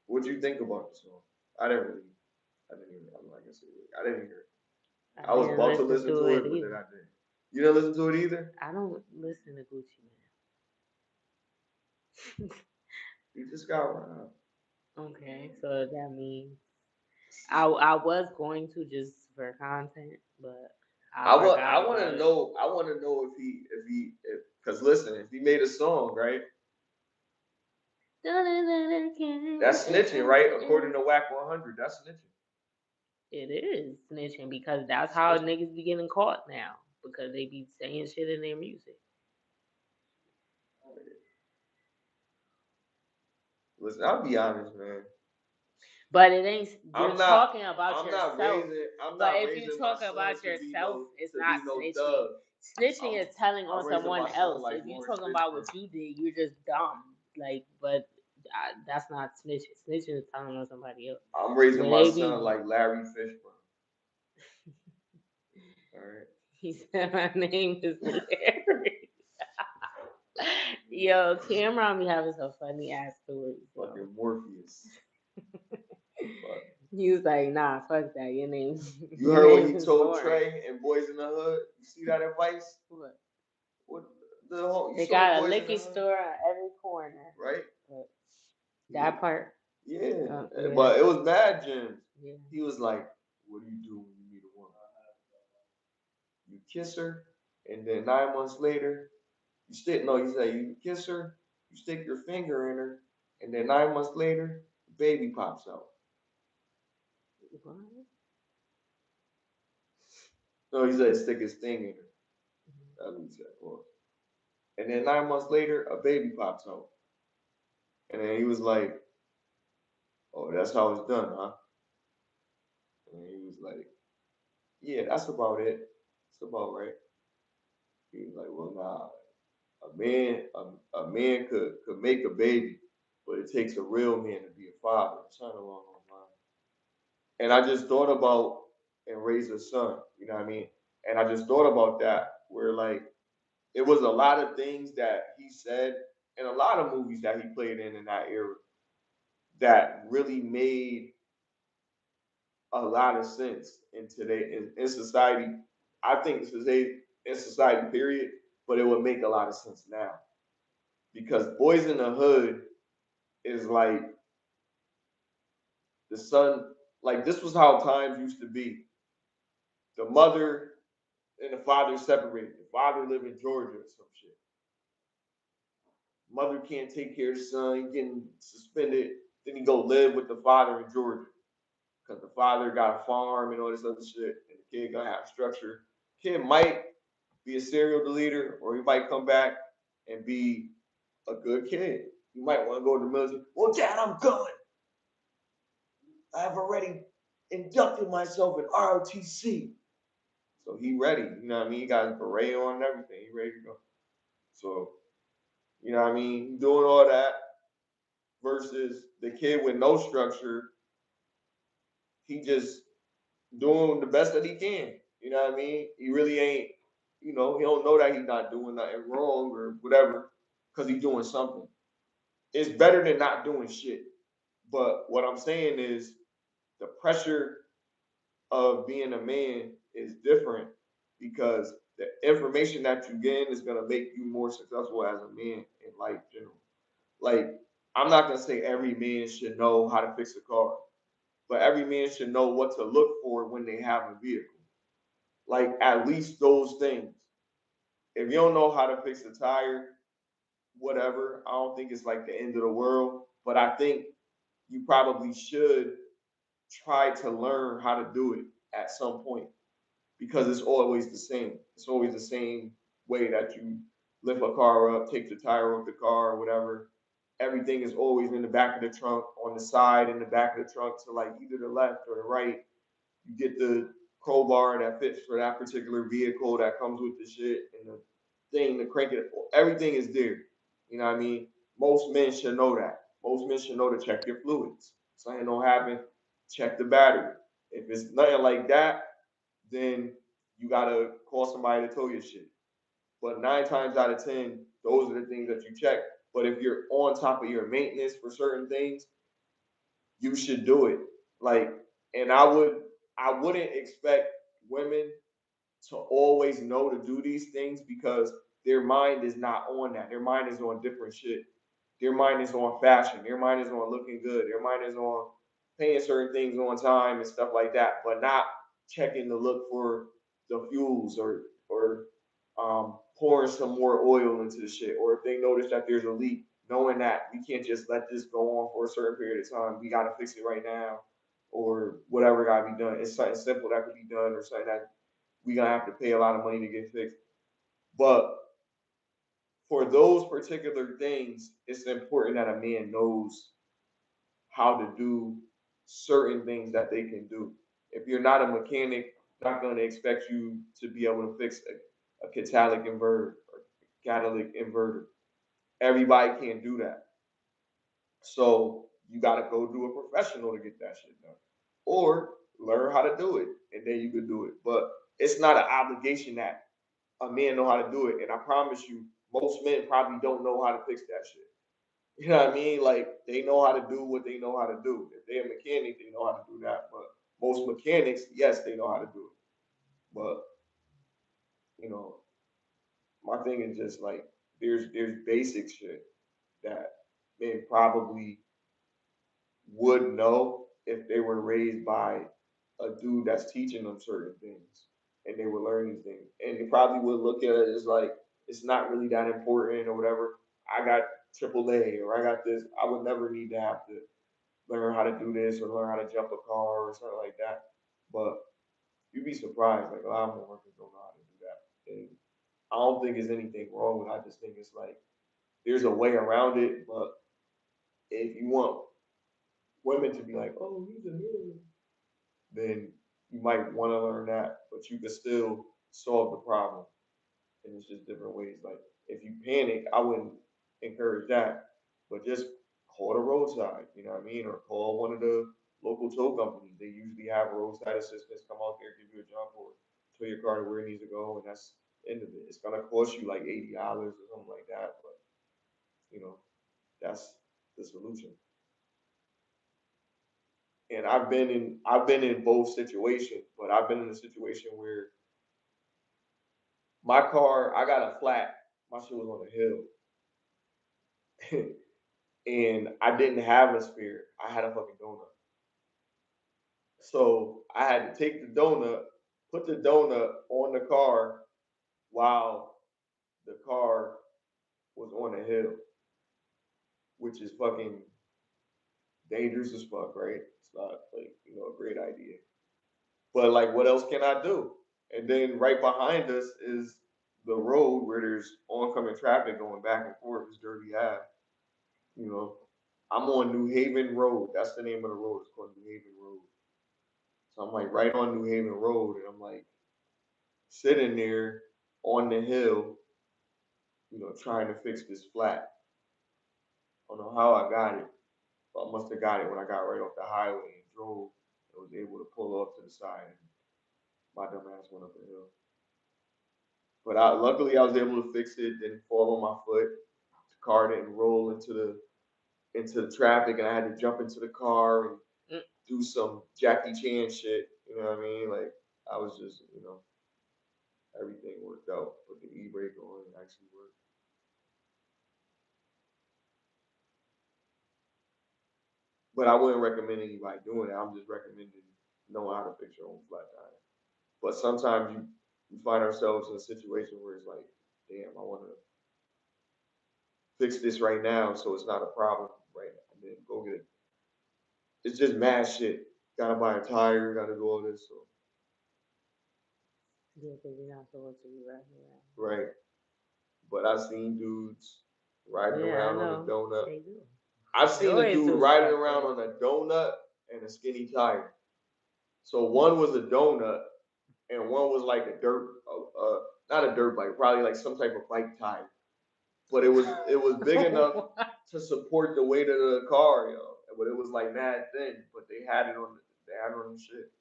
What'd you think about the song? I didn't hear it. I didn't hear it. I was about to listen to it, but then I didn't. You didn't listen to it either? I don't listen to Gucci, man. He just got robbed. Okay, so that means I was going to just for content, but I want to know. I want to know if because listen, if he made a song, right? That's snitching, right? According to Whack 100, that's snitching. It is snitching because that's how niggas be getting caught now because they be saying shit in their music. Listen, I'll be honest, man. But it ain't. You're I'm talking about I'm yourself. but if you talk about yourself, it's not snitching. Snitching is telling on someone else. If you talking about what you did, you're just dumb. Like, but that's not snitching. Snitching is telling on somebody else. I'm raising my son like Larry Fishburne. All right. He said my name is Larry. Yo, Cameron be having some funny ass stories. Fucking Morpheus. He was like, nah, fuck that. Your name. You heard what he told Trey and Boys in the Hood? You see that advice? What the whole? They got a liquor store on every corner. Right. That part. Yeah. But it was bad, Jim. Yeah. He was like, "What do you do when you meet a woman? You kiss her, and then 9 months later, you stick. No, you say you kiss her, you stick your finger in her, and then 9 months later, the baby pops out." What? No, he said stick his thing in her. That's what he said. Well, and then 9 months later, a baby pops out. And then he was like, "Oh, that's how it's done, huh?" And he was like, "Yeah, that's about it. That's about right." He was like, "Well, nah, a man could make a baby, but it takes a real man to be a father." Something along those lines. And I just thought about and raise a son, you know what I mean? And I just thought about that, where like it was a lot of things that he said and a lot of movies that he played in that era that really made a lot of sense in today in society. I think today in society, period, but it would make a lot of sense now. Because Boys in the Hood is like the son, like this was how times used to be. The mother and the father separated. The father lived in Georgia or some shit. Mother can't take care of the son, getting suspended. Then he go live with the father in Georgia. Because the father got a farm and all this other shit. And the kid gonna have structure. Kid might be a serial deleter, or he might come back and be a good kid. You might want to go to the military. Well, Dad, I'm going. I've already inducted myself in ROTC. So he ready. You know what I mean? He got his beret on and everything. He ready to go. So, you know what I mean? Doing all that versus the kid with no structure. He just doing the best that he can. You know what I mean? He really ain't, he don't know that he's not doing nothing wrong or whatever, because he's doing something. It's better than not doing shit. But what I'm saying is the pressure of being a man is different because the information that you gain is gonna make you more successful as a man in life general. Like, I'm not gonna say every man should know how to fix a car, but every man should know what to look for when they have a vehicle. Like, at least those things. If you don't know how to fix a tire, whatever, I don't think it's like the end of the world. But I think you probably should try to learn how to do it at some point because it's always the same. It's always the same way that you lift a car up, take the tire off the car, or whatever. Everything is always in the back of the trunk, on the side, in the back of the trunk, to like either the left or the right. You get the crowbar that fits for that particular vehicle that comes with the shit and the thing to crank it. Everything is there. You know what I mean? Most men should know that. Most men should know to check your fluids. Something don't happen, check the battery. If it's nothing like that, then you gotta call somebody to tow your shit. But 9 times out of 10, those are the things that you check. But if you're on top of your maintenance for certain things, you should do it. Like, and I wouldn't expect women to always know to do these things because their mind is not on that. Their mind is on different shit. their mind is on fashion, their mind is on looking good, their mind is on paying certain things on time and stuff like that, but not checking to look for the fuels or pouring some more oil into the shit, or if they notice that there's a leak, knowing that we can't just let this go on for a certain period of time, we got to fix it right now, or whatever got to be done. It's something simple that could be done, or something that we gonna have to pay a lot of money to get fixed. But for those particular things, it's important that a man knows how to do certain things that they can do. If you're not a mechanic, not going to expect you to be able to fix a catalytic inverter or catalytic inverter. Everybody can't do that. So you got to go do a professional to get that shit done, or learn how to do it, and then you can do it. But it's not an obligation that a man know how to do it. And I promise you, most men probably don't know how to fix that shit. You know what I mean? Like they know how to do what they know how to do. If they're a mechanic, they know how to do that. But most mechanics, yes, they know how to do it. But you know, my thing is just like there's basic shit that men probably would know if they were raised by a dude that's teaching them certain things and they would learn these things. And they probably would look at it as like it's not really that important or whatever. I got AAA or I got this. I would never need to have to learn how to do this or learn how to jump a car or something like that. But you'd be surprised, like a lot more workers don't know how to do that. And I don't think there's anything wrong with it. I just think it's like there's a way around it, but if you want women to be like, oh, he's a man, then you might want to learn that, but you can still solve the problem. And it's just different ways. Like if you panic, I wouldn't encourage that, but just call the roadside, you know what I mean? Or call one of the local tow companies. They usually have roadside assistants come out there, give you a jump or tow your car to where it needs to go, and that's the end of it. It's gonna cost you like $80 or something like that, but you know, that's the solution. And I've been in both situations, but I've been in a situation where my car, I got a flat, my shit was on a hill. And I didn't have a spare. I had a fucking donut. So I had to take the donut, put the donut on the car while the car was on a hill, which is fucking dangerous as fuck, right? It's not like, a great idea. But like what else can I do? And then right behind us is the road where there's oncoming traffic going back and forth. It's Derby Ave. You know, I'm on New Haven Road. That's the name of the road. It's called New Haven Road. So I'm like right on New Haven Road, and I'm like sitting there on the hill, trying to fix this flat. I don't know how I got it, but I must have got it when I got right off the highway and drove and was able to pull off to the side. And my dumb ass went up the hill. But luckily I was able to fix it, didn't fall on my foot. The car didn't roll into the traffic, and I had to jump into the car and do some Jackie Chan shit. You know what I mean? Like I was just, everything worked out. Put the e-brake on, it actually worked. But I wouldn't recommend anybody doing it. I'm just recommending knowing how to fix your own flat tire. But sometimes you find ourselves in a situation where it's like, damn, I want to fix this right now, so it's not a problem right now. And then go get it. It's just mad shit. Gotta buy a tire. Gotta do all this. So Yeah, because you're not supposed to be riding right. But I've seen dudes riding around. Yeah, I around on a know. donut. They do. I've They seen a always dude do riding stuff, around man. on a donut and a skinny tire. So one was a donut and one was like a dirt, not a dirt bike, probably like some type of bike tire. But it was big enough to support the weight of the car, But it was like mad thin. But they had it on the shit.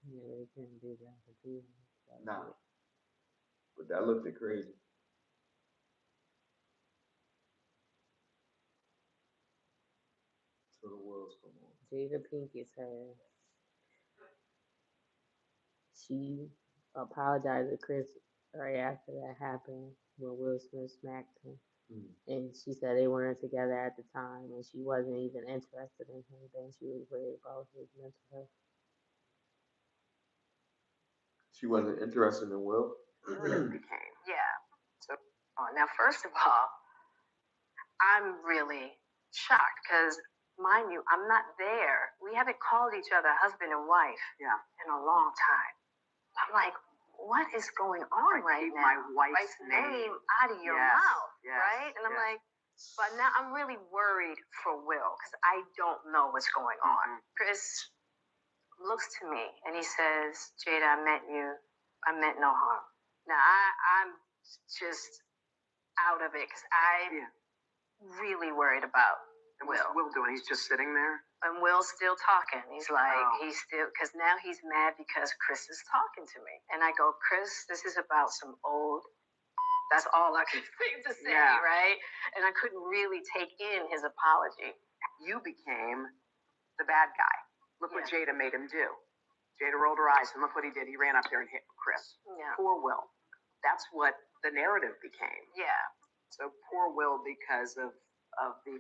Yeah, they couldn't do that for two. Nah, but that looked crazy. So the world's come on. Jada Pinkett said she apologized to Chris right after that happened when Will Smith smacked him. And she said they weren't together at the time, and she wasn't even interested in him. Then she was worried about his mental health. She wasn't interested in Will? Became. Yeah. So, now, first of all, I'm really shocked because, mind you, I'm not there. We haven't called each other husband and wife in a long time. I'm like, what is going on right now? My wife's name out of your mouth, right? And I'm like, but now I'm really worried for Will because I don't know what's going on. Chris looks to me and he says, Jada, I meant you. I meant no harm. Now, I'm just out of it because I'm really worried about Will. What's Will doing? He's just sitting there? And Will's still talking. He's like, he's still, because now he's mad because Chris is talking to me. And I go, Chris, this is about some old, that's all I could think to say, right? And I couldn't really take in his apology. You became the bad guy. Look what Jada made him do. Jada rolled her eyes and look what he did. He ran up there and hit Chris. Yeah. Poor Will. That's what the narrative became. Yeah. So poor Will because of the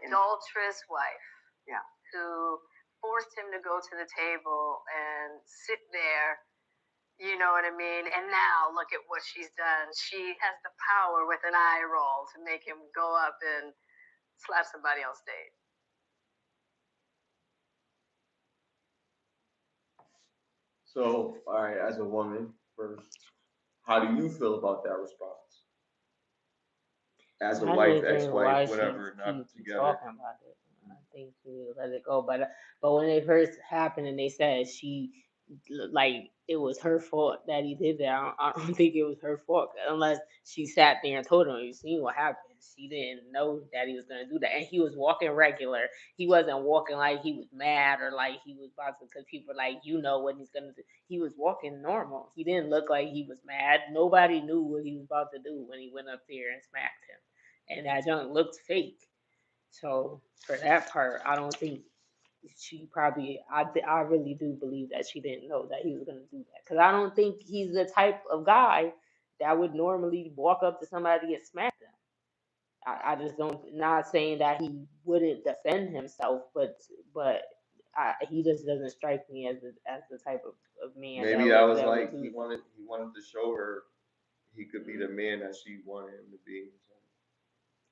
adulterous wife. Yeah. Who forced him to go to the table and sit there. You know what I mean? And now look at what she's done. She has the power with an eye roll to make him go up and slap somebody on stage. So, all right, as a woman, first, how do you feel about that response? As a wife, ex-wife, whatever, not together. Talking about it. I think she would let it go. But when it first happened and they said she, like, it was her fault that he did that, I don't think it was her fault unless she sat there and told him, you seen what happened. She didn't know that he was going to do that. And he was walking regular. He wasn't walking like he was mad or like he was about to, because people were like, you know what he's going to do. He was walking normal. He didn't look like he was mad. Nobody knew what he was about to do when he went up there and smacked him. And that junk looked fake. So for that part, I don't think she probably. I really do believe that she didn't know that he was gonna do that, because I don't think he's the type of guy that would normally walk up to somebody and smack them. I just don't. Not saying that he wouldn't defend himself, but he just doesn't strike me as the type of man. Maybe that was like he wanted to show her he could be the man that she wanted him to be.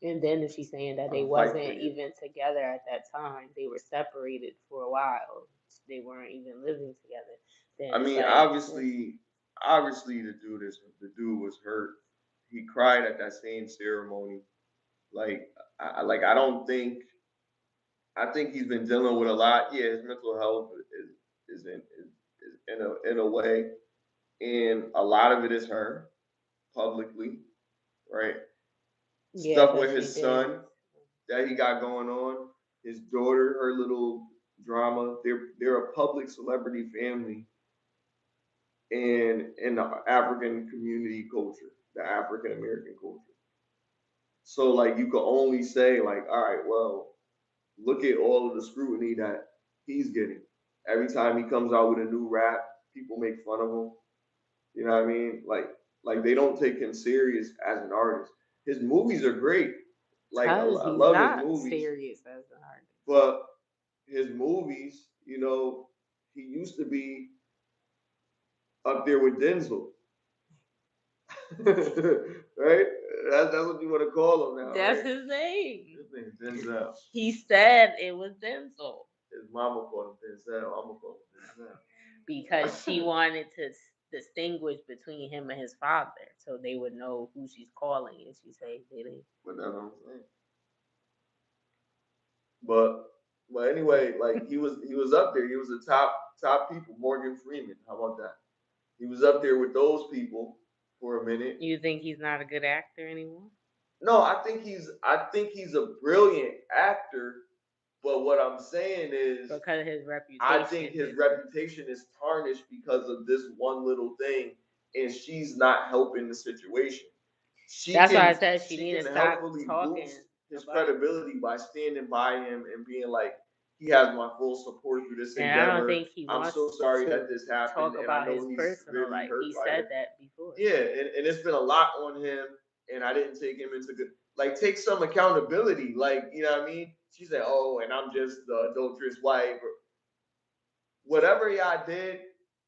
And then if she's saying that they wasn't even together at that time, they were separated for a while. They weren't even living together. Then I mean, obviously, the dude was hurt. He cried at that same ceremony. I think he's been dealing with a lot. Yeah, his mental health is in a way, and a lot of it is her publicly, right? Stuff with his son that he got going on, his daughter, her little drama. They're a public celebrity family in the African community culture, the African American culture. So like you could only say like, all right, well, look at all of the scrutiny that he's getting. Every time he comes out with a new rap, people make fun of him. You know what I mean? Like they don't take him serious as an artist. His movies are great. Like I love his movies. Serious as an artist. But his movies, you know, he used to be up there with Denzel. Right? That's what you want to call him now. That's right? His name. His name is Denzel. He said it was Denzel. His mama called him Denzel. I'm gonna call him Denzel. Because she wanted to distinguish between him and his father, so they would know who she's calling, and she say Billy. But that's what I'm saying. But anyway, like he was up there. He was the top people. Morgan Freeman. How about that? He was up there with those people for a minute. You think he's not a good actor anymore? No, I think he's a brilliant actor. But what I'm saying is, because of his reputation, I think his reputation is tarnished because of this one little thing, and she's not helping the situation. That's why I said she needs to stop talking. His credibility by standing by him and being like, he has my full support through this endeavor. And I don't think he wants I'm so sorry that this happened. Talk about his personal life. He said that before. Yeah, and it's been a lot on him, and I didn't take him into good. like take some accountability. Like, you know what I mean? She said, "Oh, and I'm just the adulterous wife." Or whatever y'all did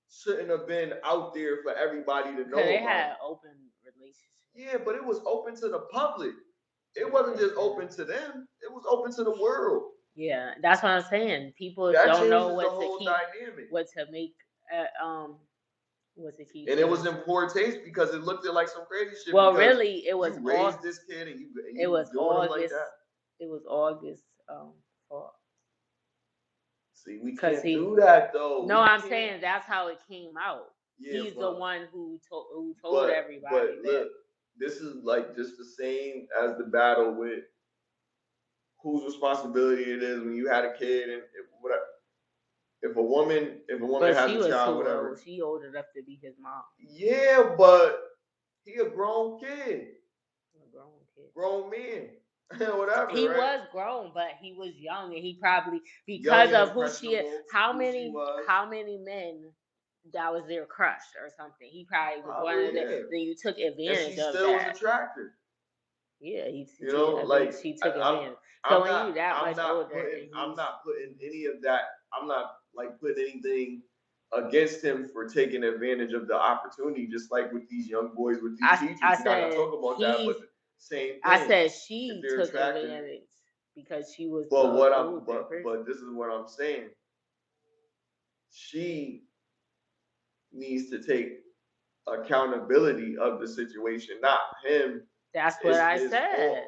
shouldn't have been out there for everybody to know they about. had open relationships. Yeah, but it was open to the public. It wasn't just open to them. It was open to the world. Yeah, that's what I'm saying. People that don't know what to keep, dynamic. What to make, what to keep. And it was in poor taste because it looked like some crazy shit. Well, really, it was you raised this kid and you it was doing August, him like that. It was August. Fault. See, we can't do that though. No, I'm saying that's how it came out. Yeah, he's the one who told everybody. But look, this is like just the same as the battle with whose responsibility it is when you had a kid and whatever. If a woman has a child, whatever. Old. She old enough to be his mom. Yeah, but he a grown kid. Grown man. Whatever. He was grown, but he was young, and he probably because of who she is. How many men that was their crush or something? He probably was one of them. Then you took advantage of that. She still was attractive. Yeah, she took advantage. So when you that much older, I'm not putting any of that. I'm not like putting anything against him for taking advantage of the opportunity, just like with these young boys with these teachers. I said talk about that, but the same thing. I said she took advantage because she was. But this is what I'm saying. She needs to take accountability of the situation, not him. That's what I said.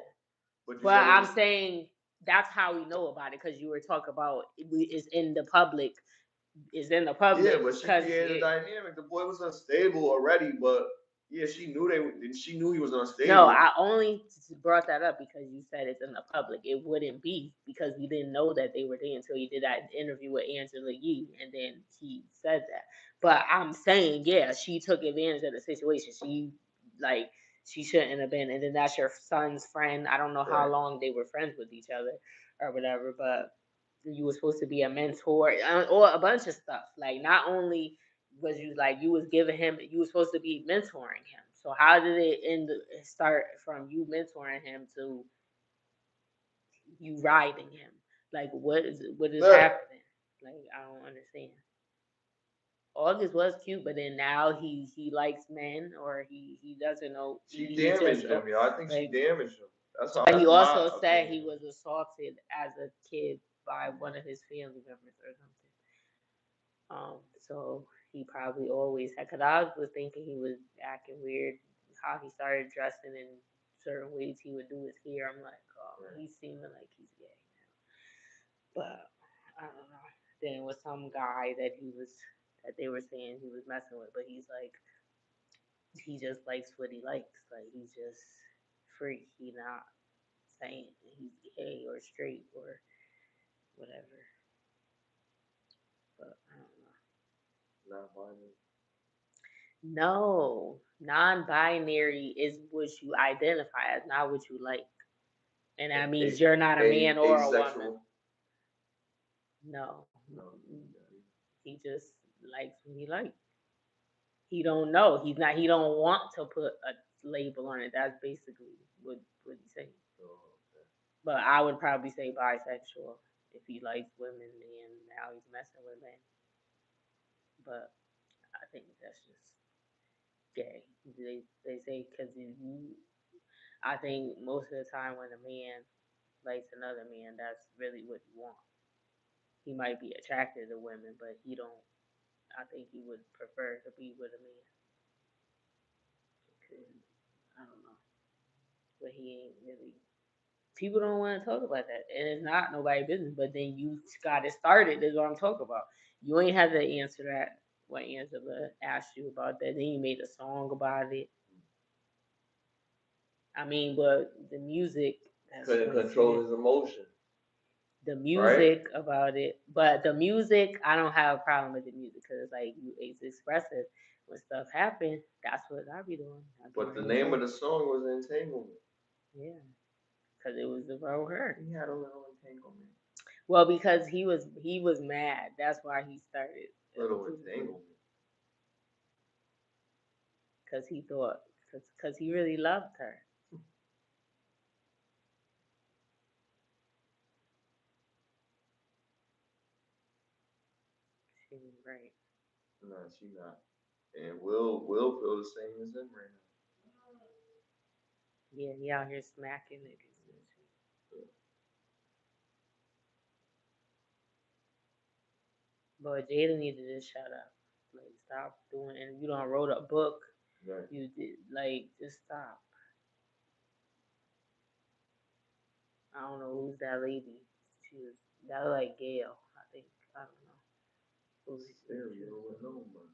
But I'm saying that's how we know about it because you were talking about it's in the public. It's in the public. Yeah, but she created a dynamic. The boy was unstable already, but yeah, she knew he was unstable. No, I only brought that up because you said it's in the public. It wouldn't be because we didn't know that they were there until he did that interview with Angela Yee, and then he said that. But I'm saying, yeah, she took advantage of the situation. She shouldn't have been. And then that's your son's friend. I don't know how long they were friends with each other or whatever, but you were supposed to be a mentor or a bunch of stuff. Like, not only was you was giving him, you were supposed to be mentoring him. So how did it start from you mentoring him to you riding him? Like, what is happening? Like, I don't understand. August was cute, but then now he likes men, or he doesn't know. She damaged him, yo. I think she damaged him. But he also said he was assaulted as a kid by one of his family members or something. So he probably always had. Cause I was thinking he was acting weird. How he started dressing in certain ways he would do his hair. I'm like, oh, he's seeming like he's gay now. But I don't know. Then with some guy that they were saying he was messing with, but he's like, he just likes what he likes. Like, he's just free. He not saying he's gay or straight or whatever. But I don't know. Non-binary. No, non-binary is what you identify as, not what you like, and that means you're not a man or a woman. No, he just likes what he likes. He don't know. He don't want to put a label on it. That's basically what he's saying. But I would probably say bisexual if he likes women and now he's messing with men. But I think that's just gay. They say because I think most of the time when a man likes another man, that's really what he wants. He might be attracted to women, but he don't. I think he would prefer to be with a man. I don't know, but he ain't really. People don't want to talk about that, and it's not nobody's business. But then you got it started. Is what I'm talking about. You ain't have to answer that when Angela asked you about that. Then you made a song about it. I mean, but the music couldn't control his emotion. The music about it, but the music, I don't have a problem with the music because it's like it's expressive. When stuff happens, that's what I be doing. But the name of the song was Entanglement. Yeah, because it was about her. He had a little entanglement. Well, because he was mad. That's why he started. Little entanglement. Because he thought, because he really loved her. right. No, she not. And Will feel the same as him right now. Yeah, he out here smacking niggas and shit. Yeah. But Jada needed to shut up. Like, stop doing. And you don't wrote a book. Right. You did, like, just stop. I don't know who's that lady. She was that look like Gail, I think. I don't know. Who's Stereo with no man.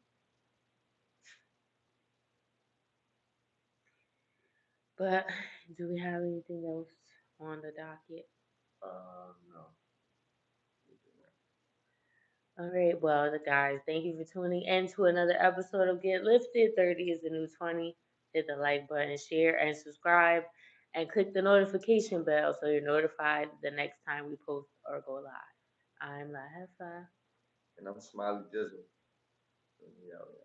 But do we have anything else on the docket? No. All right, well, guys, thank you for tuning in to another episode of Get Lifted. 30 is the new 20. Hit the like button, share, and subscribe, and click the notification bell so you're notified the next time we post or go live. I'm La Hefa. And I'm Smiley Dizzle. Yeah.